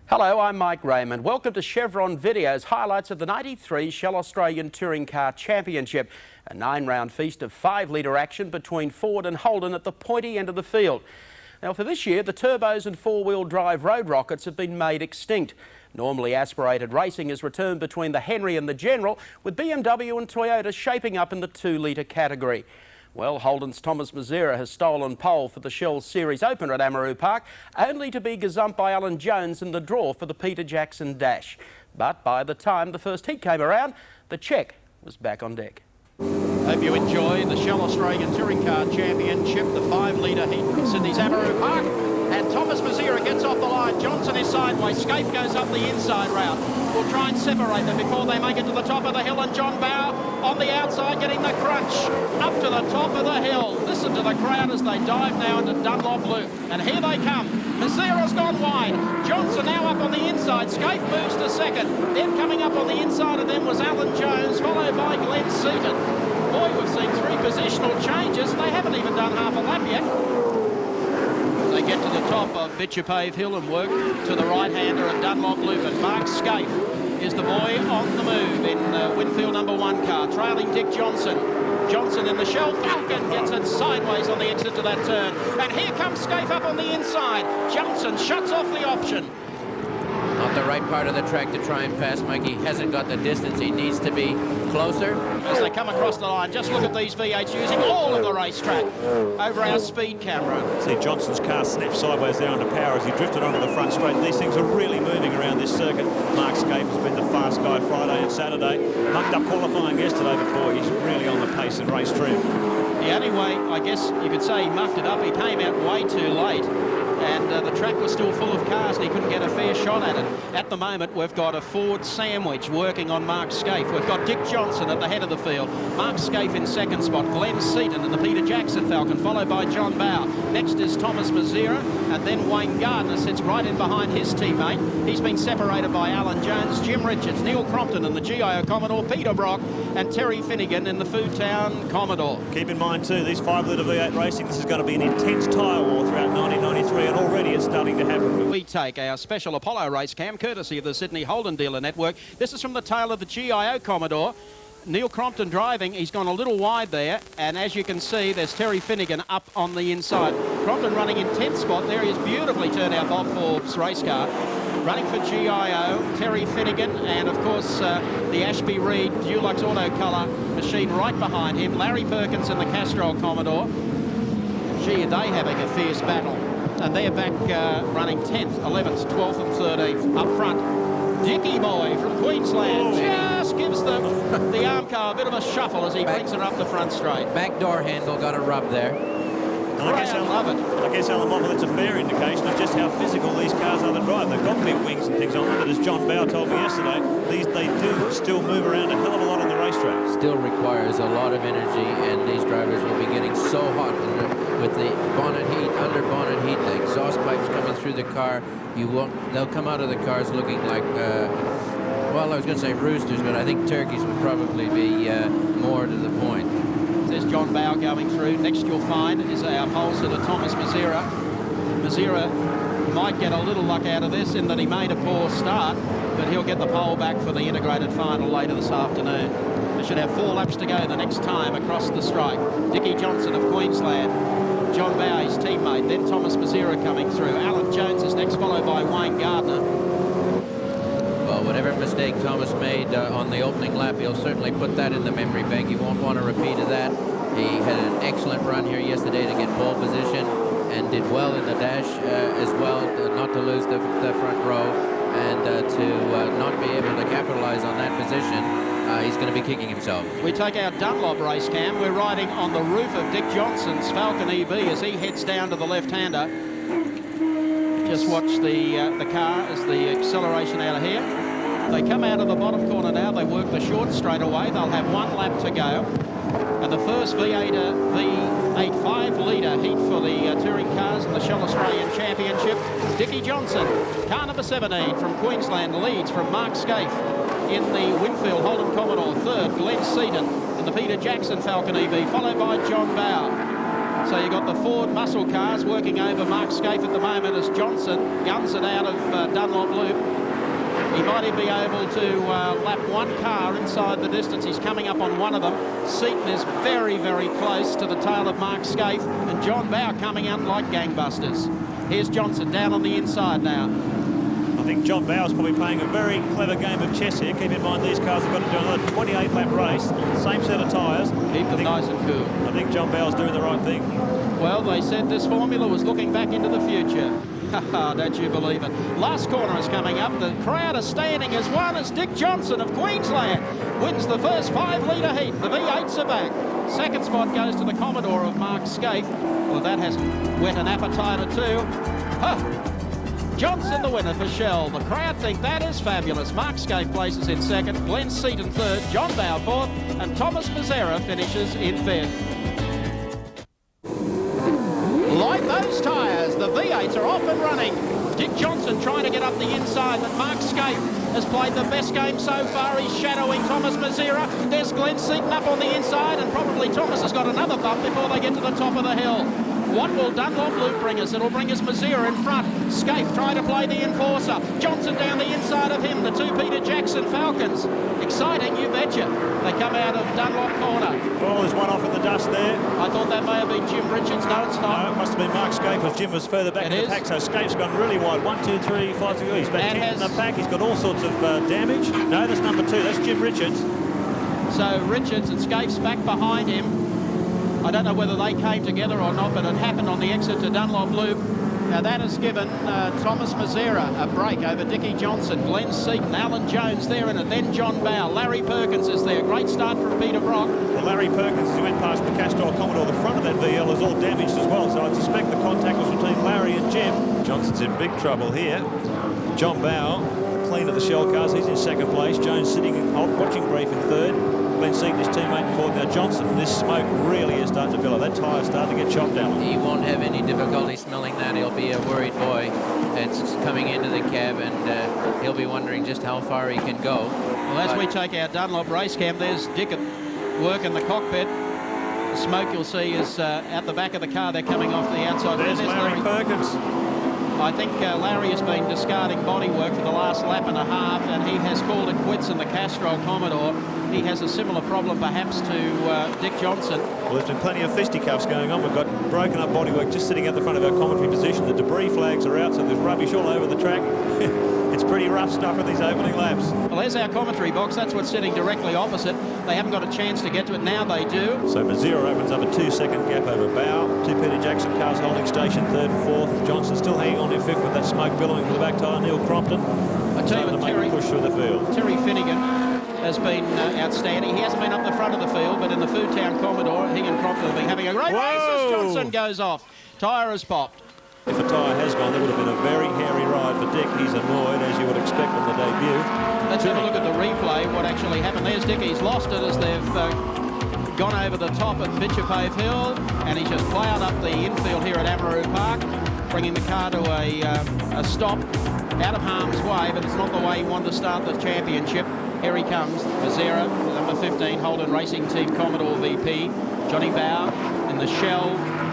Hello, I'm Mike Raymond. Welcome to Chevron Video's highlights of the 93 Shell Australian Touring Car Championship, a 9-round feast of 5-litre action between Ford and Holden at the pointy end of the field. Now for this year, the turbos and 4-wheel drive road rockets have been made extinct. Normally aspirated racing has returned between the Henry and the General, with BMW and Toyota shaping up in the 2-litre category. Well, Holden's Thomas Mazera has stolen pole for the Shell Series opener at Amaroo Park, only to be gazumped by Alan Jones in the draw for the Peter Jackson Dash. But by the time the first heat came around, the Czech was back on deck. Hope you enjoy the Shell Australian Touring Car Championship, the 5-litre heat from Sydney's Amaroo Park. And Thomas Mazera gets off the line. Johnson is sideways. Scape goes up the inside route. We'll try and separate them before they make it to the top of the hill. And John Bower on the outside getting the crunch up to the top of the hill. Listen to the crowd as they dive now into Dunlop Loop. And here they come. Mazera's gone wide. Johnson now up on the inside. Scape moves to second. Then coming up on the inside of them was Alan Jones, followed by Glenn Seaton. Boy, we've seen 3 positional changes. They haven't even done half a lap yet. They get to the top of Bitchapave Hill and work to the right-hander of Dunlop Loop, and Mark Scaife is the boy on the move in Winfield #1 car, trailing Dick Johnson. Johnson in the Shell Falcon gets it sideways on the exit to that turn, and here comes Scaife up on the inside. Johnson shuts off the option. Not the right part of the track to try and pass, Mike. He hasn't got the distance. He needs to be closer. As they come across the line, just look at these V8s using all of the racetrack over our speed camera. See Johnson's car snap sideways there under power as he drifted onto the front straight. These things are really moving around this circuit. Mark Scaife has been the fast guy Friday and Saturday. Mucked up qualifying yesterday, but boy, he's really on the pace in race trim. The only way, I guess you could say he mucked it up, he came out way too late. And the track was still full of cars and he couldn't get a fair shot at it. At the moment, we've got a Ford sandwich working on Mark Scaife. We've got Dick Johnson at the head of the field. Mark Scaife in second spot. Glenn Seaton in the Peter Jackson Falcon, followed by John Bower. Next is Thomas Mazera, and then Wayne Gardner sits right in behind his teammate. He's been separated by Alan Jones, Jim Richards, Neil Crompton in the GIO Commodore, Peter Brock, and Terry Finnegan in the Foodtown Commodore. Keep in mind too, these 5-litre V8 racing, this is going to be an intense tyre war throughout 1993, and already it's starting to happen. We take our special Apollo race cam, courtesy of the Sydney Holden Dealer Network. This is from the tail of the GIO Commodore. Neil Crompton driving, he's gone a little wide there, and as you can see, there's Terry Finnegan up on the inside. Crompton running in 10th spot. There he is, beautifully turned out Bob Forbes race car. Running for GIO, Terry Finnegan, and of course the Ashby Reed Dulux Auto Colour machine right behind him. Larry Perkins in the Castrol Commodore. Gee, are they having a fierce battle. And they're back running 10th, 11th, 12th and 13th up front. Dickie Boy from Queensland just gives the arm car a bit of a shuffle as he brings her up the front straight. Backdoor handle got a rub there. I guess, Alan Moffat, it's a fair indication of just how physical these cars are to drive. They've got big wings and things on them, but as John Bower told me yesterday, they do still move around a hell of a lot on the racetrack. Still requires a lot of energy, and these drivers will be getting so hot with the bonnet heat, under bonnet heat, the exhaust pipes coming through the car. They'll come out of the cars looking like, well, I was going to say roosters, but I think turkeys would probably be more to the point. There's John Bower going through. Next you'll find is our pole sitter, Thomas Mazera. Mazera might get a little luck out of this in that he made a poor start, but he'll get the pole back for the integrated final later this afternoon. They should have 4 laps to go the next time across the strike. Dickie Johnson of Queensland, John Bower, his teammate, then Thomas Mazera coming through. Alan Jones is next, followed by Wayne Gardner. Well, whatever mistake Thomas made on the opening lap, he'll certainly put that in the memory bank. He won't want a repeat of that. He had an excellent run here yesterday to get pole position and did well in the dash as well, not to lose the front row and to not be able to capitalize on that position. He's going to be kicking himself. We take our Dunlop race cam. We're riding on the roof of Dick Johnson's Falcon EV as he heads down to the left-hander. Just watch the car as the acceleration out of here. They come out of the bottom corner now. They work the short straightaway. They'll have 1 lap to go. And the first V8 5-litre heat for the touring cars in the Shell Australian Championship. Dickie Johnson, car number 17 from Queensland, leads from Mark Scaife in the Winfield Holden Commodore. Third, Glenn Seaton in the Peter Jackson Falcon EV, followed by John Bower. So you've got the Ford muscle cars working over Mark Scaife at the moment as Johnson guns it out of Dunlop Loop. He might even be able to lap one car inside the distance. He's coming up on one of them. Seaton is very, very close to the tail of Mark Scaife, and John Bow coming out like gangbusters. Here's Johnson down on the inside now. I think John Bow's probably playing a very clever game of chess here. Keep in mind these cars have got to do another 28-lap race on the same set of tyres. Keep them nice and cool. I think John Bow's doing the right thing. Well, they said this formula was looking back into the future. Don't you believe it? Last corner is coming up. The crowd are standing as one as Dick Johnson of Queensland wins the first 5-litre heat. The V8s are back. Second spot goes to the Commodore of Mark Scaife. Well, that has whet an appetite or two. Johnson the winner for Shell. The crowd think that is fabulous. Mark Scaife places in second, Glenn Seaton third, John Bow fourth, and Thomas Mazzera finishes in fifth. Like those tyres, the V8s are off and running. Dick Johnson trying to get up the inside, but Mark Scaife has played the best game so far. He's shadowing Thomas Mazzera. There's Glenn Seaton up on the inside, and probably Thomas has got another bump before they get to the top of the hill. What will Dunlop Loop bring us? It'll bring us Mazzera in front. Scaife trying to play the enforcer. Johnson down the inside of him. The two Peter Jackson Falcons. Exciting, you betcha. They come out of Dunlop corner. Well, there's one off in the dust there. I thought that may have been Jim Richards. No, it's not. No, it must have been Mark Scaife, as Jim was further back in the pack. So Scaife's gone really wide. 1, 2, 3, 5, 6. He's back 10 in the pack. He's got all sorts of damage. No, that's number 2. That's Jim Richards. So Richards and Scaife's back behind him. I don't know whether they came together or not, but it happened on the exit to Dunlop Loop. Now that has given Thomas Mazzera a break over Dickie Johnson, Glenn Seaton, Alan Jones there in it, then John Bow, Larry Perkins is there. Great start from Peter Brock. Well, Larry Perkins, as he went past the Castrol Commodore, the front of that VL is all damaged as well, so I suspect the contact was between Larry and Jim. Johnson's in big trouble here. John Bow, clean of the Shell cars, he's in second place. Jones sitting watching Grief in third. Glenn Seaton, his teammate, in fourth. Now Johnson, this smoke really is starting to build up. That tyre's starting to get chopped down. He won't have any difficulty smelling that. He'll be a worried boy. It's coming into the cab, and he'll be wondering just how far he can go. Well, as we take our Dunlop race cam, there's Dick at work in the cockpit. The smoke you'll see is at the back of the car. They're coming off the outside. There's Larry Perkins. I think Larry has been discarding bodywork for the last lap and a half, and he has called it quits in the Castrol Commodore. He has a similar problem perhaps to Dick Johnson. Well, there's been plenty of fisticuffs going on. We've got broken up bodywork just sitting at the front of our commentary position. The debris flags are out, so there's rubbish all over the track. It's pretty rough stuff in these opening laps. Well, there's our commentary box. That's what's sitting directly opposite. They haven't got a chance to get to it. Now they do. So Mazzera opens up a 2-second gap over Bow. Two Peter Jackson cars holding station third and fourth. Johnson still hanging on in fifth with that smoke billowing for the back tyre. Neil Crompton I tell you what, Terry, push through the field. Terry Finnegan has been outstanding. He hasn't been up the front of the field, but in the Foodtown Commodore, he and Crompton have been having a great race as Johnson goes off. Tyre has popped. If a tyre has gone, there would have been a very hairy ride for Dick. He's annoyed, as you would expect on the debut. Let's have a look at the replay, what actually happened. There's Dick. He's lost it as they've gone over the top at Bitchapave Hill, and he's just plowed up the infield here at Amaroo Park, bringing the car to a stop out of harm's way, but it's not the way he wanted to start the championship. Here he comes, Mazzera, number 15, Holden Racing Team Commodore VP. Johnny Bow in the Shell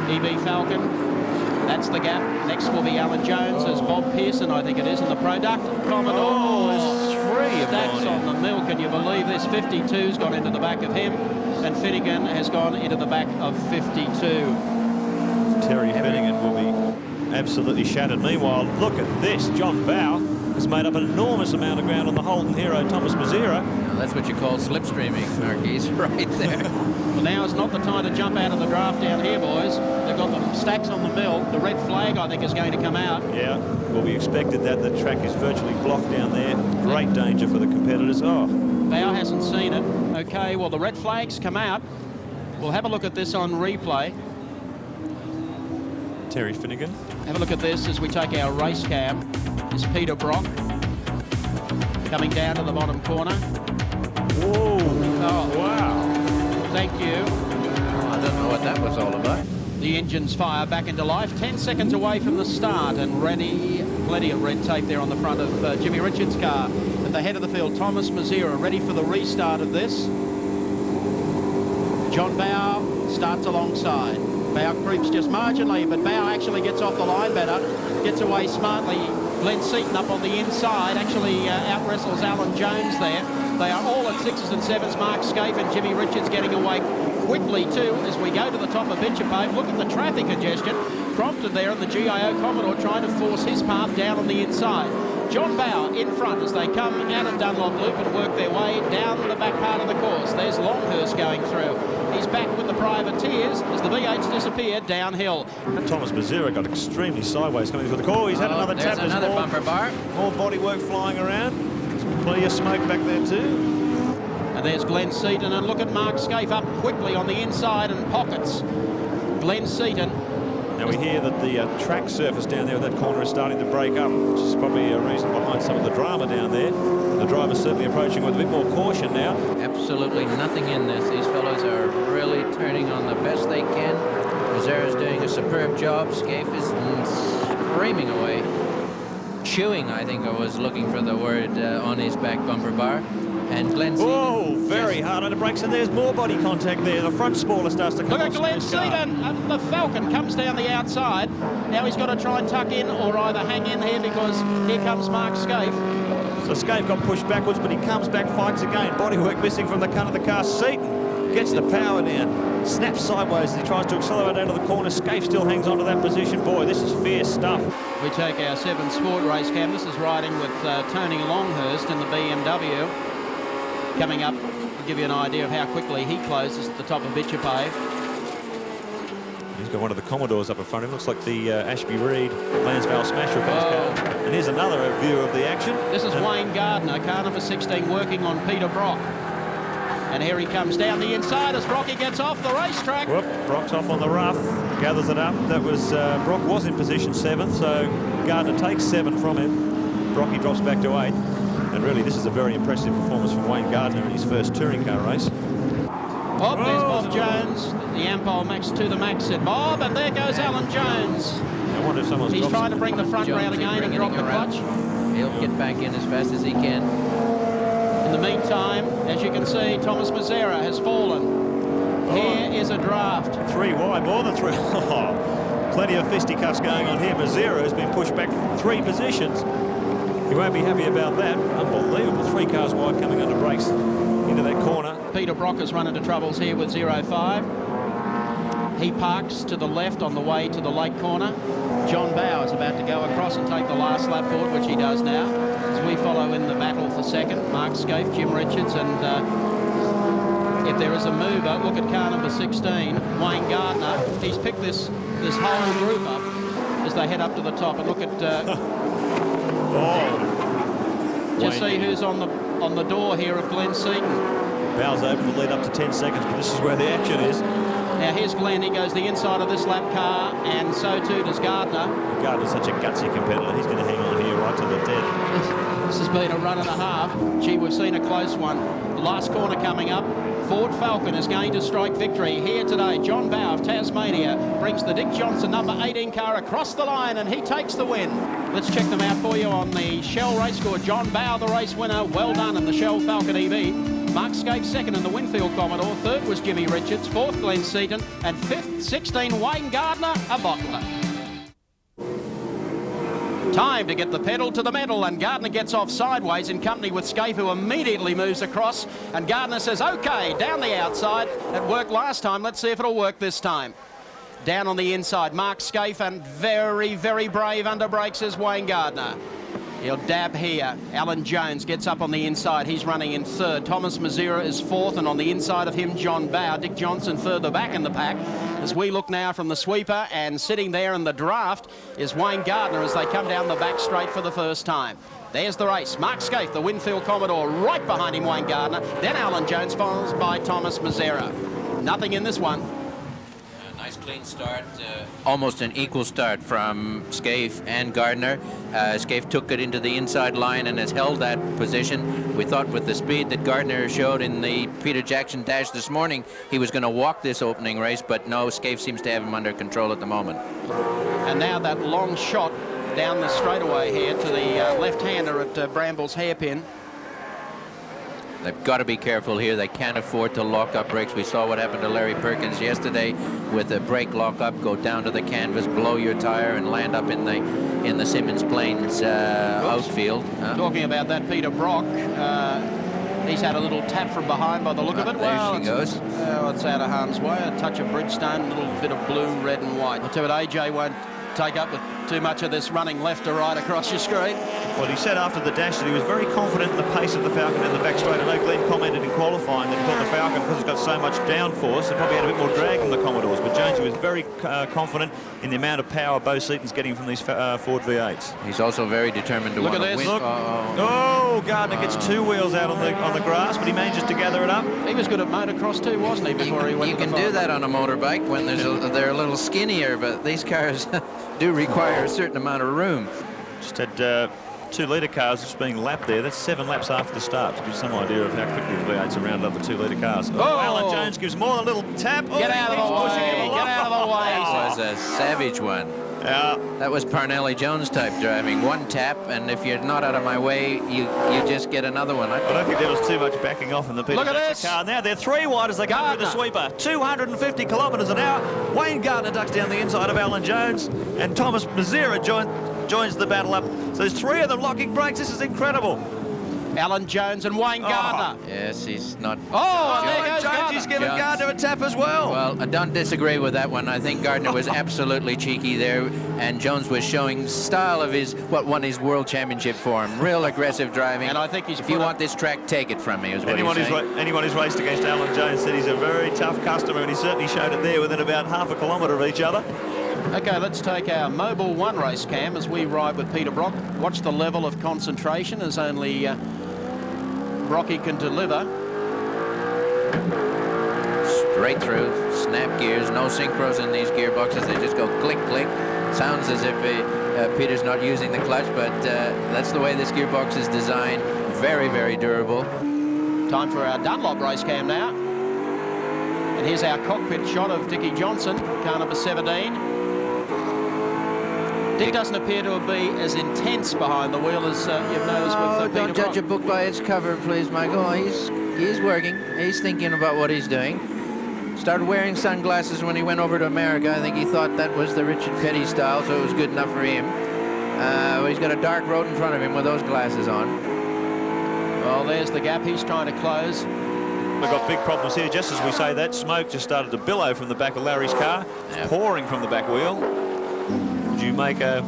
EB Falcon. That's the gap. Next will be Alan Jones as Bob Pearson, I think it is, in the Product Commodore. Oh, there's 3 of Stacks them on the mill. Can you believe this? 52's gone into the back of him, and Finnegan has gone into the back of 52. Terry Finnegan will be absolutely shattered. Meanwhile, look at this. John Bow has made up an enormous amount of ground on the Holden hero, Thomas Mazzera. Now, that's what you call slipstreaming, Marquis, right there. Well, now is not the time to jump out of the draft down here, boys. They've got the stacks on the mill. The red flag, I think, is going to come out. Yeah, well, we expected that. The track is virtually blocked down there. Great danger for the competitors. Oh. Bow hasn't seen it. Okay, well, the red flags come out. We'll have a look at this on replay. Terry Finnegan. Have a look at this as we take our race cam. Is Peter Brock coming down to the bottom corner. Whoa. Oh, Wow. thank you. Oh, I don't know what that was all about. The engines fire back into life. 10 seconds away from the start, and ready. Plenty of red tape there on the front of Jimmy Richards' car. At the head of the field, Thomas Mazzera ready for the restart of this. John Bow starts alongside. Bow creeps just marginally, but Bow actually gets off the line better, gets away smartly. Glenn Seaton up on the inside, actually out-wrestles Alan Jones there. They are all at 6s and 7s. Mark Scaife and Jimmy Richards getting away quickly too as we go to the top of Bitchapave. Look at the traffic congestion prompted there, and the GIO Commodore trying to force his path down on the inside. John Bow in front as they come out of Dunlop Loop and work their way down the back part of the course. There's Longhurst going through. He's back with the privateers as the V8s disappear downhill. Thomas Mazzera got extremely sideways coming through the core. He's had another tap. There's another bumper bar. More bodywork flying around. There's plenty of smoke back there too. And there's Glenn Seaton, and look at Mark Scaife up quickly on the inside and pockets. Glenn Seaton. Now we hear that the track surface down there at that corner is starting to break up, which is probably a reason behind some of the drama down there. The driver's certainly approaching with a bit more caution now. Absolutely nothing in this. These fellows are really turning on the best they can. Mazzera's doing a superb job. Scaife is screaming away. Chewing, I think I was looking for the word, on his back bumper bar. And Glenn Seaton. Oh, very hard on the brakes, and there's more body contact there. The front spoiler starts to come Look at off Glenn this car. Seaton, and the Falcon comes down the outside. Now he's got to try and tuck in or either hang in here, because here comes Mark Scaife. So Scaife got pushed backwards, but he comes back, fights again. Bodywork missing from the cunt of the car. Seaton gets the power down, snaps sideways as he tries to accelerate out of the corner. Scaife still hangs on to that position. Boy, this is fierce stuff. We take our 7 Sport race cam. This is riding with Tony Longhurst in the BMW. Coming up, to give you an idea of how quickly he closes at the top of Bitchapave. He's got one of the Commodores up in front of him. Looks like the Ashby Reed Lansvale Smasher of his car. And here's another view of the action. This is Wayne Gardner, car number 16, working on Peter Brock. And here he comes down the inside as Brocky gets off the racetrack. Whoop, Brock's off on the rough, gathers it up. That was, Brock was in position 7th, so Gardner takes 7 from him. Brocky drops back to 8th. And really, this is a very impressive performance from Wayne Gardner in his first touring car race. Oh, there's Bob Jones. The Ampol Max to the max, said Bob, and there goes Alan Jones. I wonder if someone's He's trying to bring the front round again and drop the clutch. He'll get back in as fast as he can. In the meantime, as you can see, Thomas Mazzera has fallen. Here is a draft. 3 wide, more than 3. Plenty of fisticuffs going on here. Mazzera has been pushed back 3 positions. He won't be happy about that. Unbelievable. 3 cars wide coming under brakes into that corner. Peter Brock has run into troubles here with 05. He parks to the left on the way to the late corner. John Bow is about to go across and take the last lap forward, which he does now. As we follow in the battle for second, Mark Scaife, Jim Richards, and if there is a mover, look at car number 16, Wayne Gardner. He's picked this whole group up as they head up to the top. And look at... Just see who's on the door here of Glenn Seaton. Bow's open to lead up to 10 seconds, but this is where the action is. Now here's Glenn. He goes the inside of this lap car, and so too does Gardner. Gardner's such a gutsy competitor. He's going to hang on here right to the dead. This has been a run and a half. Gee, we've seen a close one. The last corner coming up. Ford Falcon is going to strike victory here today. John Bow of Tasmania brings the Dick Johnson number 18 car across the line, and he takes the win. Let's check them out for you on the Shell race score. John Bow, the race winner. Well done in the Shell Falcon EV. Mark Scaife second in the Winfield Commodore. Third was Jimmy Richards. Fourth, Glenn Seaton. And fifth, 16, Wayne Gardner, a bottler. Time to get the pedal to the metal, and Gardner gets off sideways in company with Scaife, who immediately moves across, and Gardner says, OK, down the outside. It worked last time. Let's see if it'll work this time. Down on the inside, Mark Scaife, and very, very brave under brakes is Wayne Gardner. He'll dab here. Alan Jones gets up on the inside. He's running in third. Thomas Mazzera is fourth, and on the inside of him, John Bow. Dick Johnson further back in the pack. As we look now from the sweeper, and sitting there in the draft is Wayne Gardner as they come down the back straight for the first time. There's the race. Mark Scaife, the Winfield Commodore, right behind him, Wayne Gardner. Then Alan Jones follows by Thomas Mazzera. Nothing in this one. Nice clean start, almost an equal start from Scaife and Gardner. Scaife took it into the inside line and has held that position. We thought with the speed that Gardner showed in the Peter Jackson Dash this morning, he was going to walk this opening race, but no, Scaife seems to have him under control at the moment. And now that long shot down the straightaway here to the left-hander at Bramble's hairpin. They've got to be careful here. They can't afford to lock up brakes. We saw what happened to Larry Perkins yesterday with a brake lock up, go down to the canvas, blow your tire, and land up in the Simmons Plains outfield. Talking about that, Peter Brock, he's had a little tap from behind by the look of it. There she goes. It's out of harm's way. A touch of Bridgestone, a little bit of blue, red and white. I'll tell you what, AJ won't take up with too much of this running left to right across your screen. Well, he said after the dash that he was very confident in the pace of the Falcon in the back straight. I know Glenn commented in qualifying that he thought the Falcon, because it's got so much downforce, it probably had a bit more drag than the Commodores. But Jonesy was very confident in the amount of power Bo Seaton's getting from these Ford V8s. He's also very determined to Look want at to this. win. Look. Oh, Gardner gets 2 wheels out on the grass, but he manages to gather it up. He was good at motocross too, wasn't he, before he went You to the can do final? that on a motorbike when they're a little skinnier, but these cars do require a certain amount of room. Just had 2-litre cars just being lapped there. That's 7 laps after the start, to give you some idea of how quickly the V8s are rounded up the 2-litre cars. Oh, Alan Jones gives more than a little tap. Get out of the way! Get out of the way! That was a savage one. That was Parnelli Jones type driving. One tap, and if you're not out of my way, you just get another one. I don't think there was too much backing off in the Peter Look at Jackson this. car. Now they're 3 wide as they come through the sweeper. 250 kilometres an hour. Wayne Gardner ducks down the inside of Alan Jones, and Thomas Mazzera joins the battle up. So there's 3 of them locking brakes. This is incredible. Alan Jones and Wayne Gardner. Yes, he's not... Oh, and there goes Jones, Gardner. he's given Jones. Gardner a tap as well. Well, I don't disagree with that one. I think Gardner was absolutely cheeky there, and Jones was showing style of what won his world championship for him. Real aggressive driving. And I think he's if you want this track, take it from me, is what Anyone he's saying. who's raced against Alan Jones said he's a very tough customer, and he certainly showed it there within about half a kilometre of each other. Okay, let's take our Mobile 1 race cam as we ride with Peter Brock. Watch the level of concentration as only Brocky can deliver. Straight through, snap gears, no synchros in these gearboxes. They just go click, click. Sounds as if Peter's not using the clutch, but that's the way this gearbox is designed. Very, very durable. Time for our Dunlop race cam now. And here's our cockpit shot of Dickie Johnson, car number 17. Dick doesn't appear to be as intense behind the wheel as you've noticed with Peter Don't judge a Brock. book by its cover, please, Michael. He's working. He's thinking about what he's doing. Started wearing sunglasses when he went over to America. I think he thought that was the Richard Petty style, so it was good enough for him. He's got a dark road in front of him with those glasses on. Well, there's the gap he's trying to close. We've got big problems here. Just as we say that, smoke just started to billow from the back of Larry's car, pouring from the back wheel. Would you make a...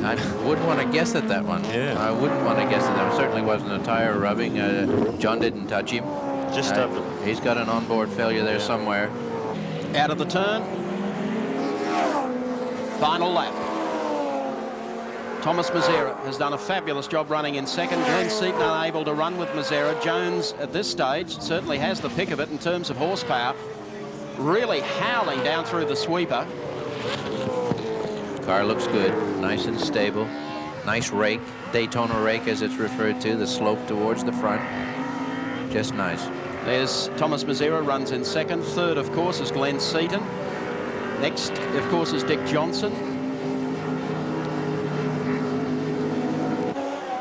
I wouldn't want to guess at that one. Yeah. I wouldn't want to guess at that one. Certainly wasn't a tire rubbing. John didn't touch him. Just he's got an onboard failure there somewhere. Out of the turn. Final lap. Thomas Mazzera has done a fabulous job running in second. Glenn Seaton unable to run with Mazzera. Jones at this stage certainly has the pick of it in terms of horsepower. Really howling down through the sweeper. Car looks good, nice and stable. Nice rake, Daytona rake as it's referred to, the slope towards the front. Just nice. There's Thomas Mazzera, runs in second. Third, of course, is Glenn Seaton. Next, of course, is Dick Johnson.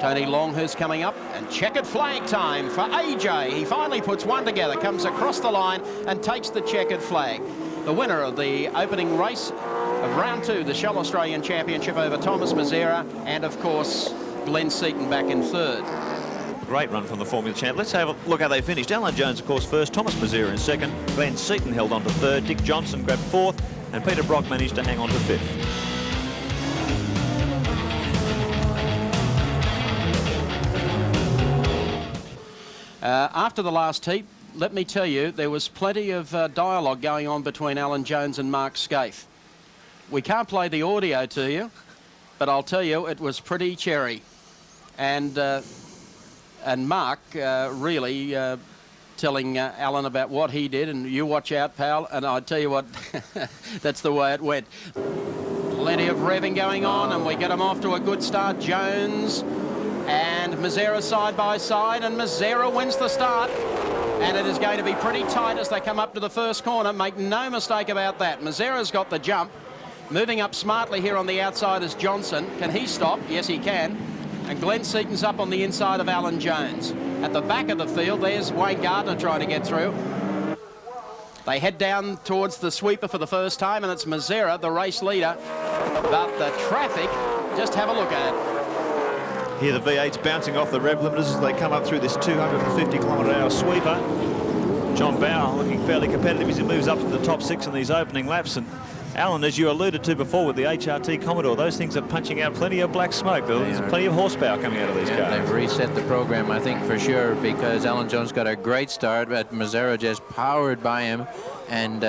Tony Longhurst coming up, and checkered flag time for AJ. He finally puts one together, comes across the line and takes the checkered flag. The winner of the opening race of round 2, the Shell Australian Championship over Thomas Mazzera, and of course Glenn Seaton back in third. Great run from the Formula Champ. Let's have a look how they finished. Alan Jones, of course, first. Thomas Mazzera in second. Glenn Seaton held on to third. Dick Johnson grabbed fourth. And Peter Brock managed to hang on to fifth. After the last heat, let me tell you, there was plenty of dialogue going on between Alan Jones and Mark Scaife. We can't play the audio to you, but I'll tell you, it was pretty cherry. And Mark really telling Alan about what he did, and you watch out, pal, and I tell you what, that's the way it went. Plenty of revving going on, and we get them off to a good start. Jones and Mazzera side by side, and Mazzera wins the start. And it is going to be pretty tight as they come up to the first corner. Make no mistake about that. Mazzera's got the jump. Moving up smartly here on the outside is Johnson. Can he stop? Yes, he can. And Glenn Seaton's up on the inside of Alan Jones. At the back of the field, there's Wayne Gardner trying to get through. They head down towards the sweeper for the first time, and it's Mazera, the race leader. But the traffic, just have a look at it. Here the V8's bouncing off the rev limiters as they come up through this 250-kilometre-hour sweeper. John Bowe looking fairly competitive as he moves up to the top 6 in these opening laps. And Alan, as you alluded to before with the HRT Commodore, those things are punching out plenty of black smoke. There's plenty of horsepower coming out of these cars. They've reset the program, I think, for sure, because Alan Jones got a great start, but Mazera just powered by him and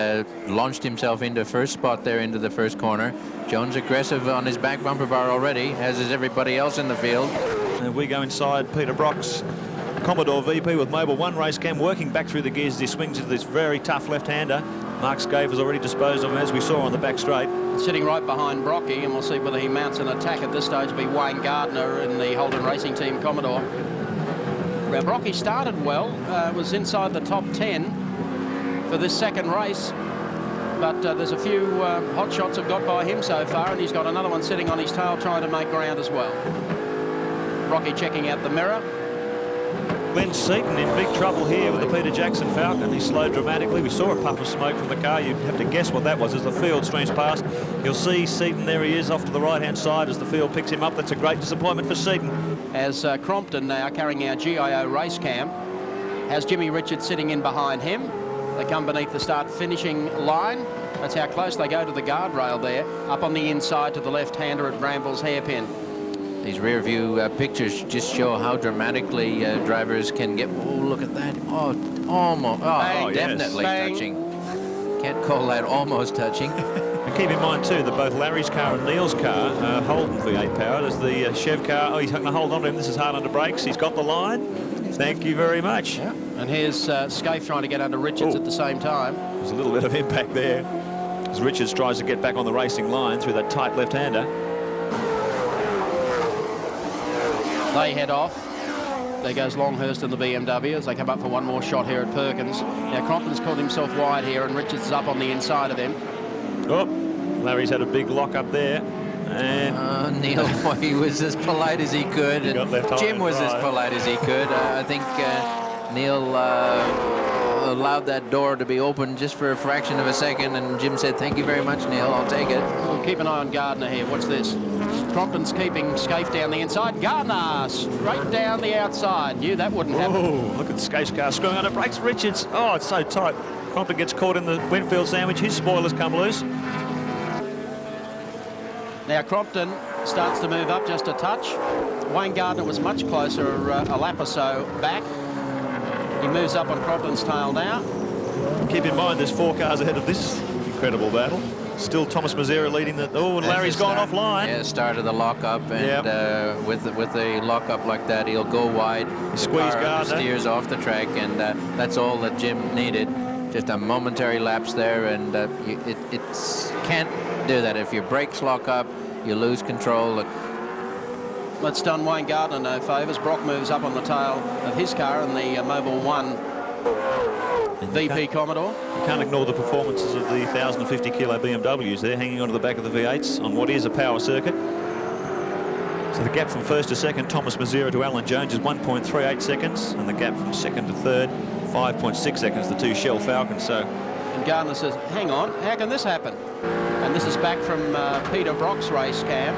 launched himself into first spot there into the first corner. Jones aggressive on his back bumper bar already, as is everybody else in the field. And we go inside Peter Brock's Commodore VP with Mobile 1 race cam, working back through the gears as he swings into this very tough left-hander. Mark Scaife has already disposed of him, as we saw on the back straight. Sitting right behind Brocky, and we'll see whether he mounts an attack at this stage. It'll be Wayne Gardner in the Holden Racing Team Commodore. Well, Brocky started well, was inside the top 10 for this second race, but there's a few hot shots have got by him so far, and he's got another one sitting on his tail trying to make ground as well. Brocky checking out the mirror. Glenn Seaton in big trouble here with the Peter Jackson Falcon. He slowed dramatically. We saw a puff of smoke from the car. You'd have to guess what that was as the field streams past. You'll see Seaton, there he is, off to the right-hand side as the field picks him up. That's a great disappointment for Seaton. As Crompton now carrying our GIO race cam, has Jimmy Richards sitting in behind him. They come beneath the start-finishing line. That's how close they go to the guardrail there, up on the inside to the left-hander at Bramble's hairpin. These rear view pictures just show how dramatically drivers can get. Oh, look at that. Oh, almost. Oh, definitely Bang. touching. Can't call that almost touching. And keep in mind, too, that both Larry's car and Neil's car are Holden V8 powered. As the Chev car, oh, he's going to hold on to him. This is hard under brakes. He's got the line. Thank you very much. Yeah. And here's Scaife trying to get under Richards at the same time. There's a little bit of impact there as Richards tries to get back on the racing line through that tight left-hander. They head off. There goes Longhurst in the BMW as they come up for one more shot here at Perkins. Now Crompton's caught himself wide here, and Richards is up on the inside of him. Oh, Larry's had a big lock up there. And Neil, he was as polite as he could, and Jim was as polite as he could. I think Neil allowed that door to be open just for a fraction of a second, and Jim said, "Thank you very much, Neil, I'll take it." We'll keep an eye on Gardner here. Watch this. Crompton's keeping Scaife down the inside. Gardner straight down the outside. Knew that wouldn't happen. Oh, look at Scaife's car screwing under brakes. Richards, oh, it's so tight. Crompton gets caught in the Winfield sandwich. His spoilers come loose. Now Crompton starts to move up just a touch. Wayne Gardner was much closer a lap or so back. He moves up on Crompton's tail now. Keep in mind, there's 4 cars ahead of this incredible battle. Still Thomas Mazera leading the... Oh, and Larry's gone offline. Yeah, start of the lockup, and with a lockup like that, he'll go wide. He squeezed Gardner. Steers off the track, and that's all that Jim needed. Just a momentary lapse there, and it can't do that. If your brakes lock up, you lose control. That's done Wayne Gardner no favours. Brock moves up on the tail of his car in the Mobile 1 VP Commodore. You can't ignore the performances of the 1,050 kilo BMWs there, hanging onto the back of the V8s on what is a power circuit. So the gap from first to second, Thomas Mazera to Alan Jones, is 1.38 seconds, and the gap from second to third, 5.6 seconds, the 2 Shell Falcons. So, and Gardner says, hang on, how can this happen? And this is back from Peter Brock's race cam.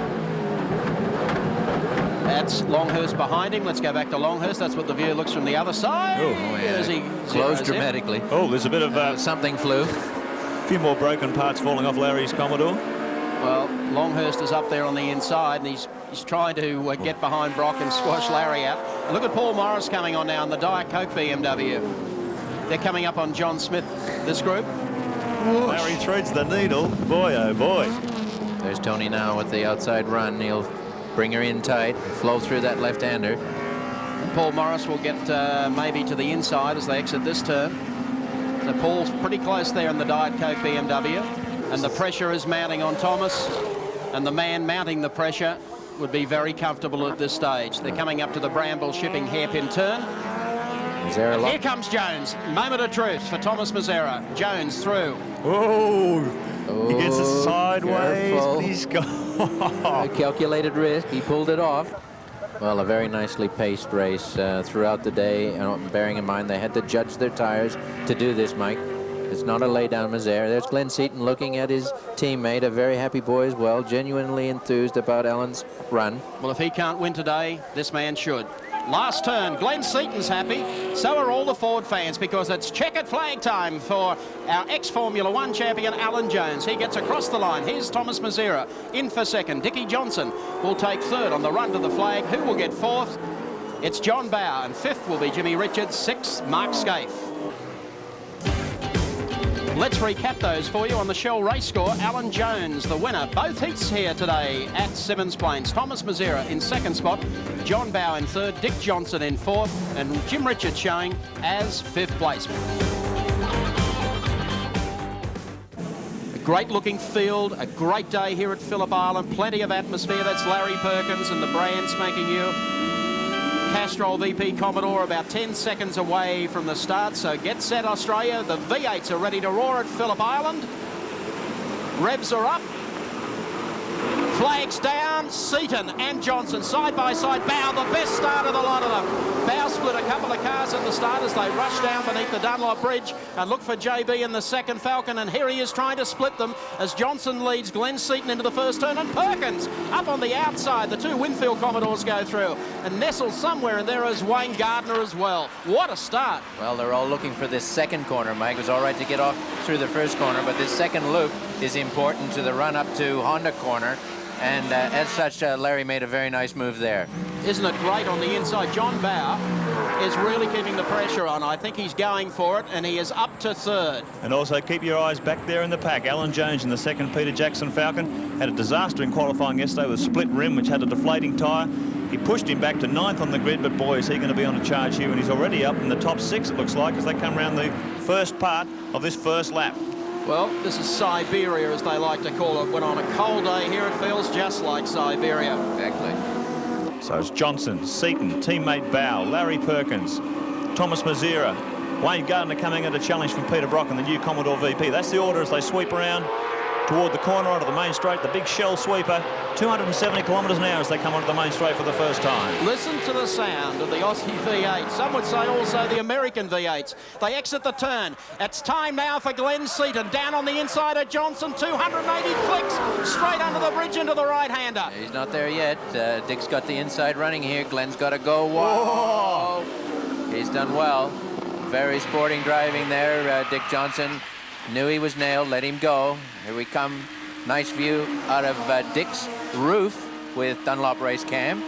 That's Longhurst behind him. Let's go back to Longhurst. That's what the view looks from the other side. Oh, yeah. As he closed dramatically. Oh, there's a bit of... something flew. A few more broken parts falling off Larry's Commodore. Well, Longhurst is up there on the inside, and he's trying to get behind Brock and squash Larry out. And look at Paul Morris coming on now in the Diet Coke BMW. They're coming up on John Smith, this group. Larry threads the needle. Boy, oh boy. There's Tony now with the outside run. He'll bring her in tight, flow through that left-hander. Paul Morris will get maybe to the inside as they exit this turn. So Paul's pretty close there in the Diet Coke BMW, and the pressure is mounting on Thomas, and the man mounting the pressure would be very comfortable at this stage. They're coming up to the Bramble Shipping hairpin turn. Here comes Jones. Moment of truth for Thomas Mazera. Jones through. Oh, he gets it sideways, careful. but he's gone. A calculated risk. He pulled it off. Well, a very nicely paced race throughout the day, bearing in mind they had to judge their tires to do this, Mike. It's not a lay-down misère. There's Glenn Seaton looking at his teammate, a very happy boy as well, genuinely enthused about Alan's run. Well, if he can't win today, this man should. Last turn, Glenn Seaton's happy. So are all the Ford fans, because it's checkered flag time for our ex-Formula 1 champion, Alan Jones. He gets across the line. Here's Thomas Mazera in for second. Dickie Johnson will take third on the run to the flag. Who will get fourth? It's John Bower, and fifth will be Jimmy Richards, sixth, Mark Scaife. Let's recap those for you on the Shell race score. Alan Jones, the winner, both heats here today at Simmons Plains. Thomas Mazera in second spot, John Bower in third, Dick Johnson in fourth, and Jim Richards showing as fifth placeman. A great looking field, a great day here at Phillip Island, plenty of atmosphere. That's Larry Perkins and the brand spanking new Castrol VP Commodore about 10 seconds away from the start. So get set, Australia. The V8s are ready to roar at Phillip Island. Revs are up. Flags down. Seaton and Johnson side by side. Bow, the best start of the lot of them. Bow split a couple of cars in the start as they rush down beneath the Dunlop Bridge and look for JB in the second Falcon. And here he is trying to split them as Johnson leads Glenn Seaton into the first turn. And Perkins up on the outside. The two Winfield Commodores go through. And nestled somewhere in there is Wayne Gardner as well. What a start. Well, they're all looking for this second corner, Mike. It was all right to get off through the first corner, but this second loop is important to the run up to Honda corner. And as such, Larry made a very nice move there. Isn't it great on the inside? John Bower is really keeping the pressure on. I think he's going for it, and he is up to third. And also keep your eyes back there in the pack. Alan Jones in the second Peter Jackson Falcon had a disaster in qualifying yesterday with a split rim which had a deflating tyre. He pushed him back to ninth on the grid, but boy, is he going to be on a charge here, and he's already up in the top six, it looks like, as they come around the first part of this first lap. Well, this is Siberia, as they like to call it. When on a cold day here, it feels just like Siberia. Exactly. So it's Johnson, Seaton, teammate Bow, Larry Perkins, Thomas Mazera, Wayne Gardner coming into challenge from Peter Brock and the new Commodore VP. That's the order as they sweep around toward the corner onto the main straight. The big Shell sweeper, 270 kilometres an hour as they come onto the main straight for the first time. Listen to the sound of the Aussie V8. Some would say also the American V8s. They exit the turn. It's time now for Glenn Seaton. Down on the inside of Johnson, 280 clicks straight under the bridge into the right-hander. He's not there yet. Dick's got the inside running here. Glenn's got to go. Whoa! He's done well. Very sporting driving there. Dick Johnson knew he was nailed, let him go. Here we come. Nice view out of Dick's roof with Dunlop Race Cam.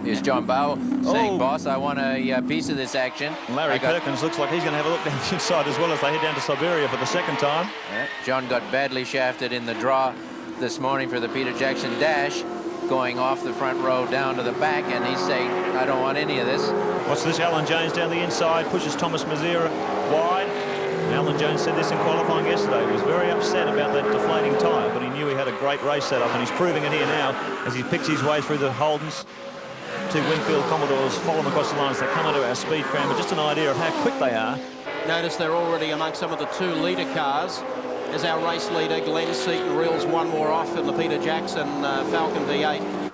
Here's John Bow saying, boss, I want a piece of this action. Larry Perkins looks like he's going to have a look down the inside as well as they head down to Siberia for the second time. Yeah, John got badly shafted in the draw this morning for the Peter Jackson Dash, going off the front row down to the back, and he's saying, I don't want any of this. What's this? Alan Jones down the inside, pushes Thomas Mazera wide. Alan Jones said this in qualifying yesterday. He was very upset about that deflating tyre, but he knew he had a great race set up, and he's proving it here now as he picks his way through the Holdens. Two Winfield Commodores follow him across the line as they come into our speed cram, but just an idea of how quick they are. Notice they're already amongst some of the 2-litre cars as our race leader, Glenn Seaton, reels one more off in the Peter Jackson Falcon V8.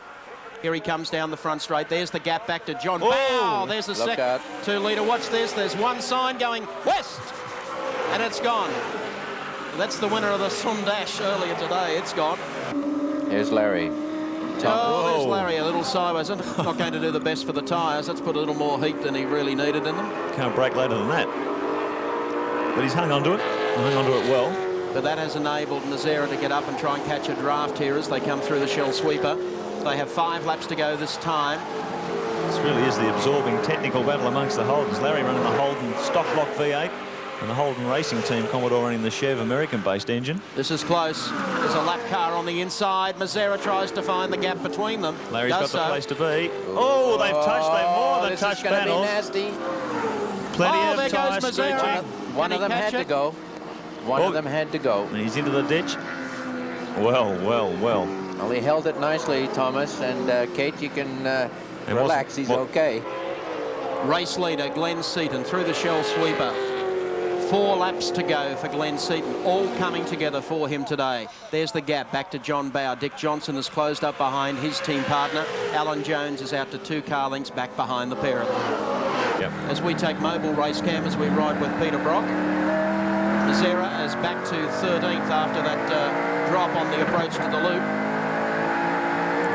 Here he comes down the front straight. There's the gap back to John. Wow, there's the second 2-litre. Watch this. There's one sign going west. And it's gone. That's the winner of the Sundash earlier today. It's gone. Here's Larry. There's Larry, a little sideways. Not going to do the best for the tyres. Let's put a little more heat than he really needed in them. Can't brake later than that. But he's hung on to it. Hung on to it well. But that has enabled Mazera to get up and try and catch a draft here as they come through the Shell sweeper. They have 5 laps to go this time. This really is the absorbing technical battle amongst the Holdens. Larry running the Holden stock block V8. And the Holden Racing Team Commodore running the Chev American-based engine. This is close. There's a lap car on the inside. Mazera tries to find the gap between them. Larry's got the place to be. Oh, they've touched. They've more than touched panels. Nasty. Plenty of tyre screeching. One of them had to go. One of them had to go. And he's into the ditch. Well. Well, he held it nicely, Thomas. And Kate, you can relax. He's okay. Race leader Glenn Seaton through the Shell sweeper. 4 laps to go for Glenn Seaton, all coming together for him today. There's the gap back to John Bower. Dick Johnson has closed up behind his team partner. Alan Jones is out to 2 car lengths back behind the pair of them. Yep. As we take mobile race cam as we ride with Peter Brock. Mazera is back to 13th after that drop on the approach to the loop.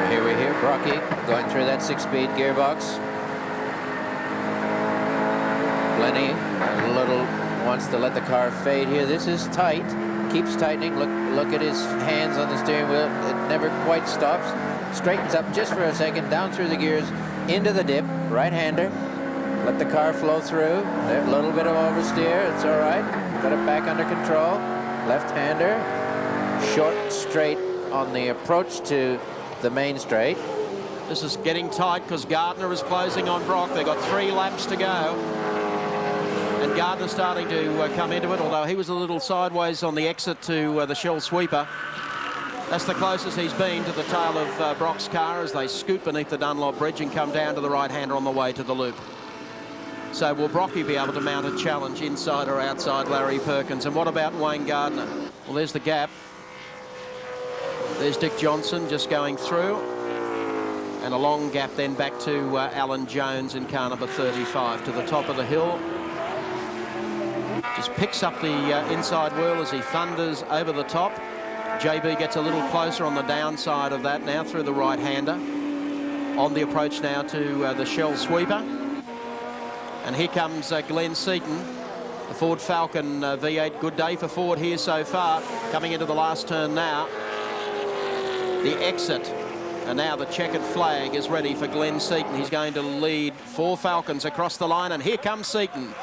Here we hear Brocky going through that 6-speed gearbox. Lenny a little wants to let the car fade here. This is tight, keeps tightening. Look at his hands on the steering wheel. It never quite stops. Straightens up just for a second, down through the gears, into the dip, right-hander. Let the car flow through. There, a little bit of oversteer, it's all right. Got it back under control. Left-hander, short straight on the approach to the main straight. This is getting tight because Gardner is closing on Brock. They've got 3 laps to go. And Gardner's starting to come into it, although he was a little sideways on the exit to the Shell sweeper. That's the closest he's been to the tail of Brock's car as they scoot beneath the Dunlop Bridge and come down to the right-hander on the way to the loop. So will Brocky be able to mount a challenge inside or outside Larry Perkins? And what about Wayne Gardner? Well, there's the gap. There's Dick Johnson just going through. And a long gap then back to Alan Jones in car number 35 to the top of the hill. Just picks up the inside wheel as he thunders over the top. JB gets a little closer on the downside of that now through the right-hander. On the approach now to the Shell sweeper. And here comes Glenn Seaton, the Ford Falcon V8. Good day for Ford here so far. Coming into the last turn now. The exit. And now the checkered flag is ready for Glenn Seaton. He's going to lead 4 Falcons across the line. And here comes Seaton.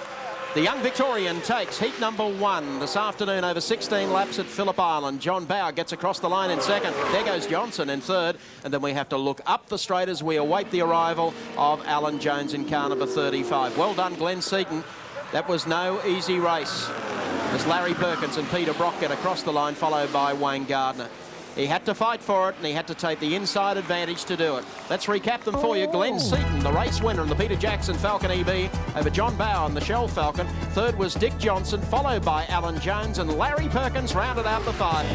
The young Victorian takes heat number 1 this afternoon over 16 laps at Phillip Island. John Bower gets across the line in second. There goes Johnson in third. And then we have to look up the straight as we await the arrival of Alan Jones in car number 35. Well done, Glenn Seaton. That was no easy race as Larry Perkins and Peter Brock get across the line, followed by Wayne Gardner. He had to fight for it, and he had to take the inside advantage to do it. Let's recap them for you. Glenn Seaton, the race winner in the Peter Jackson Falcon EB over John Bower and the Shell Falcon. Third was Dick Johnson, followed by Alan Jones, and Larry Perkins rounded out the 5.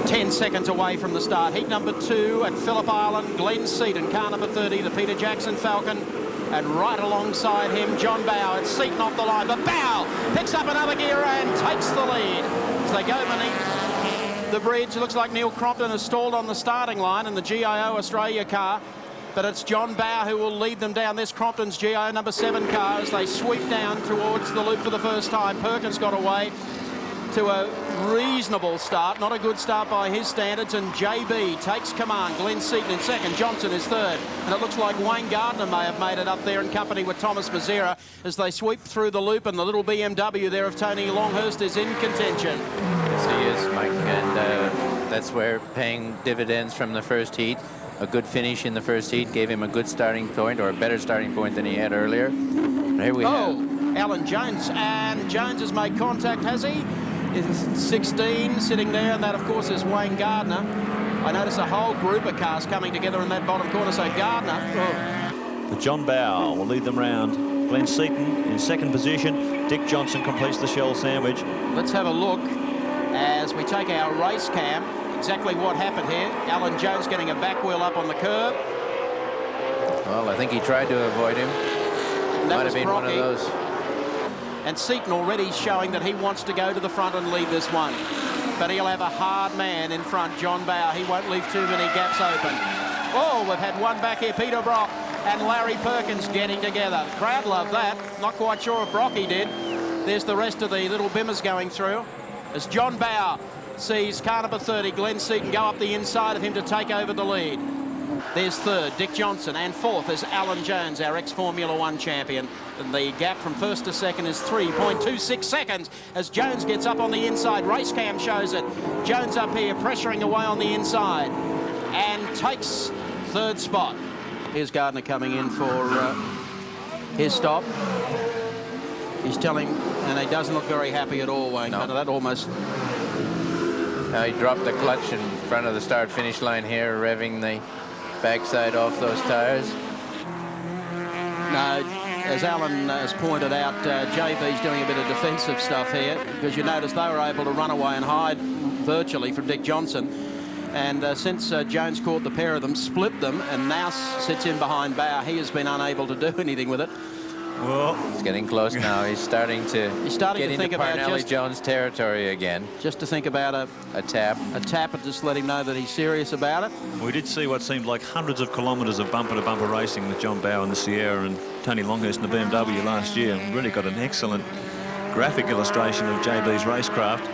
10 seconds away from the start. Heat number 2 at Phillip Island. Glenn Seaton, car number 30, the Peter Jackson Falcon. And right alongside him, John Bower. It's Seaton off the line, but Bower picks up another gear and takes the lead. As they go beneath the bridge, it looks like Neil Crompton has stalled on the starting line in the GIO Australia car. But it's John Bower who will lead them down this Crompton's GIO number 7 car as they sweep down towards the loop for the first time. Perkins got away to a reasonable start, not a good start by his standards, and JB takes command. Glenn Seaton in second, Johnson is third, and it looks like Wayne Gardner may have made it up there in company with Thomas Mazera as they sweep through the loop, and the little BMW there of Tony Longhurst is in contention. Yes, he is, Mike, and that's where paying dividends from the first heat. A good finish in the first heat gave him a good starting point, or a better starting point than he had earlier. And here we have Alan Jones, and Jones has made contact, has he? Is 16 sitting there, and that of course is Wayne Gardner. I notice a whole group of cars coming together in that bottom corner, so Gardner. The John Bower will lead them round. Glenn Seaton in second position. Dick Johnson completes the Shell sandwich. Let's have a look as we take our race cam. Exactly what happened here. Alan Jones getting a back wheel up on the curb. Well, I think he tried to avoid him. Might have been one of those. And Seaton already showing that he wants to go to the front and lead this one. But he'll have a hard man in front, John Bower. He won't leave too many gaps open. Oh, we've had one back here, Peter Brock and Larry Perkins getting together. The crowd loved that. Not quite sure if Brocky did. There's the rest of the little bimmers going through. As John Bower sees car number 30, Glenn Seaton, go up the inside of him to take over the lead. There's third, Dick Johnson, and fourth is Alan Jones, our ex-Formula 1 champion. And the gap from first to second is 3.26 seconds as Jones gets up on the inside. Race cam shows it. Jones up here pressuring away on the inside and takes third spot. Here's Gardner coming in for his stop. He's telling, and he doesn't look very happy at all, Wayne. No. That almost... He dropped the clutch in front of the start-finish line here, revving the backside off those tires. No, as Alan has pointed out, JB's doing a bit of defensive stuff here, because you notice they were able to run away and hide virtually from Dick Johnson. And since Jones caught the pair of them, split them, and now sits in behind Bauer, he has been unable to do anything with it. Well, he's getting close now. He's starting to get into Parnelli Jones territory again. Just to think about a tap and just let him know that he's serious about it. We did see what seemed like hundreds of kilometres of bumper-to-bumper racing with John Bauer in the Sierra and Tony Longhurst in the BMW last year. And really got an excellent graphic illustration of JB's racecraft.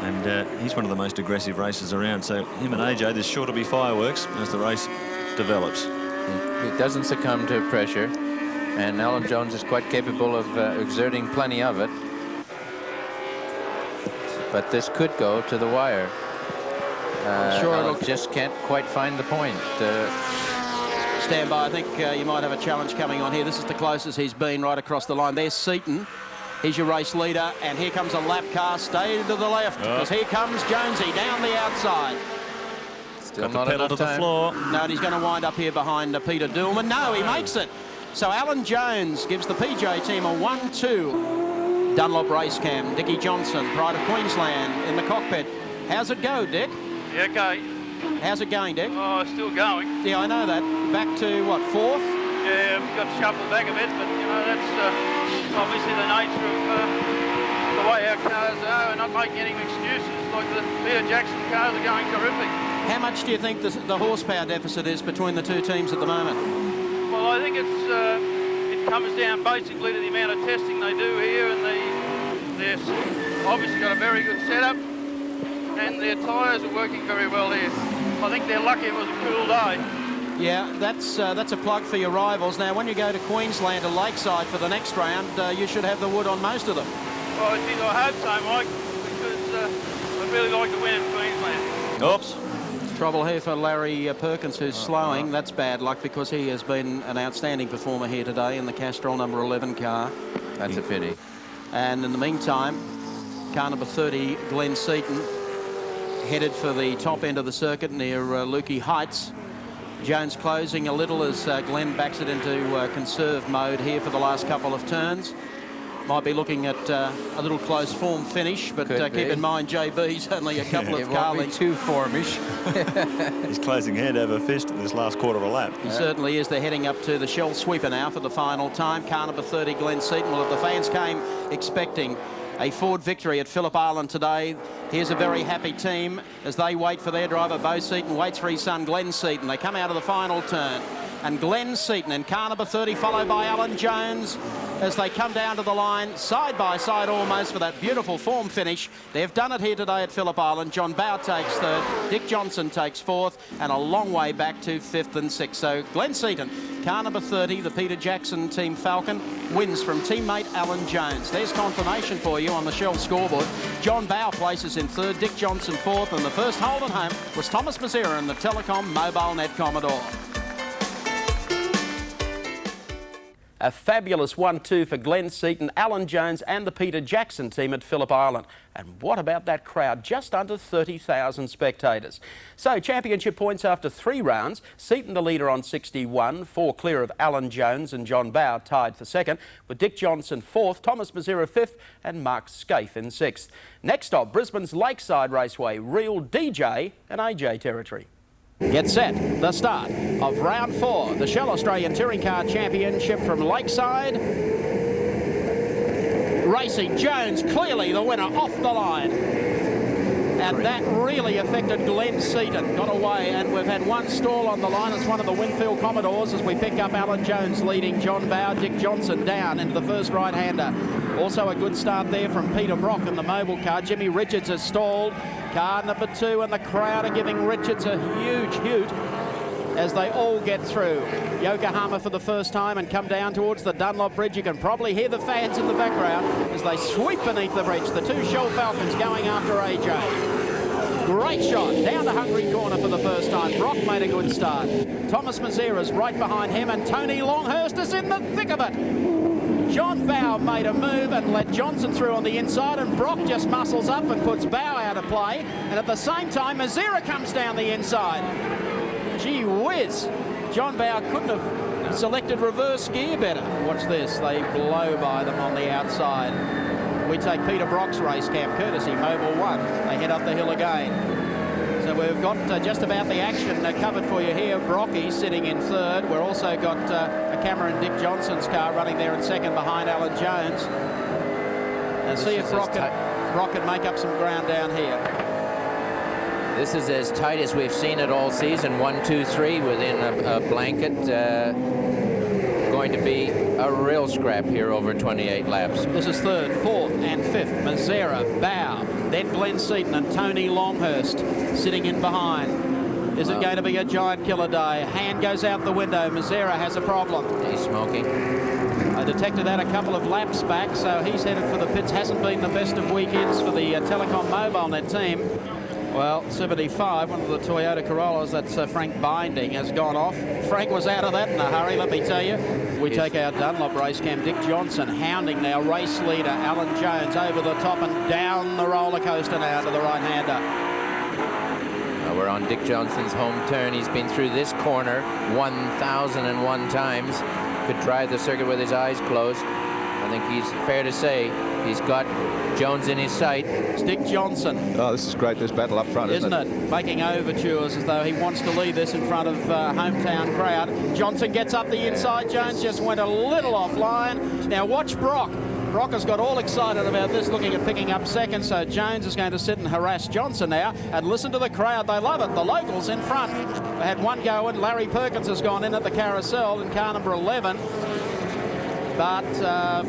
And he's one of the most aggressive racers around. So him and AJ, there's sure to be fireworks as the race develops. He doesn't succumb to pressure. And Alan Jones is quite capable of exerting plenty of it. But this could go to the wire. Sure, Alan just can't quite find the point. Stand by. I think you might have a challenge coming on here. This is the closest he's been right across the line. There's Seaton. He's your race leader. And here comes a lap car. Stay to the left, because here comes Jonesy down the outside. Still got the pedal to the floor. No, and he's going to wind up here behind Peter Dillman. No, he makes it. So Alan Jones gives the PJ team a 1-2. Dunlop race cam. Dickie Johnson, Pride of Queensland, in the cockpit. How's it go, Dick? Yeah, okay. How's it going, Dick? Oh, still going. Yeah, I know that. Back to, what, 4th? Yeah, we've got shuffled back a bit, but, you know, that's obviously the nature of the way our cars are. We're not making any excuses. Like the Peter Jackson cars are going terrific. How much do you think the horsepower deficit is between the two teams at the moment? Well, I think it comes down basically to the amount of testing they do here, and they've obviously got a very good setup, and their tyres are working very well here. I think they're lucky it was a cool day. Yeah, that's a plug for your rivals. Now, when you go to Queensland or Lakeside for the next round, you should have the wood on most of them. Well, I hope so, Mike, because I'd really like to win in Queensland. Oops. Trouble here for Larry Perkins, who's slowing. That's bad luck, because he has been an outstanding performer here today in the Castrol number 11 car. That's a pity. And in the meantime, car number 30, Glenn Seaton, headed for the top end of the circuit near Lukey Heights. Jones closing a little as Glenn backs it into conserve mode here for the last couple of turns. Might be looking at a little close form finish, but keep in mind JB's only a couple of car lengths. Too formish. He's closing hand over fist in this last quarter of a lap. He certainly is. They're heading up to the Shell Sweeper now for the final time. Car number 30, Glenn Seaton. Well, if the fans came expecting a Ford victory at Phillip Island today, here's a very happy team as they wait for their driver. Bo Seaton waits for his son, Glenn Seaton. They come out of the final turn. And Glenn Seaton in car number 30, followed by Alan Jones, as they come down to the line, side by side almost, for that beautiful form finish. They've done it here today at Phillip Island. John Bauer takes 3rd, Dick Johnson takes 4th, and a long way back to 5th and 6th. So Glenn Seaton, car number 30, the Peter Jackson Team Falcon, wins from teammate Alan Jones. There's confirmation for you on the Shell scoreboard. John Bauer places in 3rd, Dick Johnson 4th, and the first hold at home was Thomas Mazera in the Telecom Mobile Net Commodore. A fabulous 1-2 for Glenn Seaton, Alan Jones and the Peter Jackson team at Phillip Island. And what about that crowd? Just under 30,000 spectators. So championship points after 3 rounds. Seaton the leader on 61, 4 clear of Alan Jones and John Bauer tied for 2nd, with Dick Johnson 4th, Thomas Mazera 5th and Mark Scaife in 6th. Next stop, Brisbane's Lakeside Raceway, real DJ and AJ territory. Get set, the start of round 4, the Shell Australian Touring Car Championship from Lakeside. Racing, Jones clearly the winner off the line. And that really affected Glenn Seaton. Got away, and we've had one stall on the line. It's one of the Winfield Commodores as we pick up Alan Jones leading John Bauer, Dick Johnson down into the first right-hander. Also a good start there from Peter Brock in the mobile car. Jimmy Richards has stalled. Car number 2, and the crowd are giving Richards a huge hoot as they all get through Yokohama for the first time and come down towards the Dunlop Bridge. You can probably hear the fans in the background as they sweep beneath the bridge. The 2 Shell Falcons going after AJ. Great shot down the hungry corner for the first time. Brock made a good start. Thomas Mazera's right behind him, and Tony Longhurst is in the thick of it. John Bauer made a move and let Johnson through on the inside, and Brock just muscles up and puts Bauer out of play. And at the same time, Mazera comes down the inside. Gee whiz. John Bauer couldn't have selected reverse gear better. Watch this, they blow by them on the outside. We take Peter Brock's race cam, courtesy Mobil 1. They head up the hill again. So we've got just about the action covered for you here. Brocky sitting in third. We've also got a camera in Dick Johnson's car running there in second behind Alan Jones. And see if Brock can make up some ground down here. This is as tight as we've seen it all season. 1, 2, 3 within a blanket. Going to be a real scrap here over 28 laps. This is third, fourth, and fifth. Mazzera, Bow, then Glenn Seaton and Tony Longhurst sitting in behind. Is it going to be a giant killer day? Hand goes out the window. Mazzera has a problem. He's smoking. I detected that a couple of laps back, so he's headed for the pits. Hasn't been the best of weekends for the Telecom MobileNet team. Well, 75, one of the Toyota Corollas, that's Frank Binding, has gone off. Frank was out of that in a hurry, let me tell you. We take our Dunlop race cam. Dick Johnson hounding now race leader Alan Jones over the top and down the roller coaster now to the right-hander. We're on Dick Johnson's home turn. He's been through this corner 1,001 times. Could drive the circuit with his eyes closed. I think he's fair to say he's got Jones in his sight. It's Dick Johnson. Oh, this is great, this battle up front, isn't it? Making overtures as though he wants to lead this in front of hometown crowd. Johnson gets up the inside. Jones just went a little offline. Now watch Brock. Brock has got all excited about this, looking at picking up second, so Jones is going to sit and harass Johnson now. And listen to the crowd, they love it. The locals in front. They had one go in. Larry Perkins has gone in at the carousel in car number 11. But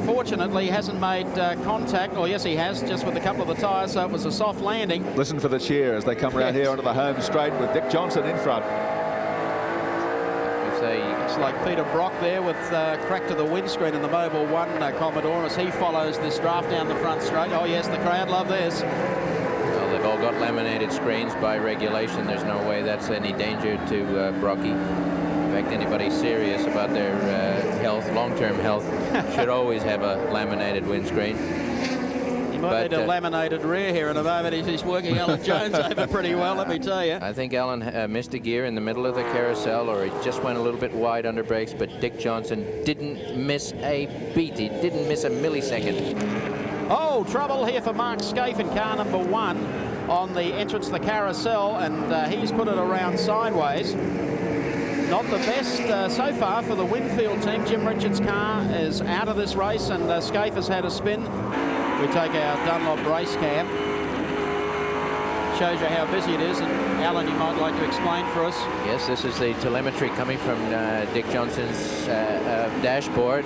fortunately, he hasn't made contact. Well, yes, he has, just with a couple of the tyres, so it was a soft landing. Listen for the cheer as they come around here onto the home straight with Dick Johnson in front. It's like Peter Brock there with crack to the windscreen in the Mobil 1 Commodore as he follows this draft down the front straight. Oh, yes, the crowd love this. Well, they've all got laminated screens by regulation. There's no way that's any danger to Brocky. In fact, anybody serious about their health, long-term health, should always have a laminated windscreen. He might need a laminated rear here in a moment. He's working Alan Jones over pretty well, let me tell you. I think Alan missed a gear in the middle of the carousel, or he just went a little bit wide under brakes, but Dick Johnson didn't miss a beat. He didn't miss a millisecond. Oh, trouble here for Mark Scaife in car number 1 on the entrance to the carousel, and he's put it around sideways. Not the best so far for the Winfield team. Jim Richards' car is out of this race, and Scaife has had a spin. We take our Dunlop race cam. Shows you how busy it is, and Alan, you might like to explain for us. Yes, this is the telemetry coming from Dick Johnson's dashboard,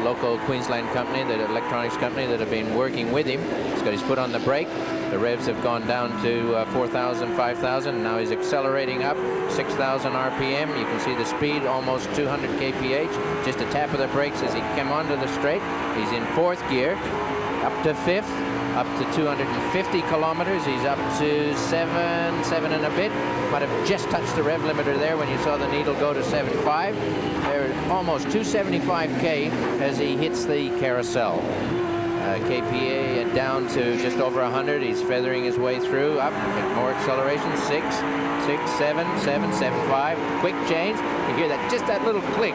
local Queensland company, the electronics company that have been working with him. He's got his foot on the brake. The revs have gone down to 4,000, 5,000. Now he's accelerating up 6,000 RPM. You can see the speed, almost 200 kph. Just a tap of the brakes as he came onto the straight. He's in 4th gear, up to 5th, up to 250 kilometers. He's up to 7 and a bit. Might have just touched the rev limiter there when you saw the needle go to 7.5. They're almost 275k as he hits the carousel. KPA down to just over 100. He's feathering his way through. Up, more acceleration. 6, 7, 7, 7, 5. Quick change. You hear that, just that little click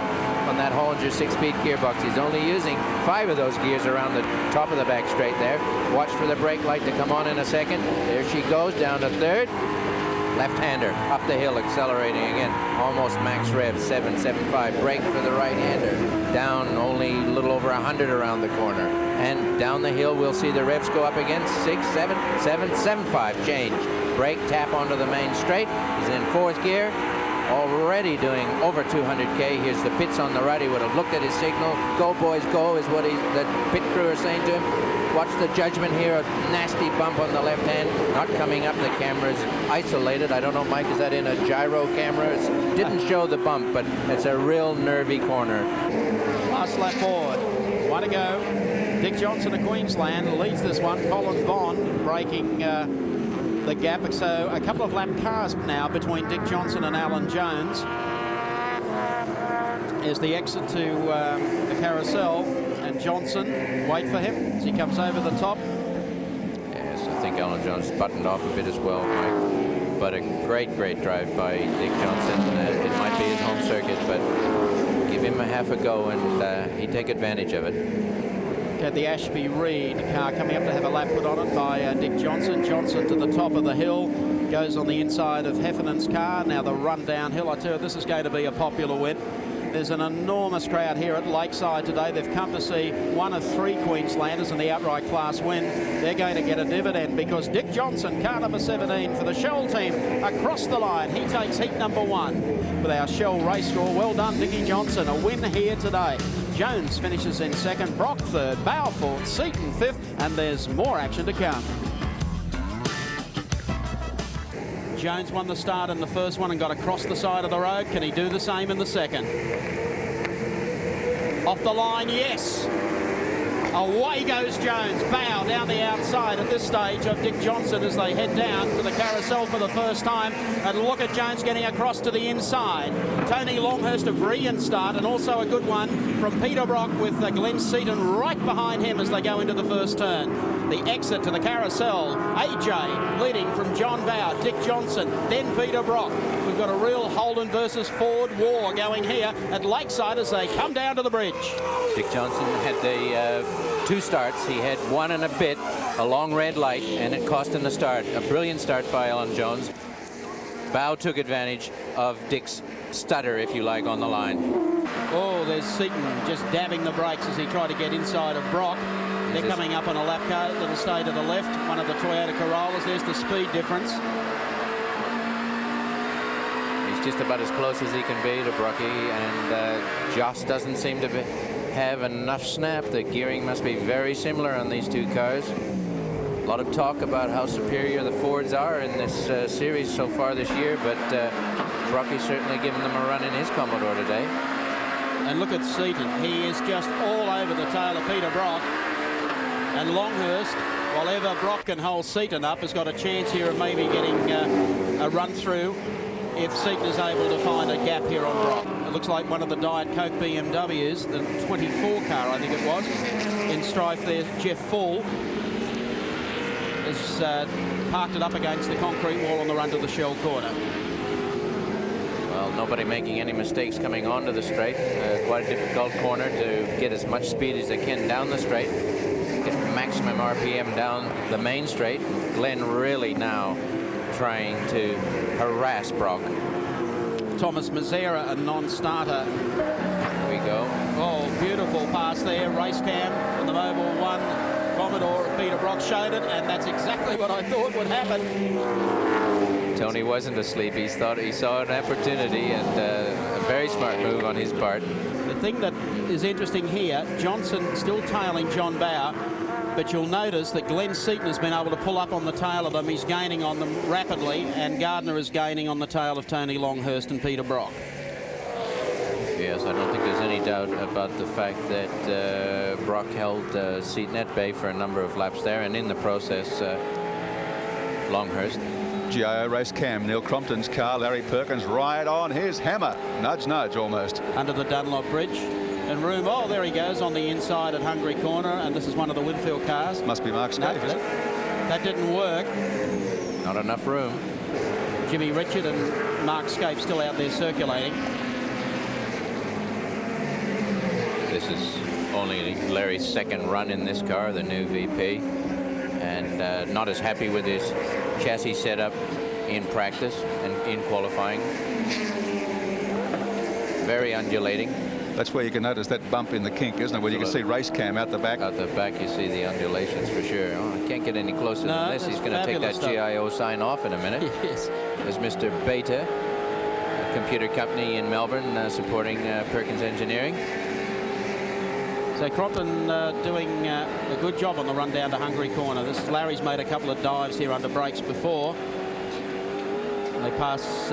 on that Hollinger 6-speed gearbox. He's only using 5 of those gears around the top of the back straight there. Watch for the brake light to come on in a second. There she goes, down to 3rd. Left-hander up the hill, accelerating again. Almost max rev, 775. Brake for the right-hander. Down only a little over 100 around the corner. And down the hill, we'll see the revs go up again. 6, 7, 7, 7, 5. Change. Brake, tap onto the main straight. He's in 4th gear. Already doing over 200k. Here's the pits on the right. He would have looked at his signal. Go, boys, go, is what the pit crew are saying to him. Watch the judgment here. A nasty bump on the left hand. Not coming up. The camera's isolated. I don't know, Mike, is that in a gyro camera? It didn't show the bump, but it's a real nervy corner. Last lap forward. 1 to go. Dick Johnson of Queensland leads this one. Colin Bond breaking the gap. So a couple of lap cars now between Dick Johnson and Alan Jones. Is the exit to the carousel, and Johnson, wait for him as he comes over the top. Yes, I think Alan Jones buttoned off a bit as well, Mike. But a great, great drive by Dick Johnson. It might be his home circuit, but give him a half a go, and he'd take advantage of it. Had the Ashby Reed car coming up to have a lap put on it by Dick Johnson. Johnson to the top of the hill, goes on the inside of Heffernan's car. Now the run downhill. I tell you, this is going to be a popular win. There's an enormous crowd here at Lakeside today. They've come to see one of 3 Queenslanders in the outright class win. They're going to get a dividend because Dick Johnson, car number 17 for the Shell team, across the line. He takes heat number 1 with our Shell race draw. Well done, Dickie Johnson. A win here today. Jones finishes in 2nd, Brock 3rd, Bow 4th, Seaton 5th, and there's more action to come. Jones won the start in the first one and got across the side of the road. Can he do the same in the second? Off the line, yes. Away goes Jones. Bow down the outside at this stage of Dick Johnson as they head down to the carousel for the first time. And look at Jones getting across to the inside. Tony Longhurst, a brilliant start, and also a good one from Peter Brock with Glenn Seaton right behind him as they go into the first turn. The exit to the carousel. AJ leading from John Bow, Dick Johnson, then Peter Brock. We've got a real Holden versus Ford war going here at Lakeside as they come down to the bridge. Dick Johnson had the 2 starts. He had 1 and a bit, a long red light, and it cost him the start. A brilliant start by Alan Jones. Bow took advantage of Dick's stutter, if you like, on the line. Oh, there's Seaton just dabbing the brakes as he tried to get inside of Brock. They're coming up on a lap car that'll stay to the left. One of the Toyota Corollas. There's the speed difference. He's just about as close as he can be to Brocky, and Joss doesn't seem to have enough snap. The gearing must be very similar on these 2 cars. A lot of talk about how superior the Fords are in this series so far this year, but Brocky's certainly given them a run in his Commodore today. And look at Seaton. He is just all over the tail of Peter Brock. And Longhurst, while ever Brock can hold Seaton up, has got a chance here of maybe getting a run through if Seaton is able to find a gap here on Brock. It looks like one of the Diet Coke BMWs, the 24 car I think it was, in strife there, Jeff Fall, has parked it up against the concrete wall on the run to the Shell corner. Well, nobody making any mistakes coming onto the straight. Quite a difficult corner to get as much speed as they can down the straight. Get maximum RPM down the main straight. Glenn really now trying to harass Brock. Thomas Mazzera, a non-starter. Here we go. Oh, beautiful pass there. Race cam on the Mobile 1 Commodore. Peter Brock showed it, and that's exactly what I thought would happen. Tony wasn't asleep. He thought he saw an opportunity, and a very smart move on his part. The thing that is interesting here, Johnson still tailing John Bow, but you'll notice that Glenn Seaton has been able to pull up on the tail of them. He's gaining on them rapidly, and Gardner is gaining on the tail of Tony Longhurst and Peter Brock. Yes, I don't think there's any doubt about the fact that Brock held Seaton at bay for a number of laps there, and in the process, Longhurst. GIO race cam, Neil Crompton's car, Larry Perkins right on his hammer. Nudge, nudge almost. Under the Dunlop Bridge. And room, oh, there he goes on the inside at Hungry Corner, and this is one of the Winfield cars. Must be Mark Scaife, No, is it? that didn't work. Not enough room. Jimmy Richard and Mark Scaife still out there circulating. This is only Larry's 2nd run in this car, the new VP, and not as happy with his chassis setup in practice and in qualifying. Very undulating. That's where you can notice that bump in the kink, isn't it? Where you can see race cam out the back. Out the back, you see the undulations for sure. Oh, I can't get any closer than this. He's going to take that GIO sign off in a minute. Yes. There's Mr. Beta, a computer company in Melbourne supporting Perkins Engineering. So Crompton doing a good job on the run down to Hungry Corner. Larry's made a couple of dives here under brakes before. They pass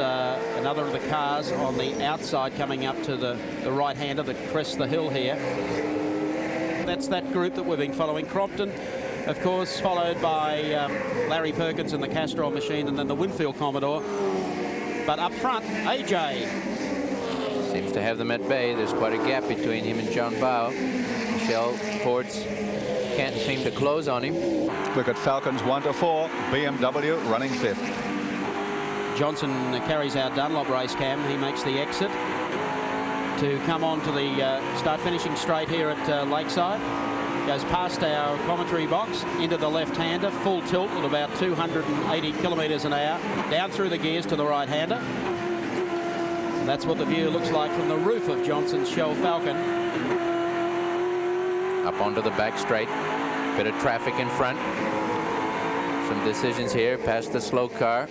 another of the cars on the outside coming up to the right-hander that crests the hill here. That's that group that we've been following. Crompton, of course, followed by Larry Perkins and the Castrol machine, and then the Winfield Commodore. But up front, AJ. Seems to have them at bay. There's quite a gap between him and John Bow. Michelle Fords can't seem to close on him. Look at Falcons 1 to 4. BMW running 5th. Johnson carries out Dunlop race cam. He makes the exit. to come on to the start finishing straight here at Lakeside. Goes past our commentary box into the left-hander, full tilt at about 280 kilometres an hour, down through the gears to the right-hander. And that's what the view looks like from the roof of Johnson's Shell Falcon. Up onto the back straight. Bit of traffic in front. Some decisions here past the slow car.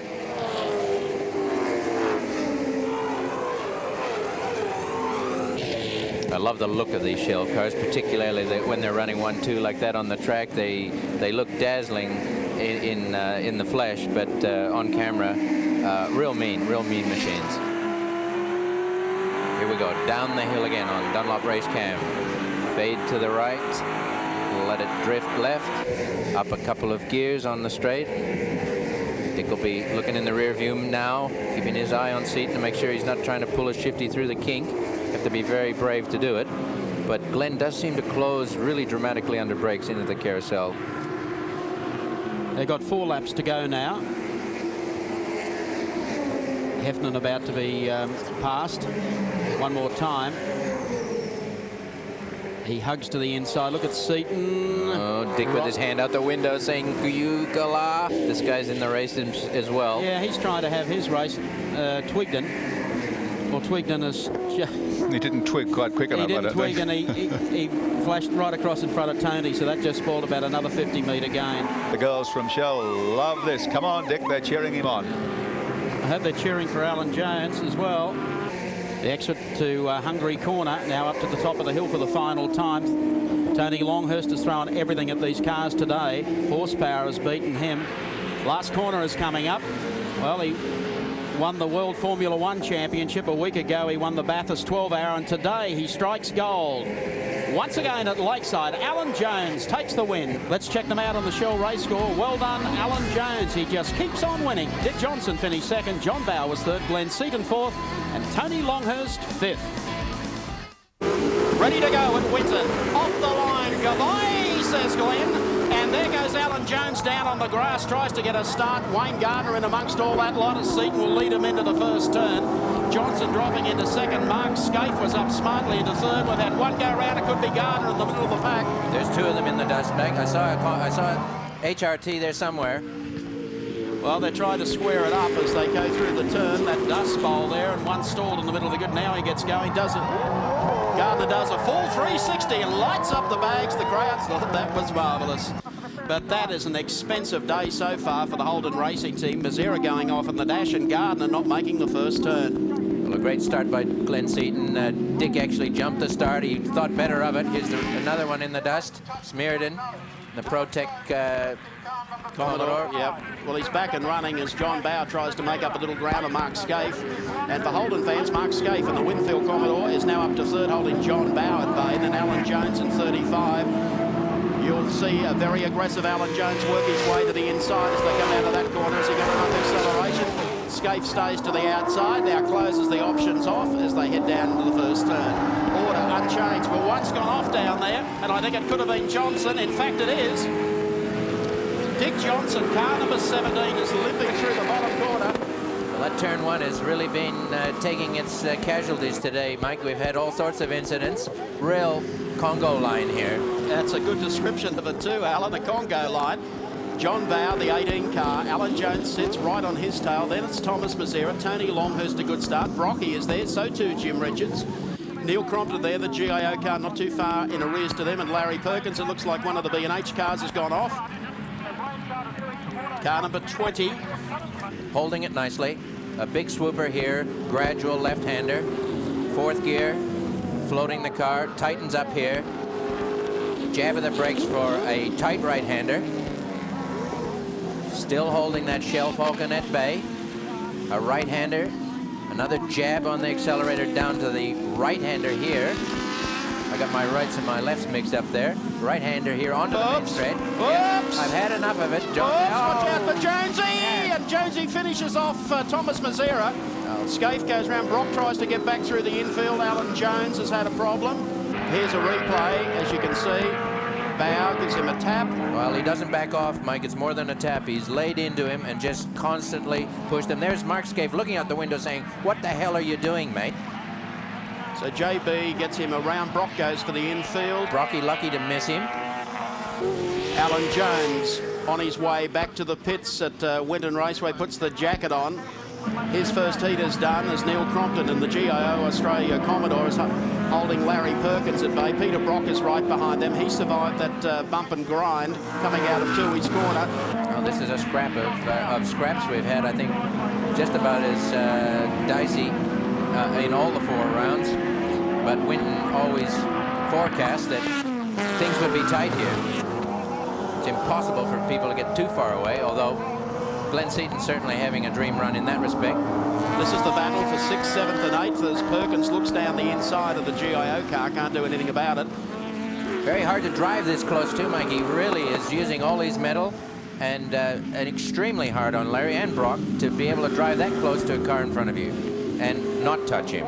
I love the look of these Shell cars, particularly when they're running 1-2 like that on the track. They look dazzling in the flesh, but on camera, real mean machines. Here we go, down the hill again on Dunlop Race Cam. Fade to the right, let it drift left, up a couple of gears on the straight. Dick will be looking in the rear view now, keeping his eye on seat to make sure he's not trying to pull a shifty through the kink. Have to be very brave to do it, but Glenn does seem to close really dramatically under brakes into the carousel. They've got 4 laps to go now. Heffernan about to be passed one more time. He hugs to the inside. Look at Seaton. Oh, Dick with his hand out the window saying Guyugala. This guy's in the race as well. Yeah, he's trying to have his race. Twigden. Well, Twigden is... He didn't twig quite quick enough. He didn't twig, and he flashed right across in front of Tony, so that just spoiled about another 50-metre gain. The girls from Shell love this. Come on, Dick, they're cheering him on. I hope they're cheering for Alan Jones as well. The exit to Hungary Corner, now up to the top of the hill for the final time. Tony Longhurst has thrown everything at these cars today. Horsepower has beaten him. Last corner is coming up. Well, he won the World Formula One Championship a week ago. He won the Bathurst 12-hour, and today he strikes gold. Once again at Lakeside, Alan Jones takes the win. Let's check them out on the Shell race score. Well done, Alan Jones. He just keeps on winning. Dick Johnson finished second. John Bower was third. Glenn Seaton fourth. And Tony Longhurst fifth. Ready to go at Winton. Off the line. Goodbye, says Glenn. And there goes Alan Jones down on the grass. Tries to get a start. Wayne Gardner in amongst all that lot as Seaton will lead him into the first turn. Johnson dropping into second. Mark Scaife was up smartly into third. We've had one go round. It could be Gardner in the middle of the pack. There's 2 of them in the dust bag. I saw HRT there somewhere. Well, they try to square it up as they go through the turn. That dust bowl there, and one stalled in the middle of the good. Now he gets going. Does it? Gardner does a full 360 and lights up the bags. The crowds thought that was marvellous. But that is an expensive day so far for the Holden Racing team. Mazzera going off in the dash and Gardner not making the first turn. Well, a great start by Glenn Seaton. Dick actually jumped the start. He thought better of it. Here's another one in the dust. Smearden, the Protec Commodore. Yep. Well, he's back and running as John Bower tries to make up a little ground on Mark Scaife. And for Holden fans, Mark Scaife and the Winfield Commodore is now up to third, holding John Bower at bay, and then Alan Jones in 35. You'll see a very aggressive Alan Jones work his way to the inside as they come out of that corner. Has he got enough acceleration? Scaife stays to the outside, now closes the options off as they head down into the first turn. Order unchanged. Well, one's gone off down there, and I think it could have been Johnson. In fact, it is. Dick Johnson, car number 17, is limping through the bottom corner. Well, that turn 1 has really been taking its casualties today, Mike. We've had all sorts of incidents. Real Congo line here. That's a good description of it too, Alan, the Congo line. John Bower, the 18 car. Alan Jones sits right on his tail. Then it's Thomas Mazzera. Tony Longhurst, a good start. Brocky is there, so too Jim Richards. Neil Crompton there, the GIO car not too far in arrears to them. And Larry Perkins, it looks like one of the B&H cars has gone off. Car number 20. Holding it nicely. A big swooper here, gradual left-hander. 4th gear, floating the car, tightens up here. Jab of the brakes for a tight right-hander. Still holding that Shell Falcon at bay. A right-hander. Another jab on the accelerator down to the right-hander here. I got my rights and my lefts mixed up there. Right-hander here onto the main straight. Yep, I've had enough of it. Watch out for Jonesy! And Jonesy finishes off Thomas Mazzera. Scaife goes round. Brock tries to get back through the infield. Alan Jones has had a problem. Here's a replay, as you can see. Bow gives him a tap. Well, he doesn't back off, Mike. It's more than a tap. He's laid into him and just constantly pushed him. There's Mark Scaife looking out the window saying, "What the hell are you doing, mate?" So JB gets him around. Brock goes for the infield. Brocky lucky to miss him. Alan Jones on his way back to the pits at Winton Raceway, puts the jacket on. His first heat is done as Neil Crompton and the GIO Australia Commodore is holding Larry Perkins at bay. Peter Brock is right behind them. He survived that bump and grind coming out of Tooheys Corner. Well, this is a scrap of scraps we've had, I think, just about as dicey in all the 4 rounds. But Winton always forecast that things would be tight here. It's impossible for people to get too far away, although Glenn Seaton certainly having a dream run in that respect. This is the battle for 6th, 7th and 8th as Perkins looks down the inside of the GIO car. Can't do anything about it. Very hard to drive this close too, Mike. He really is using all his metal and extremely hard on Larry and Brock to be able to drive that close to a car in front of you and not touch him.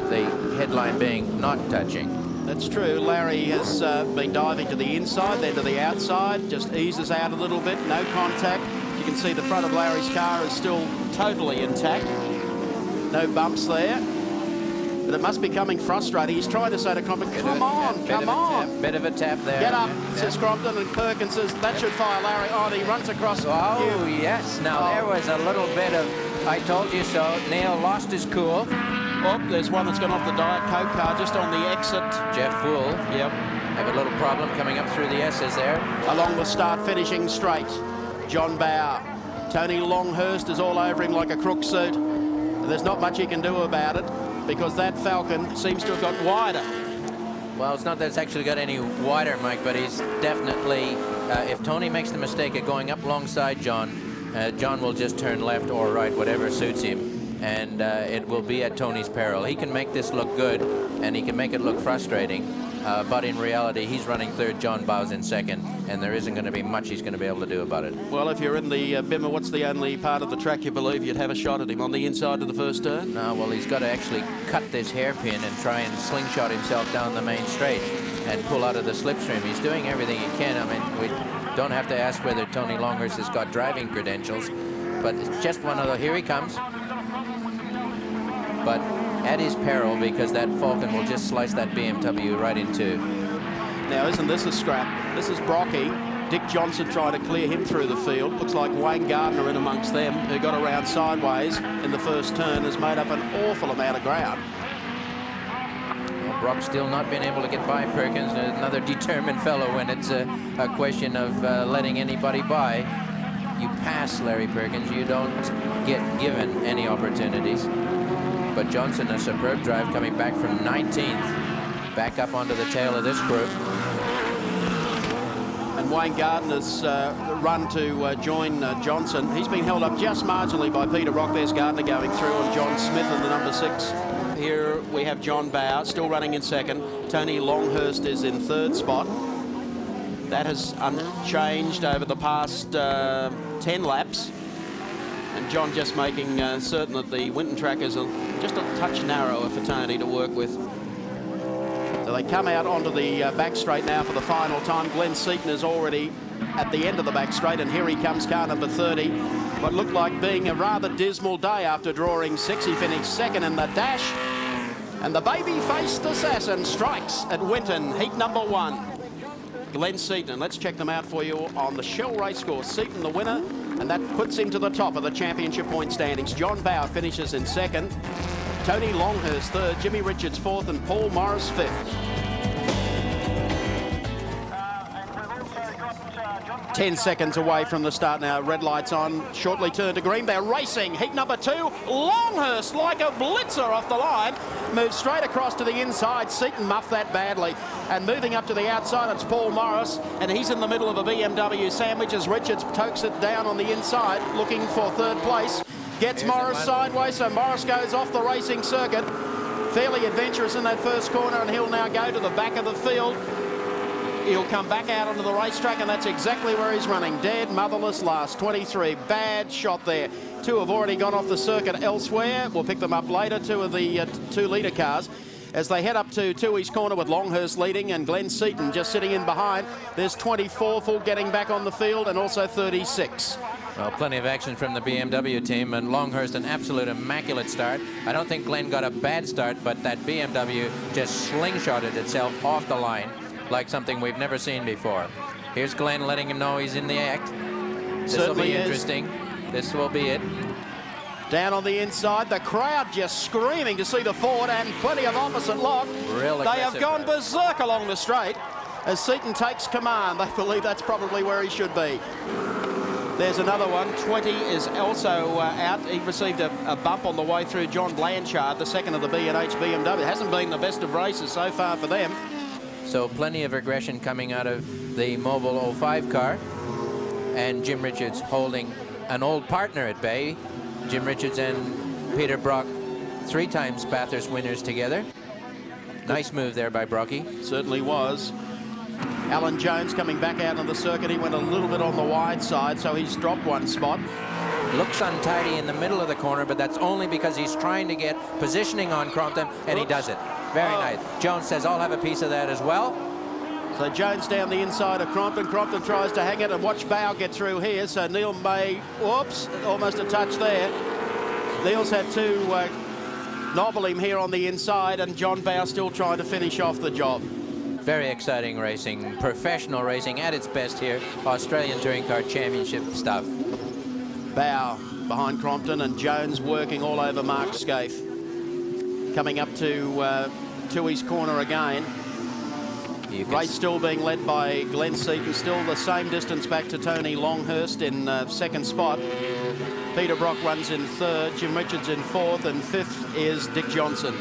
The headline being not touching. That's true. Larry has been diving to the inside, then to the outside, just eases out a little bit, no contact. You can see the front of Larry's car is still totally intact. No bumps there. But it must be coming frustrating. He's trying to say to Crompton, come on. Bit of a tap there. Get up, says Crompton, and Perkins says, that should fire Larry on. He runs across. Oh, yes. Now, there was a little bit of, I told you so. Neil lost his cool. Oh, there's one that's gone off the Diet Coke car just on the exit. Jeff Fool. Yep. Have a little problem coming up through the S's there. Along the start, finishing straight. John Bauer. Tony Longhurst is all over him like a crook suit. There's not much he can do about it because that Falcon seems to have got wider. Well, it's not that it's actually got any wider, Mike, but he's definitely, if Tony makes the mistake of going up alongside John, John will just turn left or right, whatever suits him. And it will be at Tony's peril. He can make this look good, and he can make it look frustrating, but in reality, he's running 3rd, John Bowes in 2nd, and there isn't going to be much he's going to be able to do about it. Well, if you're in the Bimmer, what's the only part of the track you believe you'd have a shot at him? On the inside of the first turn? No, well, he's got to actually cut this hairpin and try and slingshot himself down the main straight and pull out of the slipstream. He's doing everything he can. I mean, we don't have to ask whether Tony Longhurst has got driving credentials, but it's just one of the, here he comes. But at his peril, because that Falcon will just slice that BMW right in 2. Now, isn't this a scrap? This is Brocky. Dick Johnson trying to clear him through the field. Looks like Wayne Gardner in amongst them, who got around sideways in the first turn, has made up an awful amount of ground. Well, Brock's still not been able to get by Perkins. Another determined fellow when it's a question of letting anybody by. You pass Larry Perkins, you don't get given any opportunities. But Johnson, a superb drive coming back from 19th, back up onto the tail of this group. And Wayne Gardner's run to join Johnson. He's been held up just marginally by Peter Brock. There's Gardner going through on John Smith in the number 6. Here we have John Bauer still running in 2nd. Tony Longhurst is in 3rd spot. That has unchanged over the past 10 laps. And John just making certain that the Winton track is just a touch narrower for Tony to work with. So they come out onto the back straight now for the final time. Glenn Seaton is already at the end of the back straight, and here he comes, car number 30. What looked like being a rather dismal day after drawing 6. He finished 2nd in the dash. And the baby-faced assassin strikes at Winton, heat number 1. Glenn Seaton. Let's check them out for you on the Shell Racecourse. Seaton the winner, and that puts him to the top of the championship point standings. John Bauer finishes in 2nd. Tony Longhurst 3rd, Jimmy Richards 4th, and Paul Morris 5th. 10 seconds away from the start now. Red lights on. Shortly turn to green. They're racing. Heat number 2. Longhurst, like a blitzer off the line, moves straight across to the inside. Seaton muffed that badly. And moving up to the outside, it's Paul Morris. And he's in the middle of a BMW sandwich as Richards tokes it down on the inside, looking for 3rd place. Gets Morris sideways, so Morris goes off the racing circuit. Fairly adventurous in that first corner, and he'll now go to the back of the field. He'll come back out onto the racetrack, and that's exactly where he's running. Dead, motherless last, 23. Bad shot there. 2 have already gone off the circuit elsewhere. We'll pick them up later, 2 of the 2-litre cars. as they head up to Tui's corner with Longhurst leading and Glenn Seaton just sitting in behind. There's 24 full getting back on the field and also 36. Well, plenty of action from the BMW team, and Longhurst an absolute immaculate start. I don't think Glenn got a bad start, but that BMW just slingshotted itself off the line like something we've never seen before. Here's Glenn letting him know he's in the act. This will be interesting. This will be it. Down on the inside, the crowd just screaming to see the Ford and plenty of opposite lock. They have gone berserk along the straight as Seaton takes command. They believe that's probably where he should be. There's another one. 20 is also out. He received a bump on the way through John Blanchard, the second of the B&H BMW. It hasn't been the best of races so far for them. So plenty of aggression coming out of the Mobile 05 car. And Jim Richards holding an old partner at bay. Jim Richards and Peter Brock, 3 times Bathurst winners together. Nice move there by Brocky. Certainly was. Alan Jones coming back out on the circuit. He went a little bit on the wide side, so he's dropped 1 spot. Looks untidy in the middle of the corner, but that's only because he's trying to get positioning on Crompton, and he does it. Very nice. Jones says, I'll have a piece of that as well. So Jones down the inside of Crompton. Crompton tries to hang it, and watch Bow get through here. So Neil May, whoops, almost a touch there. Neil's had to nobble him here on the inside, and John Bow still trying to finish off the job. Very exciting racing, professional racing at its best here. Australian Touring Car Championship stuff. Bow behind Crompton and Jones working all over Mark Scaife. Coming up to Tui's corner again. Race still being led by Glenn Seaton, still the same distance back to Tony Longhurst in 2nd spot. Peter Brock runs in 3rd, Jim Richards in 4th, and 5th is Dick Johnson.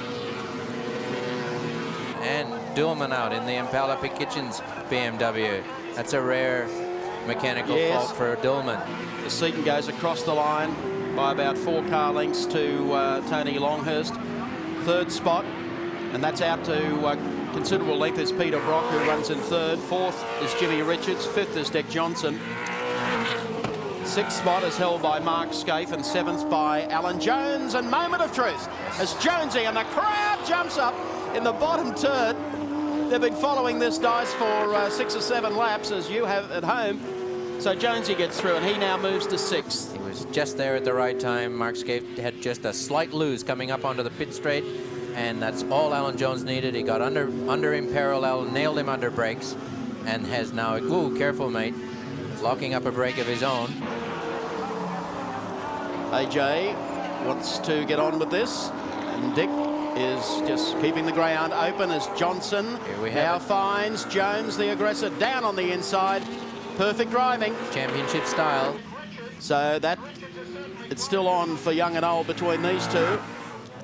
And Dillman out in the Impala Pick Kitchens BMW. That's a rare mechanical fault for Dillman. Seaton goes across the line by about 4 car lengths to Tony Longhurst. 3rd spot, and that's out to considerable length is Peter Brock, who runs in 3rd. 4th is Jimmy Richards. 5th is Dick Johnson. 6th spot is held by Mark Scaife, and 7th by Alan Jones. And moment of truth as Jonesy and the crowd jumps up in the bottom turn. They've been following this dice for 6 or 7 laps, as you have at home. So Jonesy gets through, and he now moves to 6th. He was just there at the right time. Mark Scaife had just a slight lose coming up onto the pit straight, and that's all Alan Jones needed. He got under him parallel, nailed him under brakes, and has now, ooh, careful mate, locking up a brake of his own. AJ wants to get on with this, and Dick is just keeping the ground open as Johnson now finds Jones, the aggressor, down on the inside. Perfect driving. Championship style. So that it's still on for young and old between these two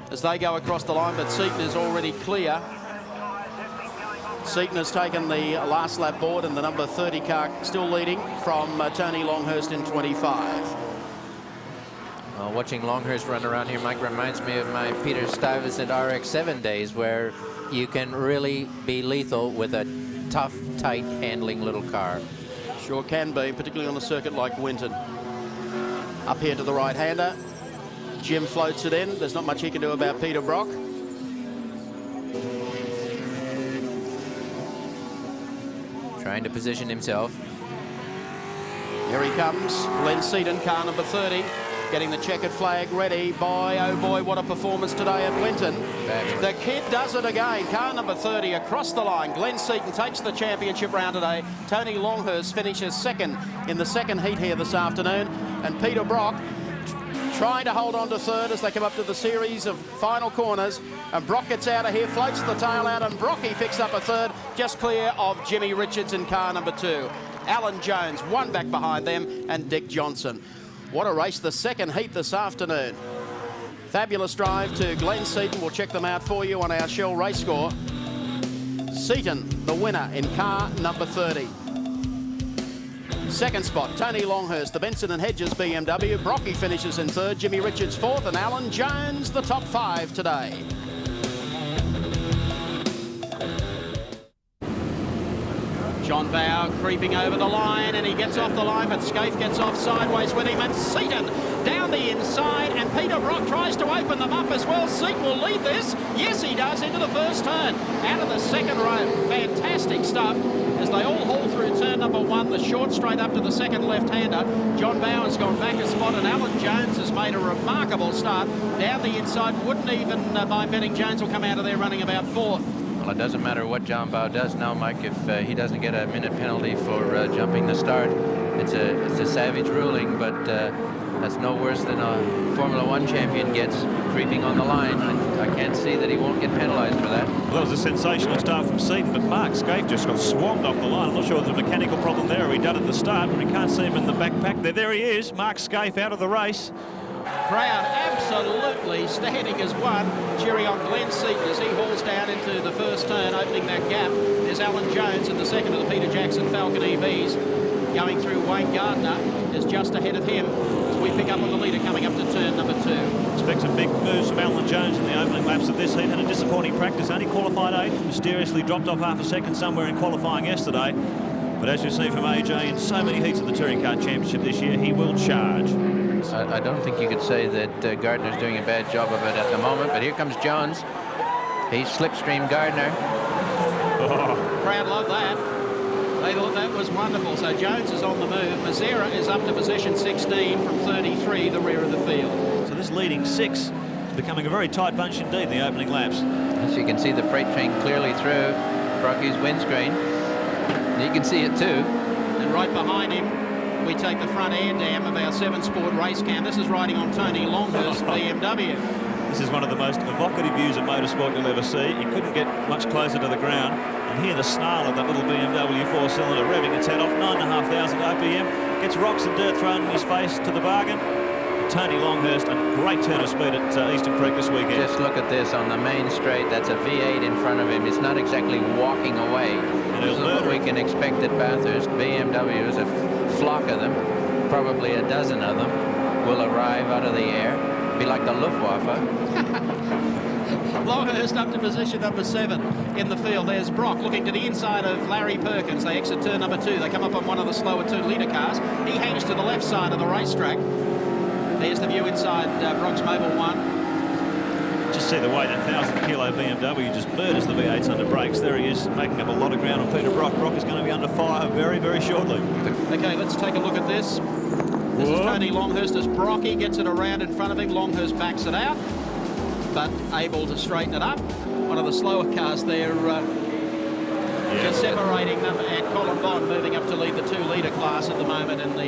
as they go across the line, but Seaton is already clear. Seaton has taken the last lap board, and the number 30 car still leading from Tony Longhurst in 25. Well, watching Longhurst run around here, Mike, reminds me of my Peter Stuyvesant RX-7 days, where you can really be lethal with a tough, tight handling little car. Sure can be, particularly on a circuit like Winton. Up here to the right-hander. Jim floats it in. There's not much he can do about Peter Brock. Trying to position himself. Here he comes. Glenn Seaton, car number 30. Getting the checkered flag ready. Boy, oh boy, what a performance today at Winton. The kid does it again. Car number 30 across the line. Glenn Seaton takes the championship round today. Tony Longhurst finishes 2nd in the 2nd heat here this afternoon. And Peter Brock trying to hold on to 3rd as they come up to the series of final corners. And Brock gets out of here, floats the tail out, and Brocky picks up a 3rd, just clear of Jimmy Richards in car number 2. Alan Jones, 1 back behind them, and Dick Johnson. What a race, the 2nd heat this afternoon. Fabulous drive to Glenn Seaton. We'll check them out for you on our Shell race score. Seaton, the winner in car number 30. 2nd spot, Tony Longhurst, the Benson & Hedges BMW. Brocky finishes in 3rd, Jimmy Richards 4th, and Alan Jones, the top 5 today. John Bow creeping over the line, and he gets off the line, but Scaife gets off sideways with him, and Seaton down the inside, and Peter Brock tries to open them up as well. Seaton will lead this. Yes, he does, into the first turn. Out of the second row. Fantastic stuff as they all haul through turn number 1, the short straight up to the second left-hander. John Bow has gone back a spot, and Alan Jones has made a remarkable start down the inside. Wouldn't even mind betting Jones will come out of there running about 4th. Well, it doesn't matter what John Bow does now, Mike, if he doesn't get a minute penalty for jumping the start. It's a savage ruling, but that's no worse than a Formula 1 champion gets creeping on the line. I can't see that he won't get penalised for that. Well, it was a sensational start from Seaton, but Mark Scaife just got swamped off the line. I'm not sure there's a mechanical problem there, or he done at the start, but we can't see him in the backpack. There he is, Mark Scaife out of the race. Crowd absolutely standing as one, cheering on Glenn Seaton as he hauls down into the first turn, opening that gap. There's Alan Jones in the second of the Peter Jackson Falcon EVs. Going through, Wayne Gardner is just ahead of him as we pick up on the leader coming up to turn number 2. Expect some big moves from Alan Jones in the opening laps of this heat. Had a disappointing practice, only qualified 8th, mysteriously dropped off half a second somewhere in qualifying yesterday. But as you see from AJ in so many heats of the Touring Car Championship this year, he will charge. I don't think you could say that Gardner's doing a bad job of it at the moment, but here comes Jones. He's slipstream Gardner. Oh. Crowd love that. They thought that was wonderful. So Jones is on the move. Mazera is up to position 16 from 33, the rear of the field. So this leading 6 is becoming a very tight bunch indeed in the opening laps. As you can see the freight train clearly through Brocky's windscreen. You can see it too. And right behind him, we take the front air dam of our 7-Sport race cam. This is riding on Tony Longhurst BMW. This is one of the most evocative views of motorsport you'll ever see. You couldn't get much closer to the ground and hear the snarl of that little BMW 4-cylinder revving its head off, 9,500 RPM. Gets rocks and dirt thrown in his face to the bargain. Tony Longhurst, a great turn of speed at Eastern Creek this weekend. Just look at this on the main straight. That's a V8 in front of him. It's not exactly walking away. This is what we can expect at Bathurst. BMWs, a flock of them, probably a dozen of them, will arrive out of the air. Be like the Luftwaffe. Longhurst up to position number 7 in the field. There's Brock looking to the inside of Larry Perkins. They exit turn number 2. They come up on one of the slower 2-litre cars. He hangs to the left side of the racetrack. There's the view inside Brock's Mobile 1. Just see the way that 1,000-kilo BMW just murders the V8s under brakes. There he is, making up a lot of ground on Peter Brock. Brock is going to be under fire very, very shortly. Okay, let's take a look at this. This is Tony Longhurst as Brocky gets it around in front of him. Longhurst backs it out, but able to straighten it up. One of the slower cars there, just separating them, and Colin Bond moving up to lead the 2-litre class at the moment in the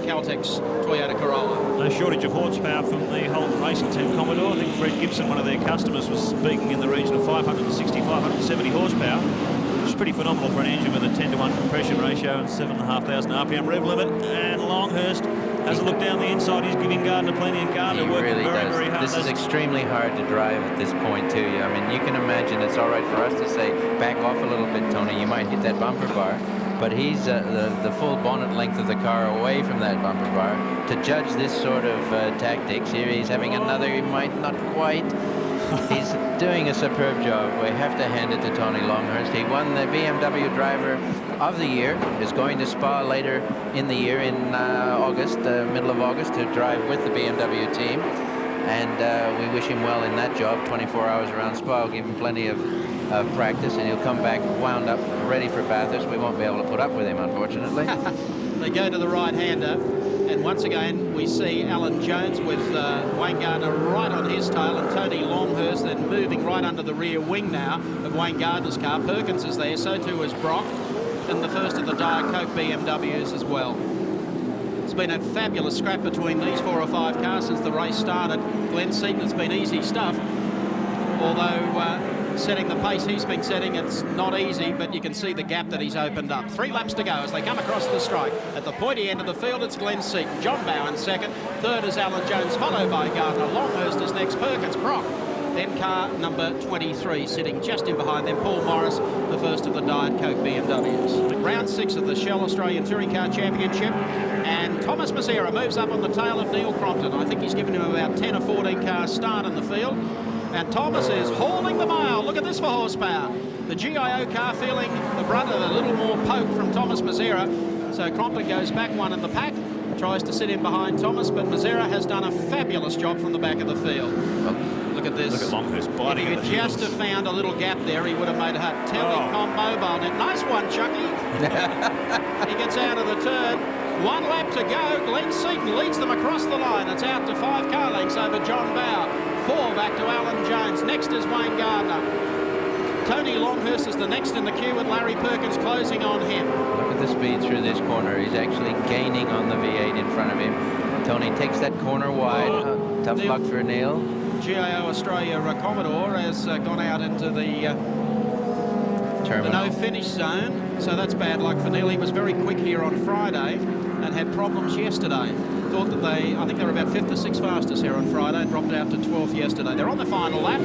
Caltex Toyota Corolla. No shortage of horsepower from the Holden Racing Team Commodore. I think Fred Gibson, one of their customers, was speaking in the region of 560, 570 horsepower. Which is pretty phenomenal for an engine with a 10-to-1 compression ratio and 7,500 RPM rev limit. And Longhurst has a look down the inside. He's giving Gardner plenty, and Gardner working really very, does. very hard. This is extremely hard to drive at this point too. I mean, you can imagine it's all right for us to say, back off a little bit, Tony. You might hit that bumper bar. But he's the full bonnet length of the car away from that bumper bar. To judge this sort of tactics, here he's having another, he might not quite. He's doing a superb job. We have to hand it to Tony Longhurst. He won the BMW Driver of the Year, is going to Spa later in the year in August, middle of August, to drive with the BMW team. And we wish him well in that job. 24 hours around Spa will give him plenty of practice, and he'll come back wound up, ready for Bathurst. We won't be able to put up with him, unfortunately. They go to the right-hander, and once again we see Alan Jones with Wayne Gardner right on his tail, and Tony Longhurst then moving right under the rear wing now of Wayne Gardner's car. Perkins is there, so too is Brock, and the first of the Diet Coke BMWs as well. It's been a fabulous scrap between these 4 or 5 cars since the race started. Glenn Seaton, it's been easy stuff, although setting the pace he's been setting, it's not easy, but you can see the gap that he's opened up. 3 laps to go as they come across the strike. At the pointy end of the field, it's Glenn Seaton. John Bow in second. Third is Alan Jones, followed by Gardner. Longhurst is next. Perkins, Brock. Then car number 23, sitting just in behind them, Paul Morris, the first of the Diet Coke BMWs. Round 6 of the Shell Australian Touring Car Championship, and Thomas Mazera moves up on the tail of Neil Crompton. I think he's given him about 10 or 14 cars start in the field. And Thomas is hauling the mile. Look at this for horsepower. The GIO car feeling the brunt of a little more poke from Thomas Mazzera. So Crompton goes back one in the pack, tries to sit in behind Thomas, but Mazzera has done a fabulous job from the back of the field. Look at this. Look at Longhurst biting if at he the just heels. have found a little gap there, he would have made a hut. Telecom Mobile net. Nice one, Chucky. He gets out of the turn. 1 lap to go. Glenn Seaton leads them across the line. It's out to 5 car lengths over John Bower. 4 back to Alan Jones. Next is Wayne Gardner. Tony Longhurst is the next in the queue with Larry Perkins closing on him. Look at the speed through this corner. He's actually gaining on the V8 in front of him. Tony takes that corner wide. Tough luck for Neil. GIO Australia Commodore has gone out into the no finish zone, so that's bad luck for Neil. He was very quick here on Friday and had problems yesterday. Thought that I think they were about 5th or 6th fastest here on Friday, dropped out to 12th yesterday. They're on the final lap.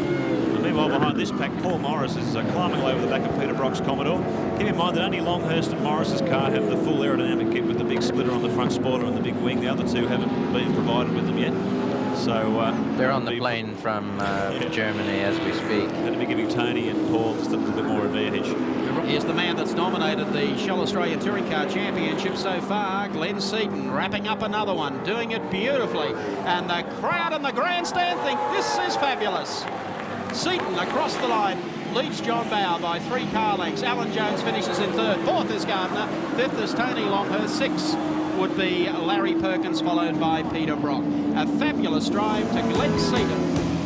Meanwhile, behind this pack, Paul Morris is climbing all over the back of Peter Brock's Commodore. Keep in mind that only Longhurst and Morris's car have the full aerodynamic kit with the big splitter on the front spoiler and the big wing. The other two haven't been provided with them yet. So they're on the plane from Germany as we speak. Going to be giving Tony and Paul just a little bit more advantage. Here's the man that's dominated the Shell Australia Touring Car Championship so far, Glenn Seaton, wrapping up another one, doing it beautifully. And the crowd in the grandstand think this is fabulous. Seaton across the line leads John Bower by 3 car lengths. Alan Jones finishes in 3rd. 4th is Gardner. 5th is Tony Longhurst. 6th would be Larry Perkins, followed by Peter Brock. A fabulous drive to Glenn Seaton,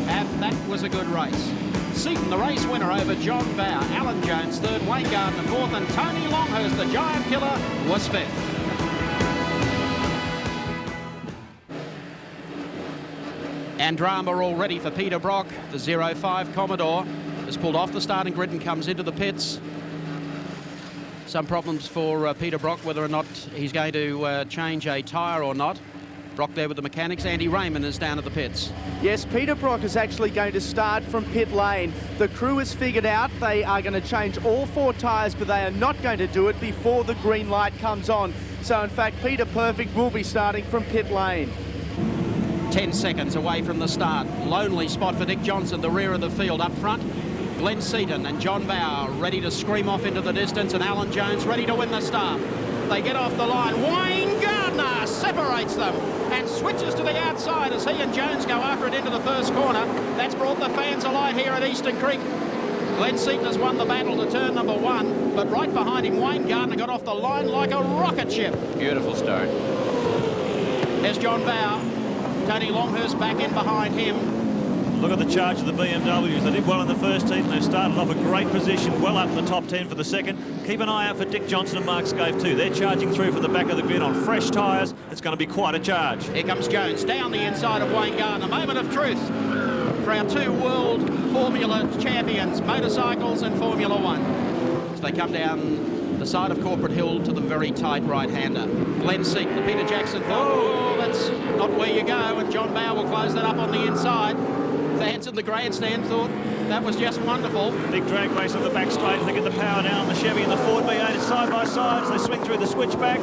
and that was a good race. Seaton, the race winner over John Bower. Alan Jones 3rd, Wayne Gardner 4th, and Tony Longhurst, the giant killer, was 5th. And drama all ready for Peter Brock. The 05 Commodore is pulled off the starting grid and comes into the pits. Some problems for Peter Brock, whether or not he's going to change a tyre or not. Brock there with the mechanics. Andy Raymond is down at the pits. Yes, Peter Brock is actually going to start from pit lane. The crew has figured out they are going to change all 4 tyres, but they are not going to do it before the green light comes on. So, in fact, Peter Perfect will be starting from pit lane. 10 seconds away from the start. Lonely spot for Dick Johnson, the rear of the field up front. Glenn Seaton and John Bower ready to scream off into the distance, and Alan Jones ready to win the start. They get off the line. Wayne Gardner separates them and switches to the outside as he and Jones go after it into the first corner. That's brought the fans alive here at Eastern Creek. Glenn Seaton has won the battle to turn number 1, but right behind him, Wayne Gardner got off the line like a rocket ship. Beautiful start. There's John Bower. Tony Longhurst back in behind him. Look at the charge of the BMWs. They did well in the first heat, and they've started off a great position, well up in the top 10 for the second. Keep an eye out for Dick Johnson and Mark Scaife too. They're charging through from the back of the grid on fresh tyres. It's going to be quite a charge. Here comes Jones down the inside of Wayne Gardner. Moment of truth for our 2 world Formula champions, motorcycles and Formula 1. As they come down the side of Corporate Hill to the very tight right-hander. Glenn Seaton, the Peter Jackson thought, oh, that's not where you go, and John Bower will close that up on the inside. Fans in the grandstand thought that was just wonderful. Big drag race on the back straight. They get the power down. The Chevy and the Ford V8 is side by side as they swing through the switchback.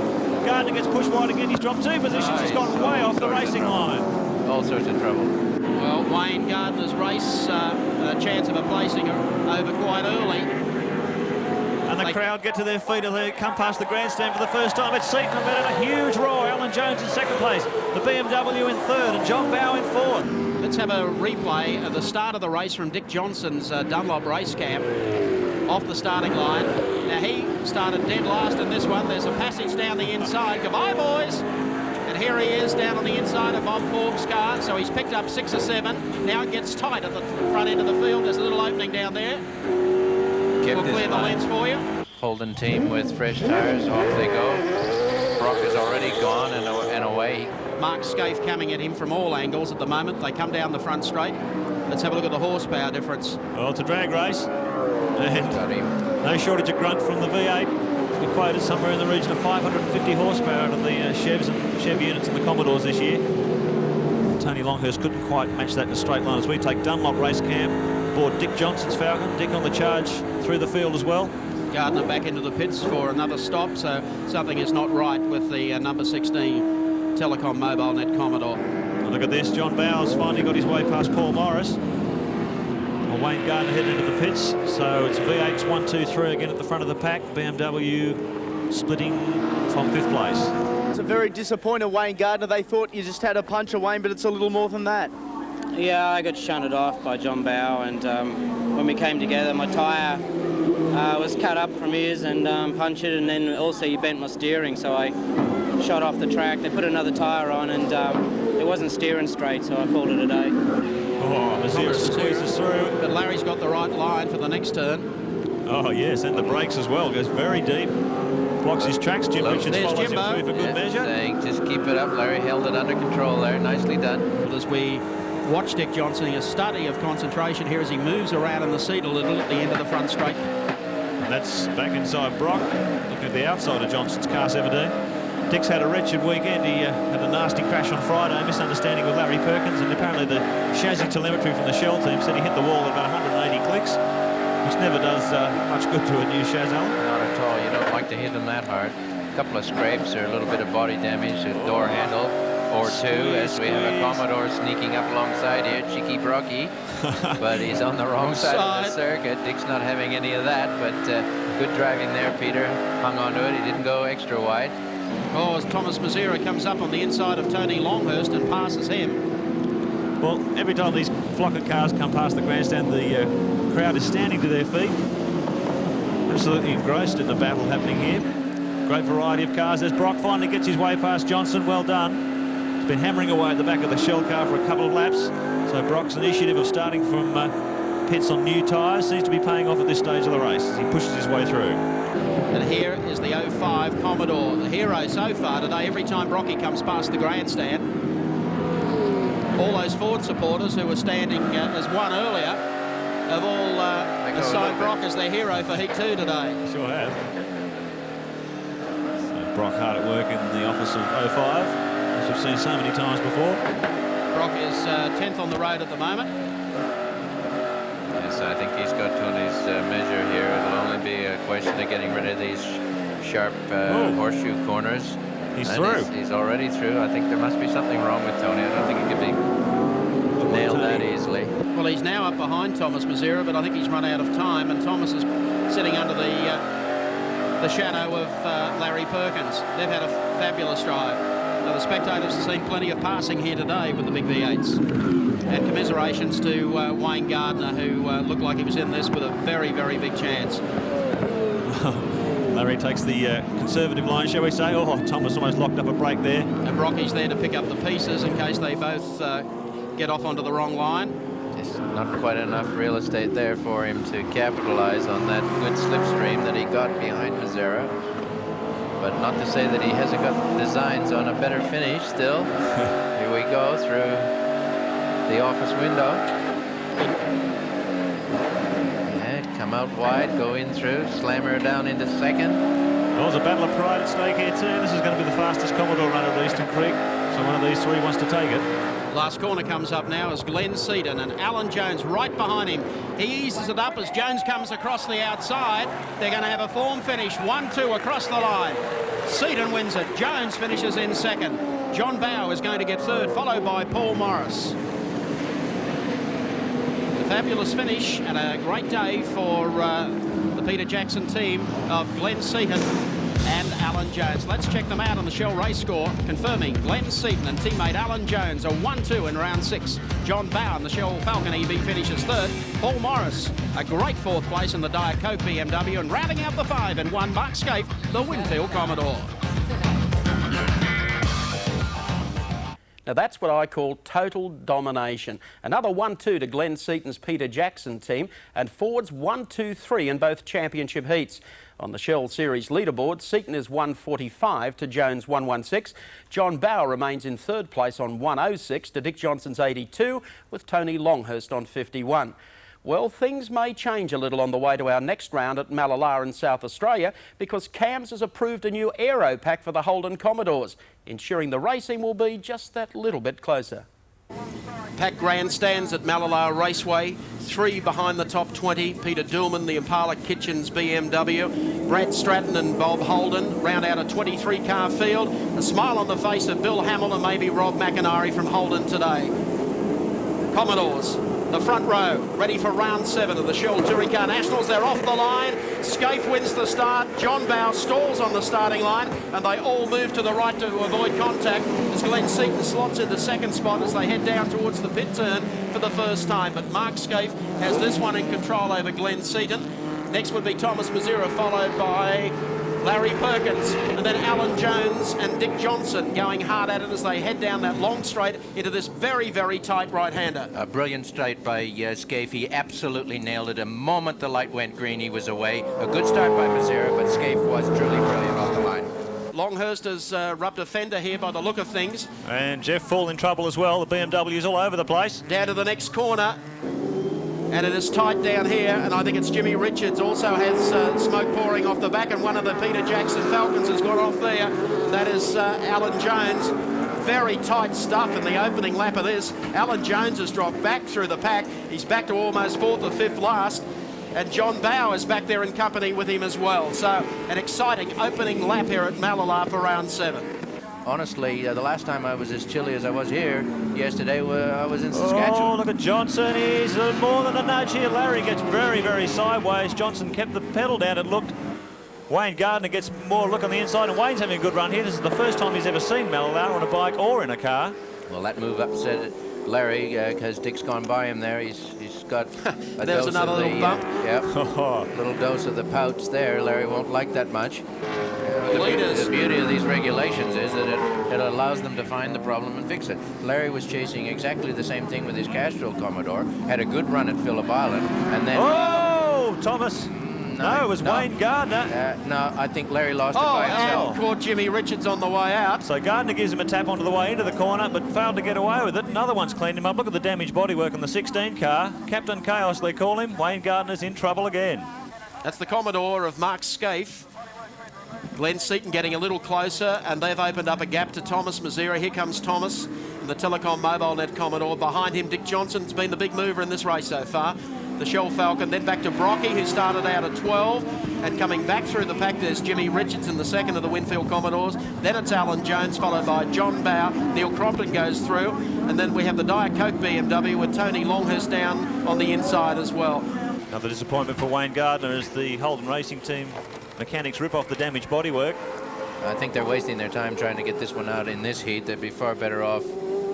Gardner gets pushed wide again. He's dropped 2 positions. He's gone way off the racing line. All sorts of trouble. Well, Wayne Gardner's race, a chance of a placing over quite early. And the crowd get to their feet as they come past the grandstand for the first time. It's Seaton about a huge roar. Alan Jones in 2nd place. The BMW in 3rd and John Bower in 4th. Let's have a replay of the start of the race from Dick Johnson's Dunlop race camp off the starting line. Now, he started dead last in this one. There's a passage down the inside. Goodbye, boys. And here he is down on the inside of Bob Forbes' car. So he's picked up 6 or 7. Now it gets tight at the front end of the field. There's a little opening down there. We'll clear the lens for you. Holden team with fresh tyres. Off they go. Brock is already gone and away. Mark Scaife coming at him from all angles at the moment. They come down the front straight. Let's have a look at the horsepower difference. Well, it's a drag race. And no shortage of grunt from the V8. We quoted somewhere in the region of 550 horsepower out of the Chevs and Chev units and the Commodores this year. Tony Longhurst couldn't quite match that in a straight line as we take Dunlop race camp aboard Dick Johnson's Falcon. Dick on the charge through the field as well. Gardner back into the pits for another stop, so something is not right with the number 16 Telecom Mobile Net Commodore. And look at this, John Bower's finally got his way past Paul Morris. Well, Wayne Gardner heading into the pits, so it's V8s 1, 2, 3 again at the front of the pack. BMW splitting from 5th place. It's a very disappointed Wayne Gardner. They thought you just had a puncher, Wayne, but it's a little more than that. Yeah, I got shunted off by John Bow, and when we came together, my tyre was cut up from his and punctured, and then also he bent my steering, so I shot off the track. They put another tyre on, and it wasn't steering straight, so I called it a day. Oh, Mazira squeezes through. But Larry's got the right line for the next turn. Oh, yes, and the brakes as well. Goes very deep. Blocks his tracks. Jim Richards There's follows Jimbo. him through for good measure. Saying, just keep it up. Larry held it under control there. Nicely done. As we watch Dick Johnson, a study of concentration here as he moves around in the seat a little at the end of the front straight. And that's back inside Brock. Looking at the outside of Johnson's car, 17. Dick's had a wretched weekend. He had a nasty crash on Friday, misunderstanding with Larry Perkins, and apparently the chassis telemetry from the Shell team said he hit the wall at about 180 clicks, which never does much good to a new chassis. Not at all. You don't like to hit him that hard. A couple of scrapes or a little bit of body damage, a door handle or two, as we have a Commodore sneaking up alongside here, Cheeky Brocky. But he's on the wrong side of the circuit. Dick's not having any of that, but good driving there. Peter hung on to it. He didn't go extra wide. Oh, as Thomas Mazira comes up on the inside of Tony Longhurst and passes him. Well, every time these flock of cars come past the grandstand, the crowd is standing to their feet. Absolutely engrossed in the battle happening here. Great variety of cars as Brock finally gets his way past Johnson. Well done. He's been hammering away at the back of the Shell car for a couple of laps. So Brock's initiative of starting from pits on new tyres seems to be paying off at this stage of the race as he pushes his way through. And here is the 05 Commodore, the hero so far today. Every time Brocky comes past the grandstand, all those Ford supporters who were standing as one earlier have all assigned Brock as their hero for Heat 2 today. Sure have. So Brock hard at work in the office of 05, as we've seen so many times before. Brock is 10th on the road at the moment. Yes, I think he's got Tony's measure here. It'll only be a question of getting rid of these sharp horseshoe corners. He's through. He's already through. I think there must be something wrong with Tony. I don't think he could be nailed that easily. Well, he's now up behind Thomas Mazira, but I think he's run out of time, and Thomas is sitting under the shadow of Larry Perkins. They've had a fabulous drive. Now, the spectators have seen plenty of passing here today with the big V8s. And commiserations to Wayne Gardner, who looked like he was in this with a very, very big chance. Larry takes the conservative line, shall we say. Oh, Thomas almost locked up a brake there. And Brocky's there to pick up the pieces in case they both get off onto the wrong line. Just not quite enough real estate there for him to capitalize on that good slipstream that he got behind Mazera. But not to say that he hasn't got designs on a better finish still. Here we go through the office window. Yeah, come out wide, go in through, slam her down into second. Well, there's a battle of pride at stake here too. This is going to be the fastest Commodore run at Eastern Creek. So one of these three wants to take it. Last corner comes up now as Glenn Seaton and Alan Jones right behind him. He eases it up as Jones comes across the outside. They're going to have a form finish, 1-2 across the line. Seaton wins it. Jones finishes in second. John Bow is going to get third, followed by Paul Morris. A fabulous finish and a great day for the Peter Jackson team of Glenn Seaton and Alan Jones. Let's check them out on the Shell race score, confirming Glenn Seaton and teammate Alan Jones are 1-2 in round 6. John Bow in the Shell Falcon EB finishes third. Paul Morris, a great fourth place in the Diet Coke BMW, and rounding out the 5 in 1, Mark Scaife, the Winfield Commodore. Now that's what I call total domination. Another 1-2 to Glenn Seaton's Peter Jackson team, and Ford's 1-2-3 in both championship heats. On the Shell Series leaderboard, Seaton is 145 to Jones 116. John Bow remains in third place on 106 to Dick Johnson's 82, with Tony Longhurst on 51. Well, things may change a little on the way to our next round at Malala in South Australia, because CAMS has approved a new aero pack for the Holden Commodores, ensuring the racing will be just that little bit closer. Packed grandstands at Malala Raceway, 3 behind the top 20. Peter Dillman, the Impala Kitchens BMW. Brad Stratton and Bob Holden round out a 23-car field. A smile on the face of Bill Hamill and maybe Rob McIntyre from Holden today. Commodores the front row, ready for round 7 of the Shell Touring Car Nationals. They're off the line. Scaife wins the start. John Bowe stalls on the starting line, and they all move to the right to avoid contact as Glenn Seaton slots into second spot as they head down towards the pit turn for the first time. But Mark Scaife has this one in control over Glenn Seaton. Next would be Thomas Mazira, followed by Larry Perkins, and then Alan Jones and Dick Johnson going hard at it as they head down that long straight into this very, very tight right-hander. A brilliant straight by Scaife. He absolutely nailed it. The moment the light went green, he was away. A good start by Mazira, but Scaife was truly brilliant off the line. Longhurst has rubbed a fender here by the look of things. And Jeff Fall in trouble as well. The BMW's all over the place. Down to the next corner. And it is tight down here, and I think it's Jimmy Richards also has smoke pouring off the back, and one of the Peter Jackson Falcons has got off there. That is Alan Jones. Very tight stuff in the opening lap of this. Alan Jones has dropped back through the pack. He's back to almost 4th or 5th last. And John Bowe is back there in company with him as well. So an exciting opening lap here at Malala for round 7. Honestly, the last time I was as chilly as I was here yesterday, I was in Saskatchewan. Oh, look at Johnson. He's more than a nudge here. Larry gets very, very sideways. Johnson kept the pedal down. It looked... Wayne Gardner gets more look on the inside, and Wayne's having a good run here. This is the first time he's ever seen Malala on a bike or in a car. Well, that move upset Larry because Dick's gone by him there. He's got a There's dose another of little bump. Yep, little dose of the pouch there. Larry won't like that much. The beauty of these regulations is that it allows them to find the problem and fix it. Larry was chasing exactly the same thing with his Castrol Commodore, had a good run at Phillip Island, and then... Oh, Thomas! No, it was Wayne Gardner. No, I think Larry lost it by himself. And caught Jimmy Richards on the way out. So Gardner gives him a tap onto the way into the corner, but failed to get away with it. Another one's cleaned him up. Look at the damaged bodywork on the 16 car. Captain Chaos, they call him. Wayne Gardner's in trouble again. That's the Commodore of Mark Scaife. Glenn Seaton getting a little closer, and they've opened up a gap to Thomas Mazira. Here comes Thomas in the Telecom Mobile Net Commodore. Behind him, Dick Johnson's been the big mover in this race so far. The Shell Falcon, then back to Brocky, who started out at 12, and coming back through the pack, there's Jimmy Richards in the second of the Winfield Commodores. Then it's Alan Jones, followed by John Bowe. Neil Crompton goes through, and then we have the Diet Coke BMW with Tony Longhurst down on the inside as well. Another disappointment for Wayne Gardner as the Holden Racing Team mechanics rip off the damaged bodywork. I think they're wasting their time trying to get this one out in this heat. They'd be far better off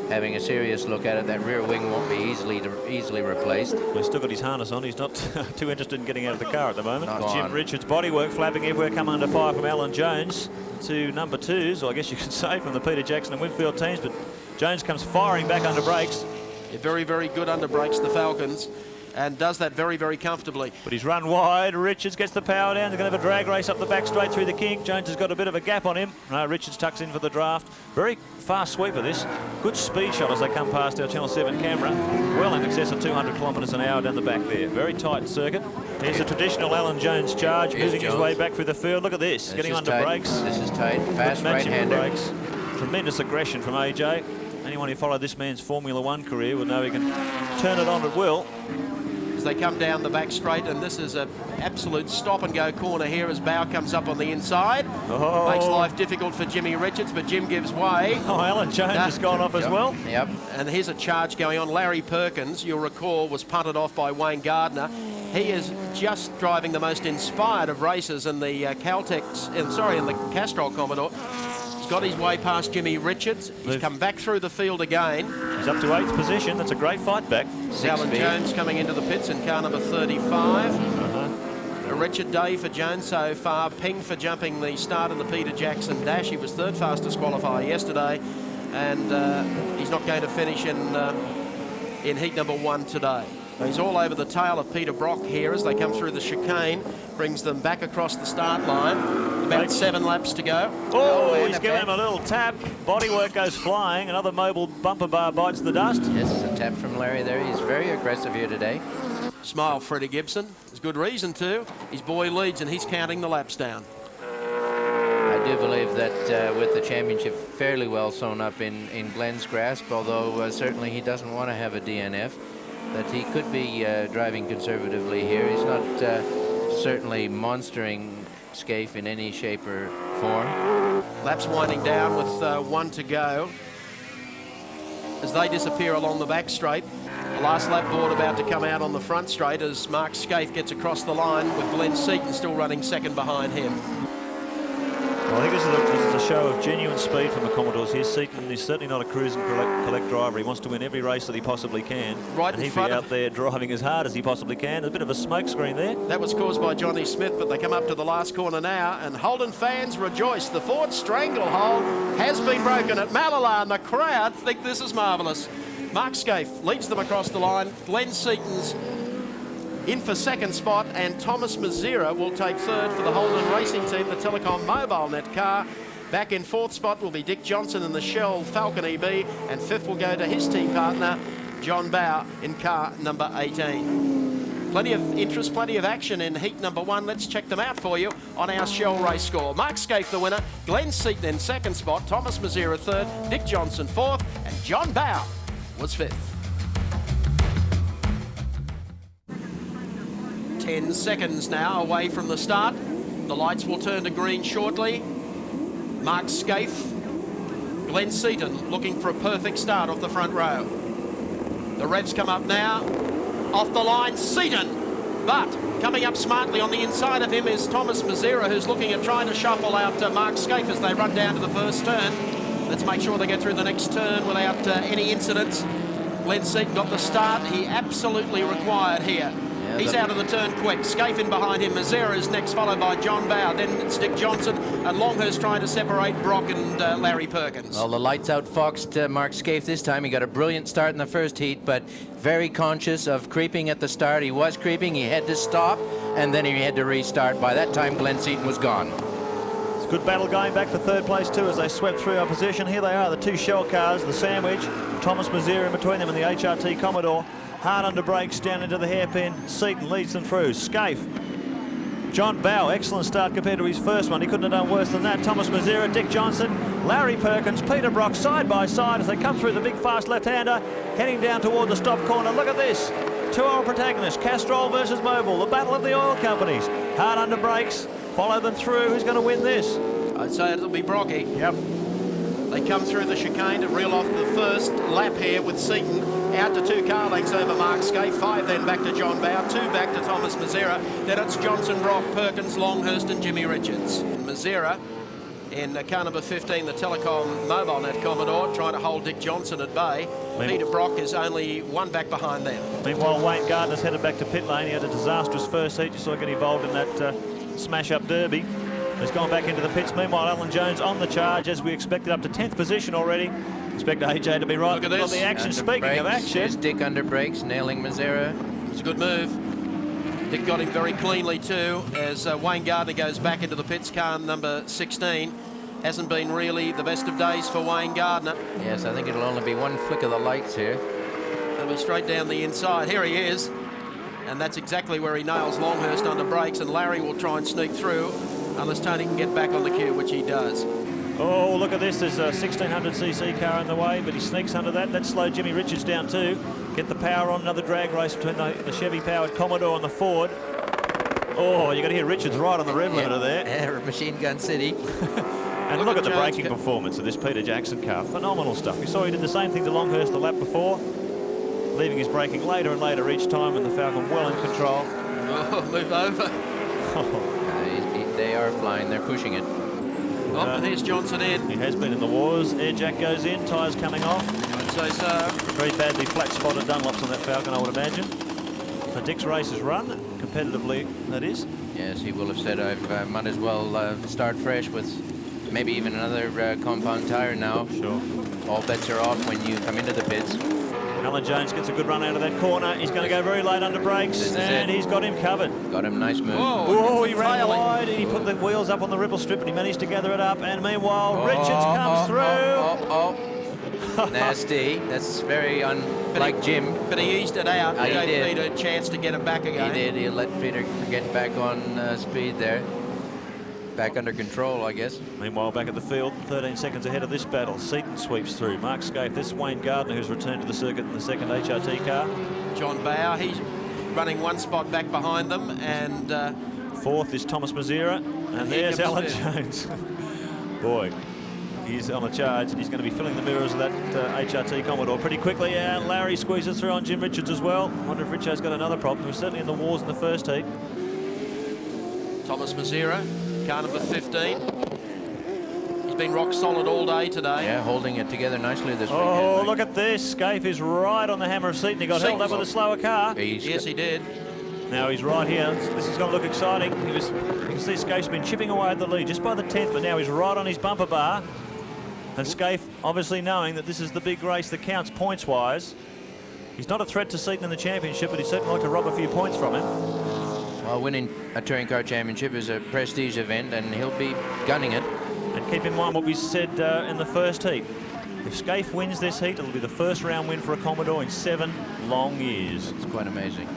having a serious look at it. That rear wing won't be easily replaced. Well, he's still got his harness on. He's not too interested in getting out of the car at the moment. Not Jim on. Richards' bodywork flapping everywhere, coming under fire from Alan Jones to number 2s, or I guess you could say from the Peter Jackson and Winfield teams, but Jones comes firing back under brakes. Yeah, very, very good under brakes, the Falcons, and does that very, very comfortably. But he's run wide. Richards gets the power down. They're going to have a drag race up the back straight through the kink. Jones has got a bit of a gap on him. No, Richards tucks in for the draft. Very fast sweeper this. Good speed shot as they come past our Channel 7 camera. Well in excess of 200 kilometres an hour down the back there. Very tight circuit. Here's a traditional Alan Jones charge, moving his way back through the field. Look at this, getting under brakes. This is tight. Fast right-hander. Brakes. Tremendous aggression from AJ. Anyone who followed this man's Formula One career will know he can turn it on at will. As they come down the back straight, and this is an absolute stop-and-go corner here as Bowe comes up on the inside. Oh. Makes life difficult for Jimmy Richards, but Jim gives way. Oh, Alan Jones has gone off as well. Yep. And here's a charge going on. Larry Perkins, you'll recall, was punted off by Wayne Gardner. He is just driving the most inspired of races in the in the Castrol Commodore. He's got his way past Jimmy Richards. He's come back through the field again. He's up to 8th position. That's a great fight back. Alan Jones coming into the pits in car number 35. A wretched day for Jones so far. Ping for jumping the start in the Peter Jackson Dash. He was 3rd fastest qualifier yesterday, and he's not going to finish in heat number 1 today. He's all over the tail of Peter Brock here as they come through the chicane, brings them back across the start line. About 7 laps to go. Oh, he's giving him a little tap. Bodywork goes flying. Another mobile bumper bar bites the dust. Yes, a tap from Larry there. He's very aggressive here today. Smile, Freddie Gibson. There's good reason to. His boy leads and he's counting the laps down. I do believe that with the championship fairly well sewn up in Glenn's grasp, although certainly he doesn't want to have a DNF, that he could be driving conservatively here. He's not certainly monstering Scaife in any shape or form. Laps winding down with 1 to go as they disappear along the back straight. Last lap board about to come out on the front straight as Mark Scaife gets across the line with Glenn Seaton still running second behind him. Well, I think this is a show of genuine speed from the Commodores here. Seaton is certainly not a cruise and collect driver. He wants to win every race that he possibly can. Right and in he'd front be of... out there driving as hard as he possibly can. There's a bit of a smoke screen there. That was caused by Johnny Smith, but they come up to the last corner now, and Holden fans rejoice. The Ford stranglehold has been broken at Malala, and the crowd think this is marvellous. Mark Scaife leads them across the line. Glenn Seaton's in for second spot, and Thomas Mazera will take third for the Holden Racing Team, the Telecom Mobile Net car. Back in fourth spot will be Dick Johnson in the Shell Falcon EB, and fifth will go to his team partner, John Bow, in car number 18. Plenty of interest, plenty of action in heat number 1. Let's check them out for you on our Shell race score. Mark Scaife the winner, Glenn Seaton in second spot, Thomas Mazera third, Dick Johnson fourth, and John Bow was fifth. 10 seconds now away from the start. The lights will turn to green shortly. Mark Scaife, Glenn Seaton looking for a perfect start off the front row. The revs come up now. Off the line, Seaton. But coming up smartly on the inside of him is Thomas Mazera, who's looking at trying to shuffle out Mark Scaife as they run down to the first turn. Let's make sure they get through the next turn without any incidents. Glenn Seaton got the start he absolutely required here. He's out of the turn quick. Scaife in behind him. Mazera is next, followed by John Bow. Then it's Dick Johnson, and Longhurst trying to separate Brock and Larry Perkins. Well, the lights out foxed Mark Scaife this time. He got a brilliant start in the first heat, but very conscious of creeping at the start. He was creeping. He had to stop, and then he had to restart. By that time, Glenn Seaton was gone. It's a good battle going back for third place too as they swept through opposition. Here they are, the two Shell cars, the sandwich. Thomas Mazera in between them and the HRT Commodore. Hard under brakes down into the hairpin. Seaton leads them through. Scaife. John Bow, excellent start compared to his first one. He couldn't have done worse than that. Thomas Mazera, Dick Johnson, Larry Perkins, Peter Brock side by side as they come through the big fast left-hander, heading down toward the stop corner. Look at this. Two oil protagonists, Castrol versus Mobil, the battle of the oil companies. Hard under brakes, follow them through. Who's going to win this? I'd say it'll be Brocky. Yep. They come through the chicane to reel off the first lap here with Seaton out to 2 car lengths over Mark Scaife, 5 then back to John Bow, 2 back to Thomas Mazera, then it's Johnson, Brock, Perkins, Longhurst and Jimmy Richards. Mazera in car number 15, the Telecom Mobile Net Commodore, trying to hold Dick Johnson at bay. Peter Brock is only 1 back behind them. Meanwhile, Wayne Gardner's headed back to pit lane. He had a disastrous first heat. You saw him get involved in that smash-up derby. He's gone back into the pits. Meanwhile, Alan Jones on the charge, as we expected, up to 10th position already. Expect AJ to be right. Look at this. The action. Under Speaking brakes, of action. here's Dick under brakes, nailing Mazera. It's a good move. Dick got him very cleanly too, as Wayne Gardner goes back into the pits, car number 16. Hasn't been really the best of days for Wayne Gardner. Yes, I think it'll only be one flick of the lights here. It'll be straight down the inside. Here he is. And that's exactly where he nails Longhurst under brakes, and Larry will try and sneak through unless Tony can get back on the queue, which he does. Oh, look at this. There's a 1600cc car in the way, but he sneaks under that. That slowed Jimmy Richards down too. Get the power on. Another drag race between the Chevy-powered Commodore and the Ford. Oh, you got to hear Richards right on the rev limiter there. Yeah, Machine Gun City. And look at the braking performance of this Peter Jackson car. Phenomenal stuff. We saw he did the same thing to Longhurst the lap before, leaving his braking later and later each time, and the Falcon well in control. Oh, move over. They are flying. They're pushing it. Oh, and here's Johnson in. He has been in the wars. Air jack goes in, tyres coming off. I'd say so. Very badly flat-spotted Dunlops on that Falcon, I would imagine. So Dick's race is run, competitively, that is. Yes, he will have said, I might as well start fresh with maybe even another compound tire now. Sure. All bets are off when you come into the pits. Alan Jones gets a good run out of that corner. He's going to go very late under brakes, and he's got him covered. Got him, nice move. Oh, he ran wide, and he put the wheels up on the ripple strip, and he managed to gather it up. And meanwhile, Richards comes through. Nasty. That's very unlike Jim. But he eased it out. He gave did. Peter a chance to get it back again. He did. He let Peter get back on speed there. Back under control, I guess. Meanwhile, back at the field, 13 seconds ahead of this battle. Seaton sweeps through. Mark Scaife. This is Wayne Gardner, who's returned to the circuit in the second HRT car. John Bow, he's running 1 spot back behind them, and fourth is Thomas Mazera, and there's Alan Jones. Boy, He's on a charge, and he's going to be filling the mirrors of that HRT Commodore pretty quickly. And Larry squeezes through on Jim Richards as well. I wonder if Richo's got another problem. He was certainly in the wars in the first heat. Thomas Mazera, car number 15. He's been rock solid all day today. Yeah, holding it together nicely this weekend. Oh, look at this. Scaife is right on the hammer of Seaton. He got held up with a slower car. Yes, he did. Now he's right here. This is going to look exciting. You can see Scaife's been chipping away at the lead just by the 10th, but now he's right on his bumper bar. And Scaife, obviously knowing that this is the big race that counts points-wise. He's not a threat to Seaton in the championship, but he'd certainly like to rob a few points from him. Well, winning a touring car championship is a prestige event, and he'll be gunning it. And keep in mind what we said in the first heat. If Scaife wins this heat, it'll be the first round win for a Commodore in 7 long years. It's quite amazing.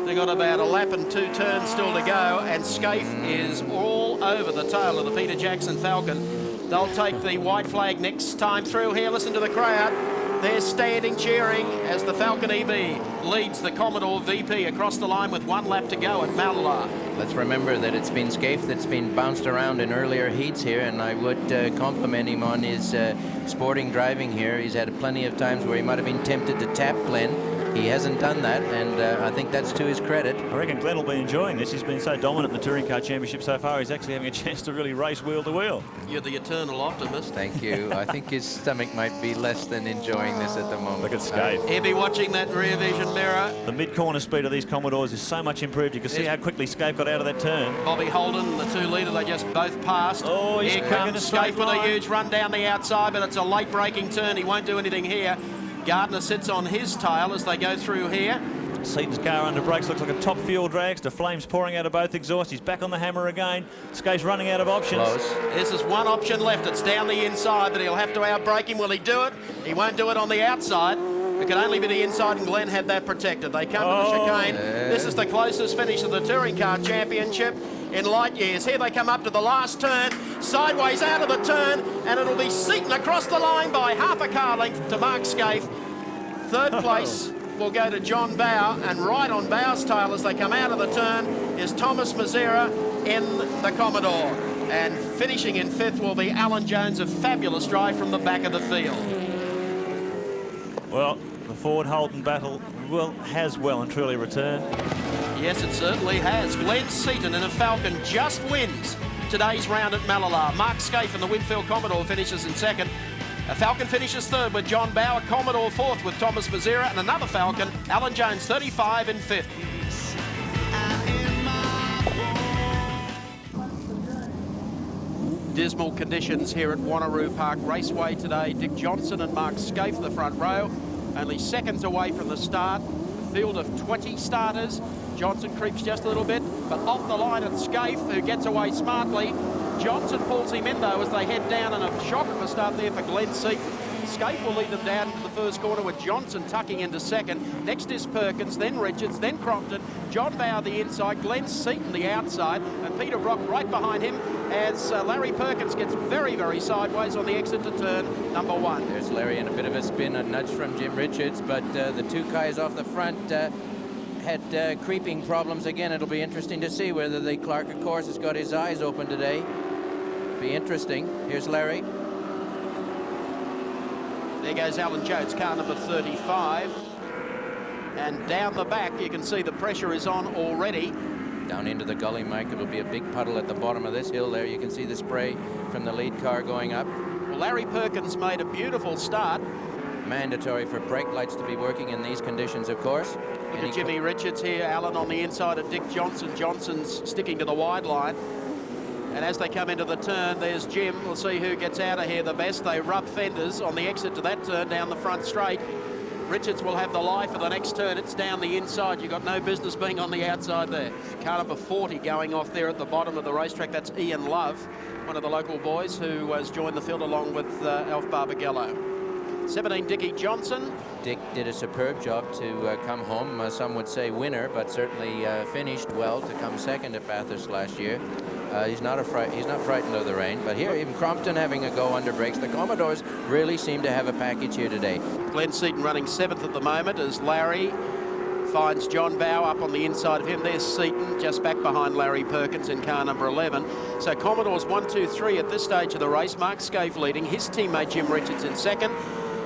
They've got about a lap and 2 turns still to go, and Scaife is all over the tail of the Peter Jackson Falcon. They'll take the white flag next time through here. Listen to the crowd. They're standing cheering as the Falcon EB leads the Commodore VP across the line with 1 lap to go at Malala. Let's remember that it's been Scaife that's been bounced around in earlier heats here, and I would compliment him on his sporting driving here. He's had plenty of times where he might have been tempted to tap Glenn. He hasn't done that, and I think that's to his credit. I reckon Glenn will be enjoying this. He's been so dominant in the Touring Car Championship so far, he's actually having a chance to really race wheel to wheel. You're the eternal optimist. Thank you. I think his stomach might be less than enjoying this at the moment. Look at Scaife. He'll be watching that rear vision mirror. The mid-corner speed of these Commodores is so much improved. You can see how quickly Scaife got out of that turn. Bobby Holden, the 2-litre, they just both passed. Oh, he's here cracking comes a straight Scaife with a line. huge run down the outside, but it's a late braking turn. He won't do anything here. Gardner sits on his tail as they go through here. Seaton's car under brakes looks like a top fuel drag. The flames pouring out of both exhausts. He's back on the hammer again. Scaife's running out of options. Close. This is one option left. It's down the inside, but he'll have to outbrake him. Will he do it? He won't do it on the outside. It can only be the inside, and Glenn had that protected. They come to the chicane. This is the closest finish of the Touring Car Championship in light years. Here they come up to the last turn, sideways out of the turn, and it'll be Seaton across the line by half a car length to Mark Scaife. Third place will go to John Bow, and right on Bow's tail as they come out of the turn is Thomas Mazera in the Commodore. And finishing in 5th will be Alan Jones, a fabulous drive from the back of the field. Well, the Ford-Holden battle has well and truly returned. Yes, it certainly has. Glenn Seaton in a Falcon just wins today's round at Malala. Mark Scaife in the Winfield Commodore finishes in 2nd. A Falcon finishes 3rd with John Bower, Commodore 4th with Thomas Mazera, and another Falcon, Alan Jones, 35 in 5th. Dismal conditions here at Wanneroo Park Raceway today. Dick Johnson and Mark Scaife, the front row, only seconds away from the start. A field of 20 starters. Johnson creeps just a little bit, but off the line it's Scaife who gets away smartly. Johnson pulls him in though as they head down, and a shock of a start there for Glenn Seaton. Scaife will lead them down into the first corner with Johnson tucking into 2nd. Next is Perkins, then Richards, then Crompton. John Bower the inside, Glenn Seaton the outside, and Peter Brock right behind him as Larry Perkins gets very, very sideways on the exit to turn number 1. There's Larry in a bit of a spin, a nudge from Jim Richards, but the 2 guys off the front had creeping problems again. It'll be interesting to see whether the Clark, of course, has got his eyes open today. Be interesting. Here's Larry. There goes Alan Jones, car number 35. And down the back, you can see the pressure is on already. Down into the gully, Mike. It'll be a big puddle at the bottom of this hill there. You can see the spray from the lead car going up. Well, Larry Perkins made a beautiful start. Mandatory for brake lights to be working in these conditions, of course. Look at Jimmy Richards here, Alan on the inside of Dick Johnson. Johnson's sticking to the wide line. And as they come into the turn, there's Jim. We'll see who gets out of here the best. They rub fenders on the exit to that turn down the front straight. Richards will have the lie for the next turn. It's down the inside. You've got no business being on the outside there. Car number 40 going off there at the bottom of the racetrack. That's Ian Love, one of the local boys who has joined the field along with Alf Barbagallo. 17, Dickie Johnson. Dick did a superb job to come home. Some would say winner, but certainly finished well to come 2nd at Bathurst last year. He's not frightened of the rain, but here even Crompton having a go under brakes. The Commodores really seem to have a package here today. Glenn Seaton running 7th at the moment as Larry finds John Bow up on the inside of him. There's Seaton just back behind Larry Perkins in car number 11. So Commodore's 1, 2, 3 at this stage of the race. Mark Scaife leading, his teammate Jim Richards in second.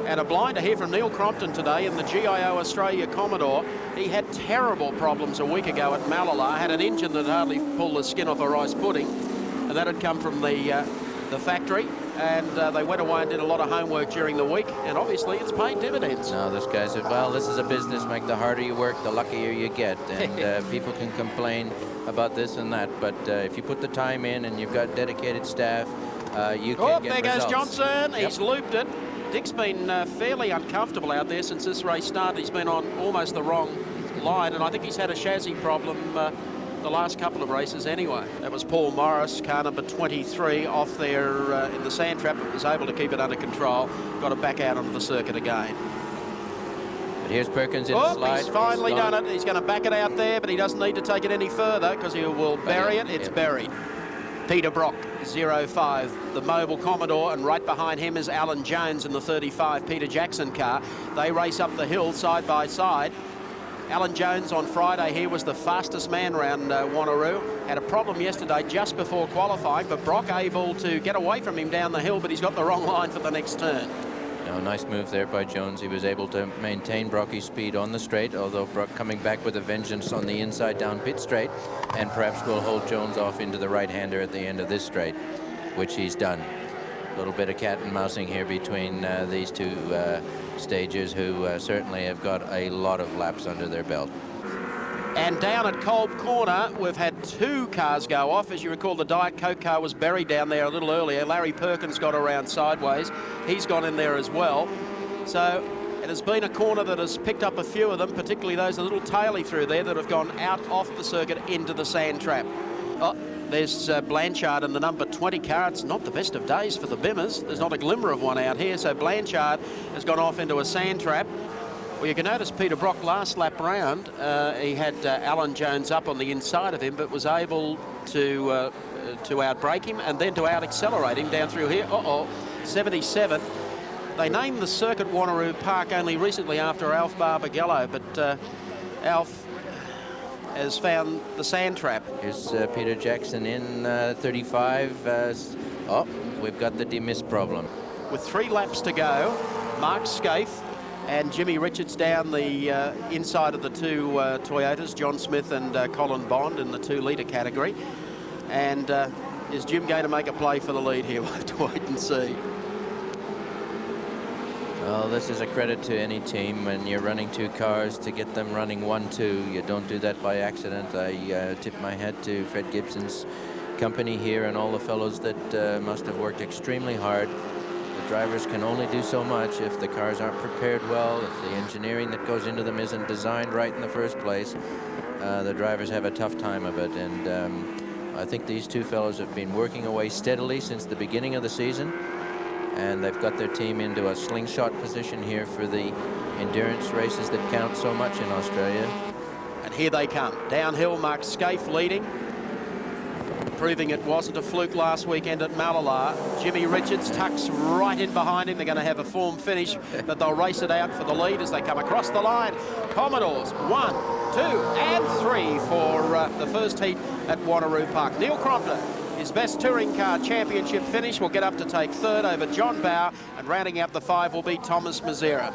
And a blinder here from Neil Crompton today in the GIO Australia Commodore. He had terrible problems a week ago at Malala, had an engine that hardly pulled the skin off a rice pudding, and that had come from the factory. And they went away and did a lot of homework during the week, and obviously it's paid dividends. No, this guy said, well, this is a business, Mike. The harder you work, the luckier you get. And people can complain about this and that, but if you put the time in and you've got dedicated staff, you can get there results. goes Johnson. Yep. He's looped it. Dick's been fairly uncomfortable out there since this race started. He's been on almost the wrong line, and I think he's had a chassis problem the last couple of races anyway. That was Paul Morris, car number 23, off there in the sand trap, but was able to keep it under control. Got it back out onto the circuit again. But here's Perkins in the slide. He's finally done it. He's going to back it out there, but he doesn't need to take it any further because he will bury it. It's buried. Peter Brock, 05, the Mobile Commodore, and right behind him is Alan Jones in the 35 Peter Jackson car. They race up the hill side by side. Alan Jones on Friday here was the fastest man around Wanneroo. Had a problem yesterday just before qualifying, but Brock able to get away from him down the hill, but he's got the wrong line for the next turn. No, nice move there by Jones. He was able to maintain Brocky's speed on the straight, although Brock coming back with a vengeance on the inside down pit straight, and perhaps will hold Jones off into the right-hander at the end of this straight, which he's done. A little bit of cat and mousing here between these two stagers, who certainly have got a lot of laps under their belt. And down at Kolb Corner, we've had two cars go off. As you recall, the Diet Coke car was buried down there a little earlier. Larry Perkins got around sideways. He's gone in there as well. So it has been a corner that has picked up a few of them, particularly those a little taily through there that have gone out off the circuit into the sand trap. Oh, there's Blanchard in the number 20 car. It's not the best of days for the Bimmers. There's not a glimmer of one out here. So Blanchard has gone off into a sand trap. Well, you can notice Peter Brock last lap round, he had Alan Jones up on the inside of him, but was able to outbrake him and then to out-accelerate him down through here. 77. They named the circuit Wanneroo Park only recently after Alf Barbagallo, but Alf has found the sand trap. Here's Peter Jackson in 35. We've got the demiss problem. With 3 laps to go, Mark Scaife and Jimmy Richards down the inside of the two Toyotas, John Smith and Colin Bond in the 2-litre category. And is Jim going to make a play for the lead here? We'll have to wait and see. Well, this is a credit to any team when you're running 2 cars to get them running 1-2. You don't do that by accident. I tip my hat to Fred Gibson's company here and all the fellows that must have worked extremely hard. The drivers can only do so much if the cars aren't prepared well, if the engineering that goes into them isn't designed right in the first place. The drivers have a tough time of it, and I think these two fellows have been working away steadily since the beginning of the season, and they've got their team into a slingshot position here for the endurance races that count so much in Australia. And here they come. Downhill, Mark Scaife leading, proving it wasn't a fluke last weekend at Malala. Jimmy Richards tucks right in behind him. They're going to have a form finish, but they'll race it out for the lead as they come across the line. Commodores 1, 2 and 3 for the first heat at Wanneroo Park. Neil Crompton, his best touring car championship finish, will get up to take 3rd over John Bow, and rounding out the 5 will be Thomas Mazera.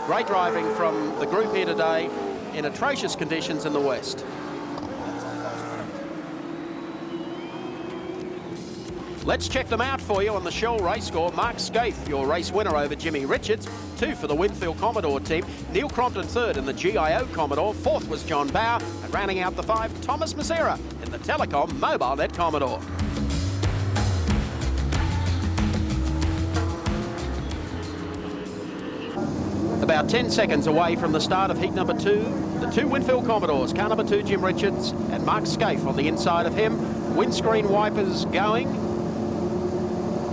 Great driving from the group here today in atrocious conditions in the west. Let's check them out for you on the Shell race score. Mark Scaife, your race winner over Jimmy Richards. 2 for the Winfield Commodore team. Neil Crompton 3rd in the GIO Commodore. 4th was John Bow. And rounding out the 5, Thomas Mazera in the Telecom MobileNet Commodore. About 10 seconds away from the start of heat number 2, the 2 Winfield Commodores. Car number 2, Jim Richards, and Mark Scaife on the inside of him. Windscreen wipers going.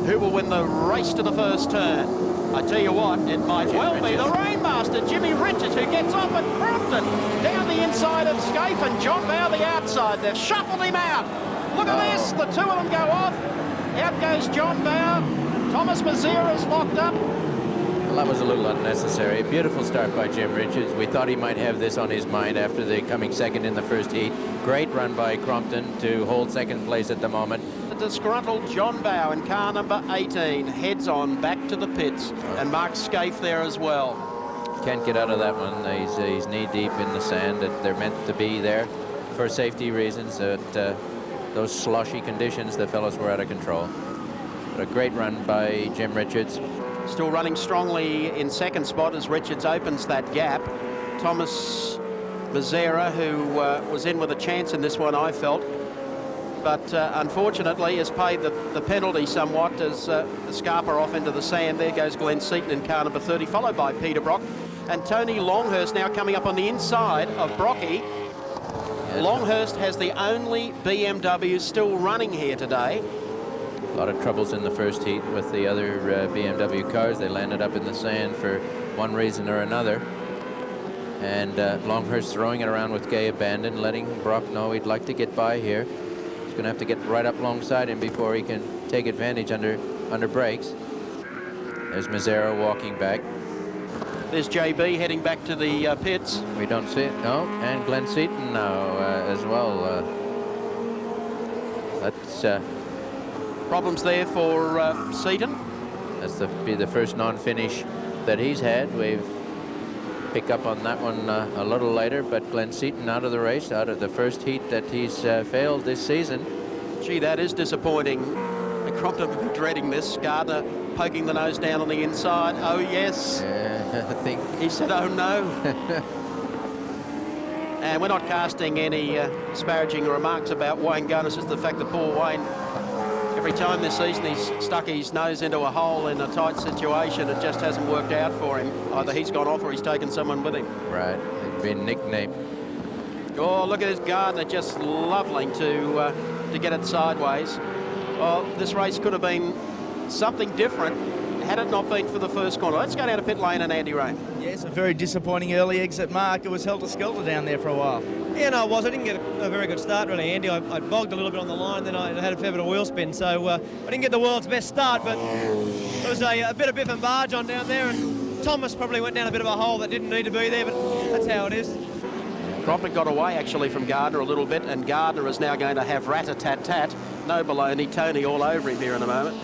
Who will win the race to the first turn? I tell you what, it might well be the Rainmaster, Jimmy Richards, who gets off at Crompton. Down the inside of Scaife and John Bow the outside. They've shuffled him out. Look at this, the 2 of them go off. Out goes John Bow. Thomas Mazera's locked up. Well, that was a little unnecessary. Beautiful start by Jim Richards. We thought he might have this on his mind after the coming second in the first heat. Great run by Crompton to hold second place at the moment. The disgruntled John Bow in car number 18 heads on back to the pits, and Mark Scaife there as well. Can't get out of that one. He's knee-deep in the sand. They're meant to be there for safety reasons. Those sloshy conditions, the fellows were out of control. But a great run by Jim Richards. Still running strongly in second spot as Richards opens that gap. Thomas Mazzera, who was in with a chance in this one, I felt, but unfortunately has paid the penalty somewhat as Scarpa off into the sand. There goes Glenn Seaton in car number 30, followed by Peter Brock. And Tony Longhurst now coming up on the inside of Brocky. Longhurst has the only BMW still running here today. A lot of troubles in the first heat with the other BMW cars. They landed up in the sand for one reason or another. And Longhurst throwing it around with gay abandon, letting Brock know he'd like to get by here. He's going to have to get right up alongside him before he can take advantage under brakes. There's Mazzera walking back. There's JB heading back to the pits. We don't see it, no. And Glenn Seaton now as well. That's problems there for Seaton. That's be the first non-finish that he's had. We've pick up on that one a little later, but Glenn Seaton out of the race, out of the first heat that he's failed this season. Gee, that is disappointing. And Crompton will be dreading this. Gardner poking the nose down on the inside. Oh, yes. I think he said, oh, no. And we're not casting any disparaging remarks about Wayne Gardner. It's just the fact that poor Wayne, every time this season he's stuck his nose into a hole in a tight situation, it just hasn't worked out for him. Either he's gone off or he's taken someone with him. Right, he's been nicknamed. Oh, look at this Gardner, just lovely to get it sideways. Well, this race could have been something different had it not been for the first corner. Let's go down to pit lane and Andy Rain. Yes, a very disappointing early exit, Mark. It was helter-skelter down there for a while. Yeah, no, it was. I didn't get a very good start, really, Andy. I bogged a little bit on the line, then I had a fair bit of wheel spin, so I didn't get the world's best start, but there was a bit of biff and barge on down there, and Thomas probably went down a bit of a hole that didn't need to be there, but that's how it is. Crompton got away, actually, from Gardner a little bit, and Gardner is now going to have rat-a-tat-tat. No baloney, Tony all over him here in a moment.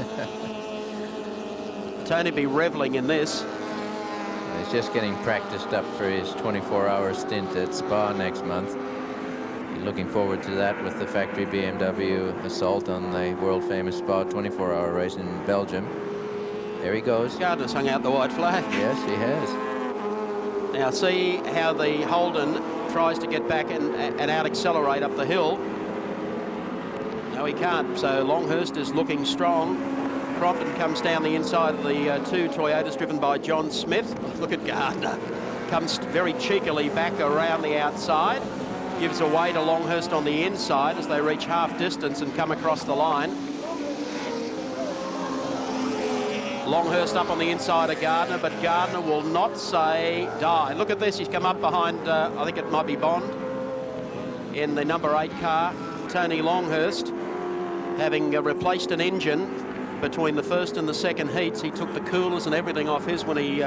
Tony be revelling in this. He's just getting practiced up for his 24-hour stint at Spa next month. Looking forward to that with the factory BMW assault on the world-famous Spa 24-hour race in Belgium. There he goes. Gardner's hung out the white flag. Yes, he has. Now see how the Holden tries to get back and out-accelerate up the hill. No, he can't. So Longhurst is looking strong. Crompton comes down the inside of the two Toyotas driven by John Smith. Look at Gardner. Comes very cheekily back around the outside. Gives away to Longhurst on the inside as they reach half distance and come across the line. Longhurst up on the inside of Gardner, but Gardner will not say die. Look at this, he's come up behind, I think it might be Bond, in the number 8 car. Tony Longhurst, having replaced an engine between the first and the second heats. He took the coolers and everything off his when he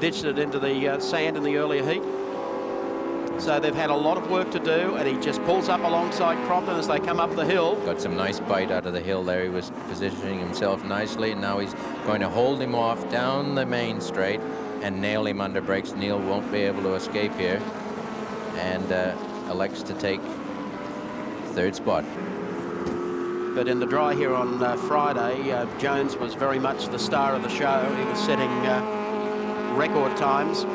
ditched it into the sand in the earlier heat. So they've had a lot of work to do, and he just pulls up alongside Crompton as they come up the hill. Got some nice bite out of the hill there. He was positioning himself nicely, and now he's going to hold him off down the main straight and nail him under brakes. Neil won't be able to escape here, and elects to take third spot. But in the dry here on Friday, Jones was very much the star of the show. He was setting record times.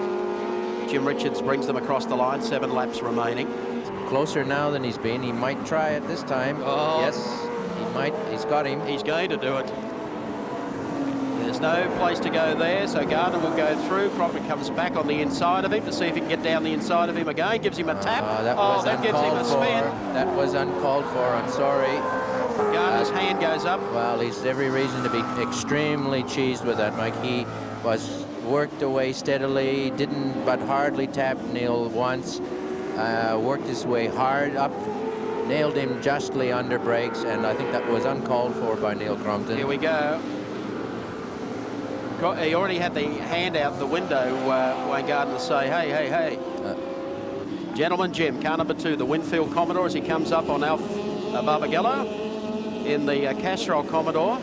Jim Richards brings them across the line, 7 laps remaining. Closer now than he's been. He might try it this time. Oh. Yes, he might. He's got him. He's going to do it. There's no place to go there, so Gardner will go through. Crompton comes back on the inside of him to see if he can get down the inside of him again. Gives him a tap. That gives him a spin. That was uncalled for. I'm sorry. Gardner's hand goes up. Well, he's every reason to be extremely cheesed with that, Mike. He was worked away steadily, didn't but hardly tap Neil once, worked his way hard up, nailed him justly under brakes, and I think that was uncalled for by Neil Crompton. Here we go. He already had the hand out the window, Wayne Gardner, to say, hey, hey, hey. Gentleman Jim, car number 2, the Winfield Commodore, as he comes up on Alf Barbagallo in the Castrol Commodore.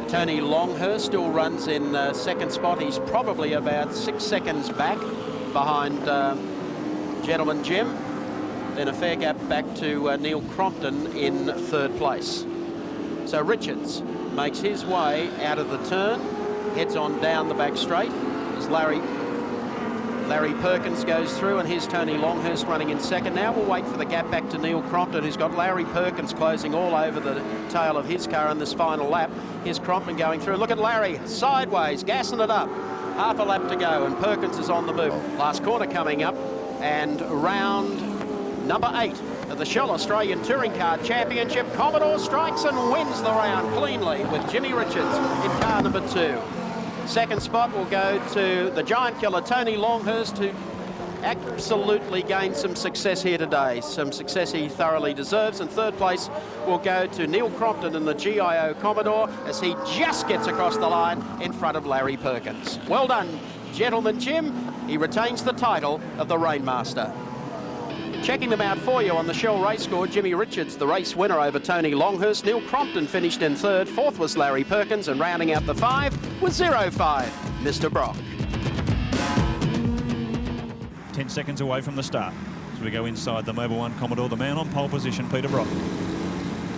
Tony Longhurst still runs in second spot. He's probably about 6 seconds back behind Gentleman Jim. Then a fair gap back to Neil Crompton in third place. So Richards makes his way out of the turn, heads on down the back straight as Larry Perkins goes through, and here's Tony Longhurst running in second. Now we'll wait for the gap back to Neil Crompton, who's got Larry Perkins closing all over the tail of his car in this final lap. Here's Crompton going through. Look at Larry, sideways, gassing it up. Half a lap to go, and Perkins is on the move. Last corner coming up, and round number 8 of the Shell Australian Touring Car Championship. Commodore strikes and wins the round cleanly with Jimmy Richards in car number 2. Second spot will go to the giant killer Tony Longhurst, who absolutely gained some success here today, some success he thoroughly deserves. And third place will go to Neil Crompton in the GIO Commodore, as he just gets across the line in front of Larry Perkins. Well done, Gentleman Jim. He retains the title of the Rainmaster. Checking them out for you on the Shell race score: Jimmy Richards, the race winner over Tony Longhurst. Neil Crompton finished in third. Fourth was Larry Perkins, and rounding out the 5 was 0-5, Mr. Brock. 10 seconds away from the start. As we go inside the Mobil 1 Commodore, the man on pole position, Peter Brock.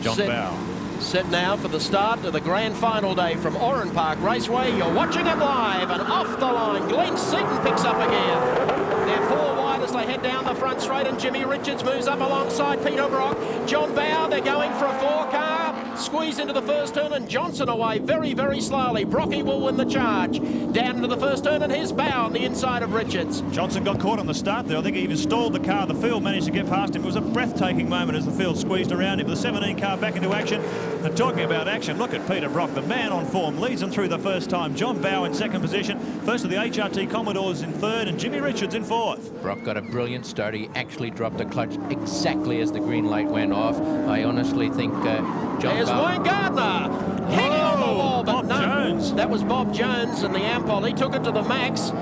John Bowe. Set now for the start of the grand final day from Oran Park Raceway. You're watching it live, and off the line, Glenn Seaton picks up again. They're 4 wide as they head down the front straight, and Jimmy Richards moves up alongside Peter Brock. John Bowe, they're going for a 4-car. Squeeze into the first turn, and Johnson away very, very slowly. Brocky will win the charge. Down into the first turn, and here's Bowe on the inside of Richards. Johnson got caught on the start there. I think he even stalled the car. The field managed to get past him. It was a breathtaking moment as the field squeezed around him. The 17 car back into action. And talking about action, look at Peter Brock, the man on form, leads them through the first time. John Bowe in second position. First of the HRT Commodores in third, and Jimmy Richards in fourth. Brock got a brilliant start. He actually dropped the clutch exactly as the green light went off. I honestly think John There's Bowe... Wayne Gardner hanging on the wall, but Bob Jones. That was Bob Jones and the Ampol. He took it to the max.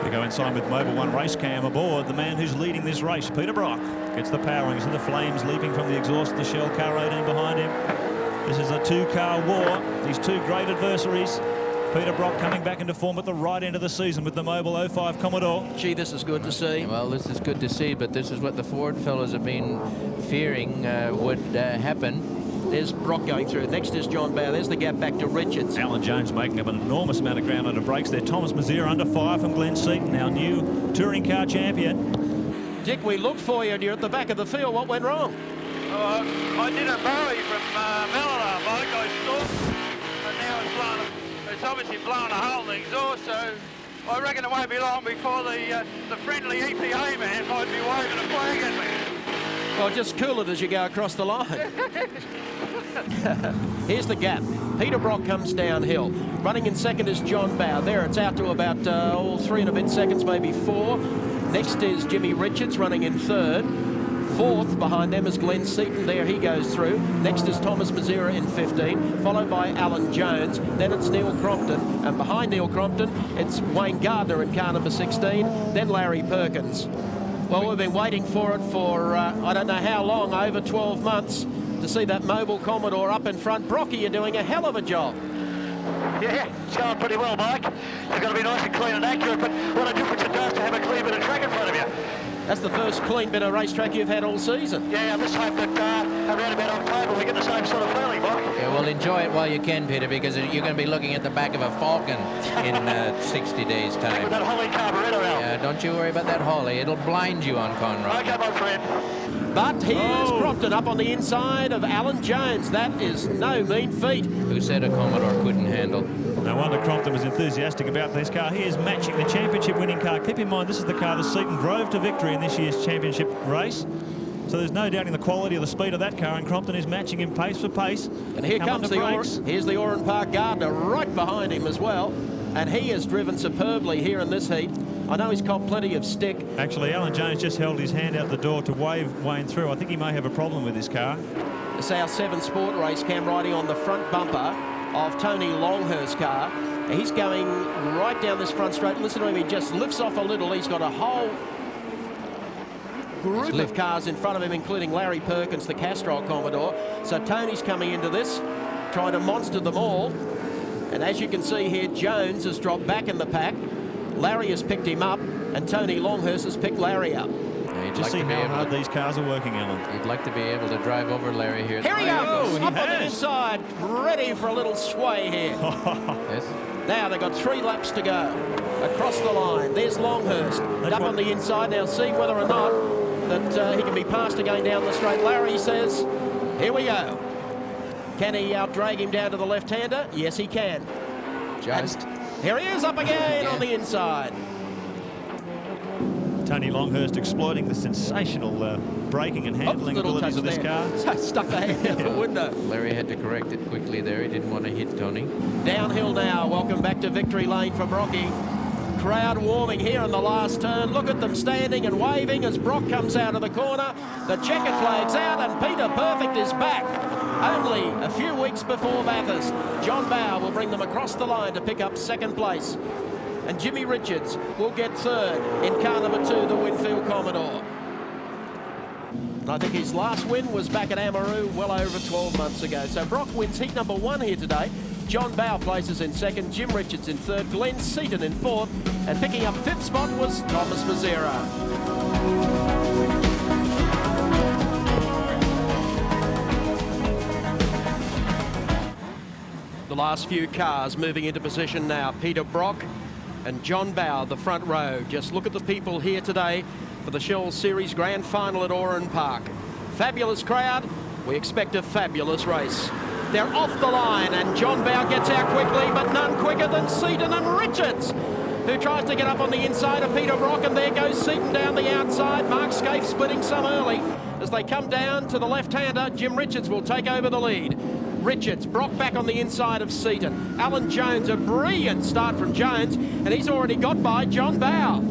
We go inside with Mobil 1 race cam aboard. The man who's leading this race, Peter Brock, gets the powerings and the flames leaping from the exhaust of the Shell car 18 behind him. This is a 2-car war. These 2 great adversaries. Peter Brock coming back into form at the right end of the season with the Mobil 05 Commodore. Gee, this is good to see. Well, this is good to see, but this is what the Ford fellows have been fearing would happen. There's Brock going through. Next is John Bowe. There's the gap back to Richards. Alan Jones making up an enormous amount of ground under brakes there. Thomas Mazier under fire from Glenn Seaton, our new touring car champion. Dick, we looked for you and you're at the back of the field. What went wrong? I did a Bowie from Malina, Mike. I stopped, and now it's obviously blown a hole in the exhaust, so I reckon it won't be long before the friendly EPA man might be waving a flag at me. Well, just cool it as you go across the line. Here's the gap. Peter Brock comes downhill. Running in second is John Bowe. There, it's out to about 3 and a bit seconds, maybe 4. Next is Jimmy Richards running in third. Fourth behind them is Glenn Seaton. There he goes through. Next is Thomas Mazier in 15, followed by Alan Jones. Then it's Neil Crompton, and behind Neil Crompton it's Wayne Gardner in car number 16, then Larry Perkins. Well, we've been waiting for it for I don't know how long, over 12 months, to see that Mobil Commodore up in front. Brocky, you're doing a hell of a job. Yeah, it's going pretty well, Mike. You've got to be nice and clean and accurate, but what a difference it does to have a clean bit of track in front of you. That's the first clean bit of racetrack you've had all season. Yeah, I just hope that around about October we get the same sort of feeling, Mike. Yeah, well, enjoy it while you can, Peter, because you're going to be looking at the back of a Falcon in 60 days' time. With that Holly carburettor out. Yeah, don't you worry about that Holly. It'll blind you on Conrad. Okay, my friend. But here's Crompton up on the inside of Alan Jones. That is no mean feat. Who said a Commodore couldn't handle? No wonder Crompton was enthusiastic about this car. He is matching the championship winning car. Keep in mind, this is the car that Seaton drove to victory in this year's championship race. So there's no doubting the quality of the speed of that car, and Crompton is matching him pace for pace. And here comes here's the Oran Park Gardner right behind him as well. And he has driven superbly here in this heat. I know he's caught plenty of stick. Actually, Alan Jones just held his hand out the door to wave Wayne through. I think he may have a problem with this car. It's our 7 Sport race cam riding on the front bumper of Tony Longhurst's car. He's going right down this front straight. Listen to him, he just lifts off a little. He's got a whole group of cars in front of him, including Larry Perkins, the Castrol Commodore. So Tony's coming into this, trying to monster them all. And as you can see here, Jones has dropped back in the pack. Larry has picked him up, and Tony Longhurst has picked Larry up. Just see how hard these cars are working, Alan. You'd like to be able to drive over Larry here. Here he goes, up on the inside, ready for a little sway here. Yes. Now they've got 3 laps to go. Across the line, there's Longhurst. Up on the inside, now see whether or not that he can be passed again down the straight. Larry says, here we go. Can he out-drag him down to the left-hander? Yes, he can. Just. And here he is up again on the inside. Tony Longhurst exploiting the sensational braking and handling abilities of this car. Stuck the hand out the window. Larry had to correct it quickly there. He didn't want to hit Tony. Downhill now. Welcome back to victory lane for Brocky. Crowd warming here in the last turn. Look at them standing and waving as Brock comes out of the corner. The checkered flag's out and Peter Perfect is back. Only a few weeks before Bathurst. John Bowe will bring them across the line to pick up second place. And Jimmy Richards will get third in car number 2, the Winfield Commodore. And I think his last win was back at Amaroo well over 12 months ago. So Brock wins heat number 1 here today. John Bowe places in second, Jim Richards in third, Glenn Seaton in fourth, and picking up 5th spot was Thomas Mazzera. The last few cars moving into position now. Peter Brock and John Bowe, the front row. Just look at the people here today for the Shell Series Grand Final at Oran Park. Fabulous crowd. We expect a fabulous race. They're off the line and John Bowe gets out quickly, but none quicker than Seaton and Richards, who tries to get up on the inside of Peter Brock, and there goes Seaton down the outside. Mark Scaife splitting some early. As they come down to the left-hander, Jim Richards will take over the lead. Richards, Brock back on the inside of Seaton. Alan Jones, a brilliant start from Jones, and he's already got by John Bowe.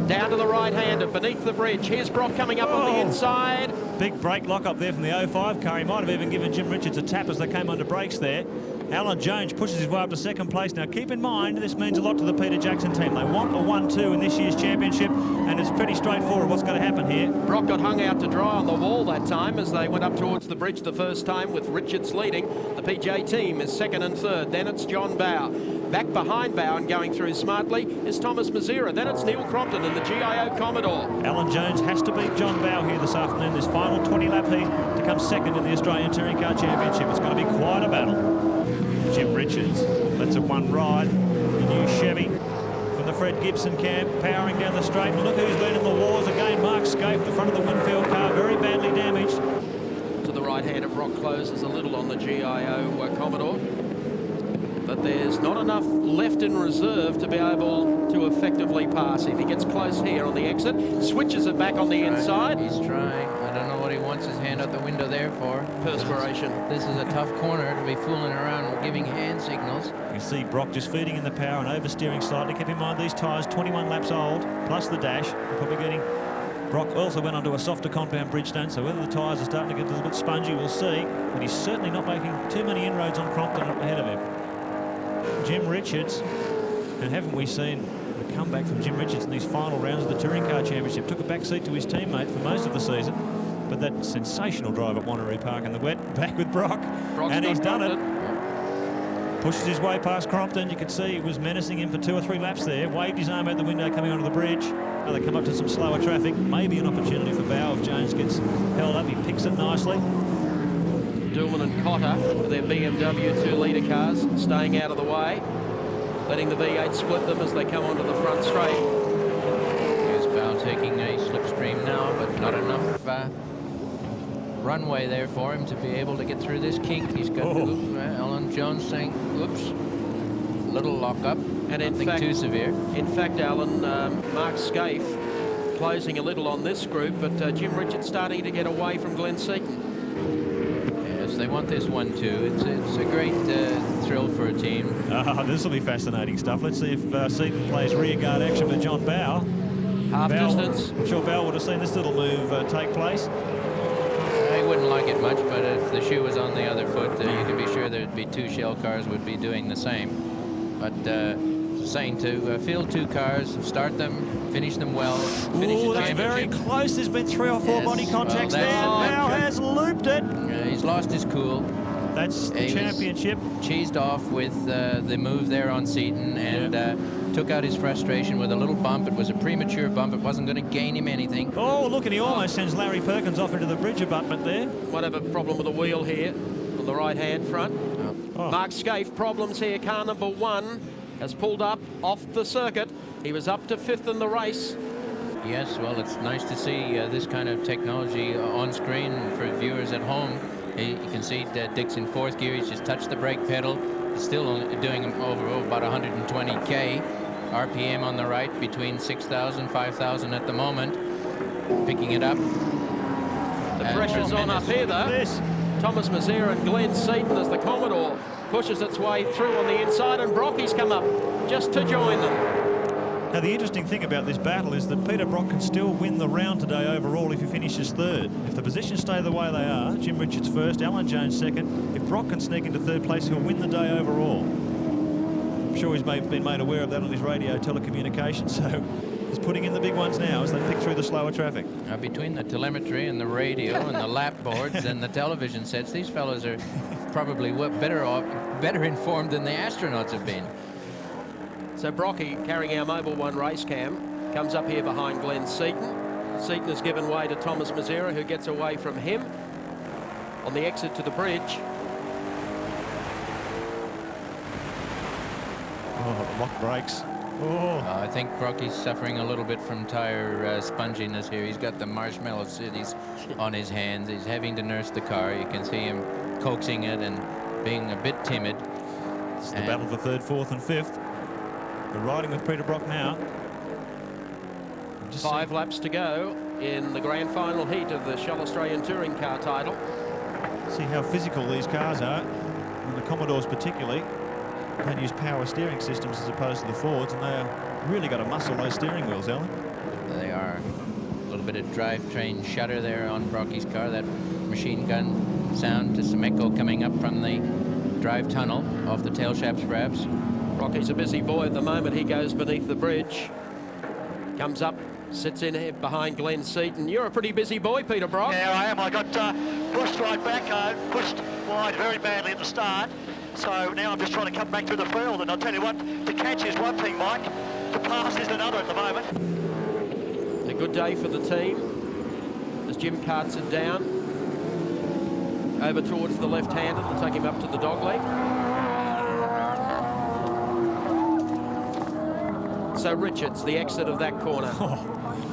Down to the right-hander, beneath the bridge. Here's Brock coming up on the inside. Big brake lock up there from the 05 car. He might have even given Jim Richards a tap as they came under brakes there. Alan Jones pushes his way up to second place. Now keep in mind, this means a lot to the Peter Jackson team. They want a 1-2 in this year's championship, and it's pretty straightforward what's going to happen here. Brock got hung out to dry on the wall that time as they went up towards the bridge the first time, with Richards leading. The PJ team is second and third. Then it's John Bowe. Back behind Bowe and going through smartly is Thomas Mazzera. Then it's Neil Crompton in the GIO Commodore. Alan Jones has to beat John Bowe here this afternoon, this final 20-lap heat, to come second in the Australian Touring Car Championship. It's going to be quite a battle. Jim Richards lets it one ride. The new Chevy from the Fred Gibson camp, powering down the straight. And look who's been in the wars again. Mark Scaife, the front of the Winfield car, very badly damaged. To the right-hander, Brock closes a little on the GIO Commodore. But there's not enough left in reserve to be able to effectively pass him. He gets close here on the exit, switches it back on the inside. He's trying. I don't know what he wants his hand out the window there for. Perspiration. This is a tough corner to be fooling around and giving hand signals. You see Brock just feeding in the power and oversteering slightly. Keep in mind these tyres 21 laps old, plus the dash. We're probably getting... Brock also went onto a softer compound Bridgestone, so whether the tyres are starting to get a little bit spongy, we'll see. But he's certainly not making too many inroads on Crompton up ahead of him. Jim Richards, and haven't we seen a comeback from Jim Richards in these final rounds of the Touring Car Championship? Took a back seat to his teammate for most of the season, but that sensational drive at Wanneroo Park in the wet, back with Brock, and he's done it. Pushes his way past Crompton. You could see he was menacing him for 2 or 3 laps there. Waved his arm out the window coming onto the bridge. Now they come up to some slower traffic. Maybe an opportunity for Bowe if Jones gets held up. He picks it nicely. Dillman and Cotter with their BMW 2-litre cars staying out of the way, letting the V8 split them as they come onto the front straight. Here's Bowe taking a slipstream now, but not enough runway there for him to be able to get through this kink. He's got Alan Jones saying, oops, little lock-up, and nothing too severe. In fact, Alan, Mark Scaife closing a little on this group, but Jim Richards starting to get away from Glenn Seaton. They want this one too. It's a great thrill for a team. This will be fascinating stuff. Let's see if Seaton plays rearguard action with John Bowe. Half distance. I'm sure Bowe would have seen this little move take place. I wouldn't like it much, but if the shoe was on the other foot, you can be sure there'd be 2 shell cars would be doing the same. But saying to field 2 cars, start them, finish them well, finish the that's very championship. close. There's been 3 or 4 body contacts there. Now has looped it. He's lost his cool. That's the championship. Cheesed off with the move there on Seaton and took out his frustration with a little bump. It was a premature bump. It wasn't going to gain him anything. Oh, look, and he almost sends Larry Perkins off into the bridge abutment there. Might have a problem with the wheel here on the right-hand front. Oh. Mark Scaife, problems here. Car number 1 has pulled up off the circuit. He was up to 5th in the race. Yes, well, it's nice to see this kind of technology on screen for viewers at home. You can see Dick's in 4th gear. He's just touched the brake pedal. He's still only doing over about 120k RPM on the right, between 6,000, 5,000 at the moment. Picking it up. The pressure's on up here, though. Thomas Mazera and Glenn Seaton as the Commodore pushes its way through on the inside, and Brocky's come up just to join them. Now, the interesting thing about this battle is that Peter Brock can still win the round today overall if he finishes 3rd. If the positions stay the way they are, Jim Richards 1st, Alan Jones 2nd. If Brock can sneak into 3rd place, he'll win the day overall. I'm sure he's been made aware of that on his radio telecommunications, so he's putting in the big ones now as they pick through the slower traffic. Now, between the telemetry and the radio and the lap boards and the television sets, these fellows are probably better informed than the astronauts have been. So Brocky, carrying our Mobile 1 race cam, comes up here behind Glenn Seaton. Seaton has given way to Thomas Mazera, who gets away from him on the exit to the bridge. Oh, lock brakes. Oh. I think Brocky's suffering a little bit from tire sponginess here. He's got the marshmallow cities on his hands. He's having to nurse the car. You can see him coaxing it and being a bit timid. It's the battle for 3rd, 4th and 5th. We're riding with Peter Brock now. 5 laps to go in the grand final heat of the Shell Australian Touring Car title. See how physical these cars are, and the Commodores particularly. They use power steering systems as opposed to the Fords, and they are really got to muscle those steering wheels, Alan. They are. A little bit of drivetrain shudder there on Brocky's car. That machine gun sound, just some echo coming up from the drive tunnel off the tail shafts perhaps. Brocky's a busy boy at the moment. He goes beneath the bridge, comes up, sits in here behind Glenn Seaton. You're a pretty busy boy, Peter Brock. Yeah, I am. I got pushed right back, pushed wide very badly at the start. So now I'm just trying to come back through the field, and I'll tell you what, to catch is one thing, Mike. To pass is another at the moment. A good day for the team as Jim carts it down over towards the left-hander to take him up to the dogleg. So Richards, the exit of that corner.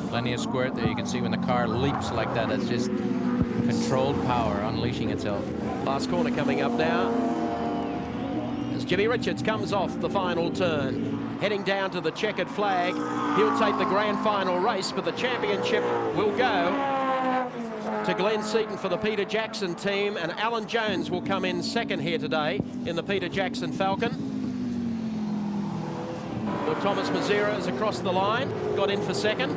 Plenty of squirt there. You can see when the car leaps like that, it's just controlled power unleashing itself. Last corner coming up now as Jimmy Richards comes off the final turn, heading down to the checkered flag. He'll take the grand final race, but the championship will go to Glenn Seaton for the Peter Jackson team, and Alan Jones will come in 2nd here today in the Peter Jackson Falcon. Thomas Mazera is across the line, got in for 2nd.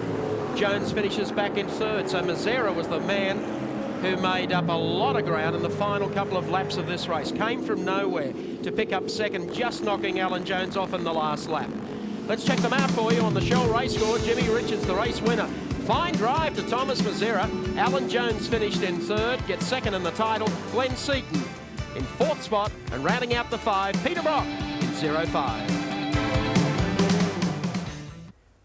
Jones finishes back in 3rd, so Mazera was the man who made up a lot of ground in the final couple of laps of this race. Came from nowhere to pick up 2nd, just knocking Alan Jones off in the last lap. Let's check them out for you on the Shell race score. Jimmy Richards, the race winner. Fine drive to Thomas Mazera. Alan Jones finished in 3rd, gets 2nd in the title. Glenn Seaton in 4th spot, and rounding out the 5, Peter Brock in 0-5.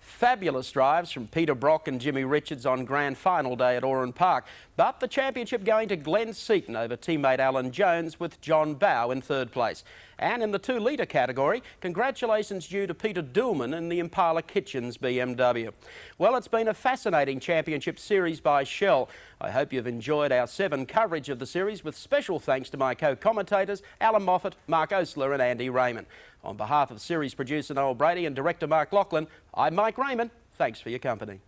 Fabulous drives from Peter Brock and Jimmy Richards on grand final day at Oran Park. But the championship going to Glenn Seaton over teammate Alan Jones with John Bowe in 3rd place. And in the 2-litre category, congratulations due to Peter Dillman in the Impala Kitchens BMW. Well, it's been a fascinating championship series by Shell. I hope you've enjoyed our 7 coverage of the series, with special thanks to my co-commentators Alan Moffat, Mark Osler and Andy Raymond. On behalf of series producer Noel Brady and director Mark Lachlan, I'm Mike Raymond. Thanks for your company.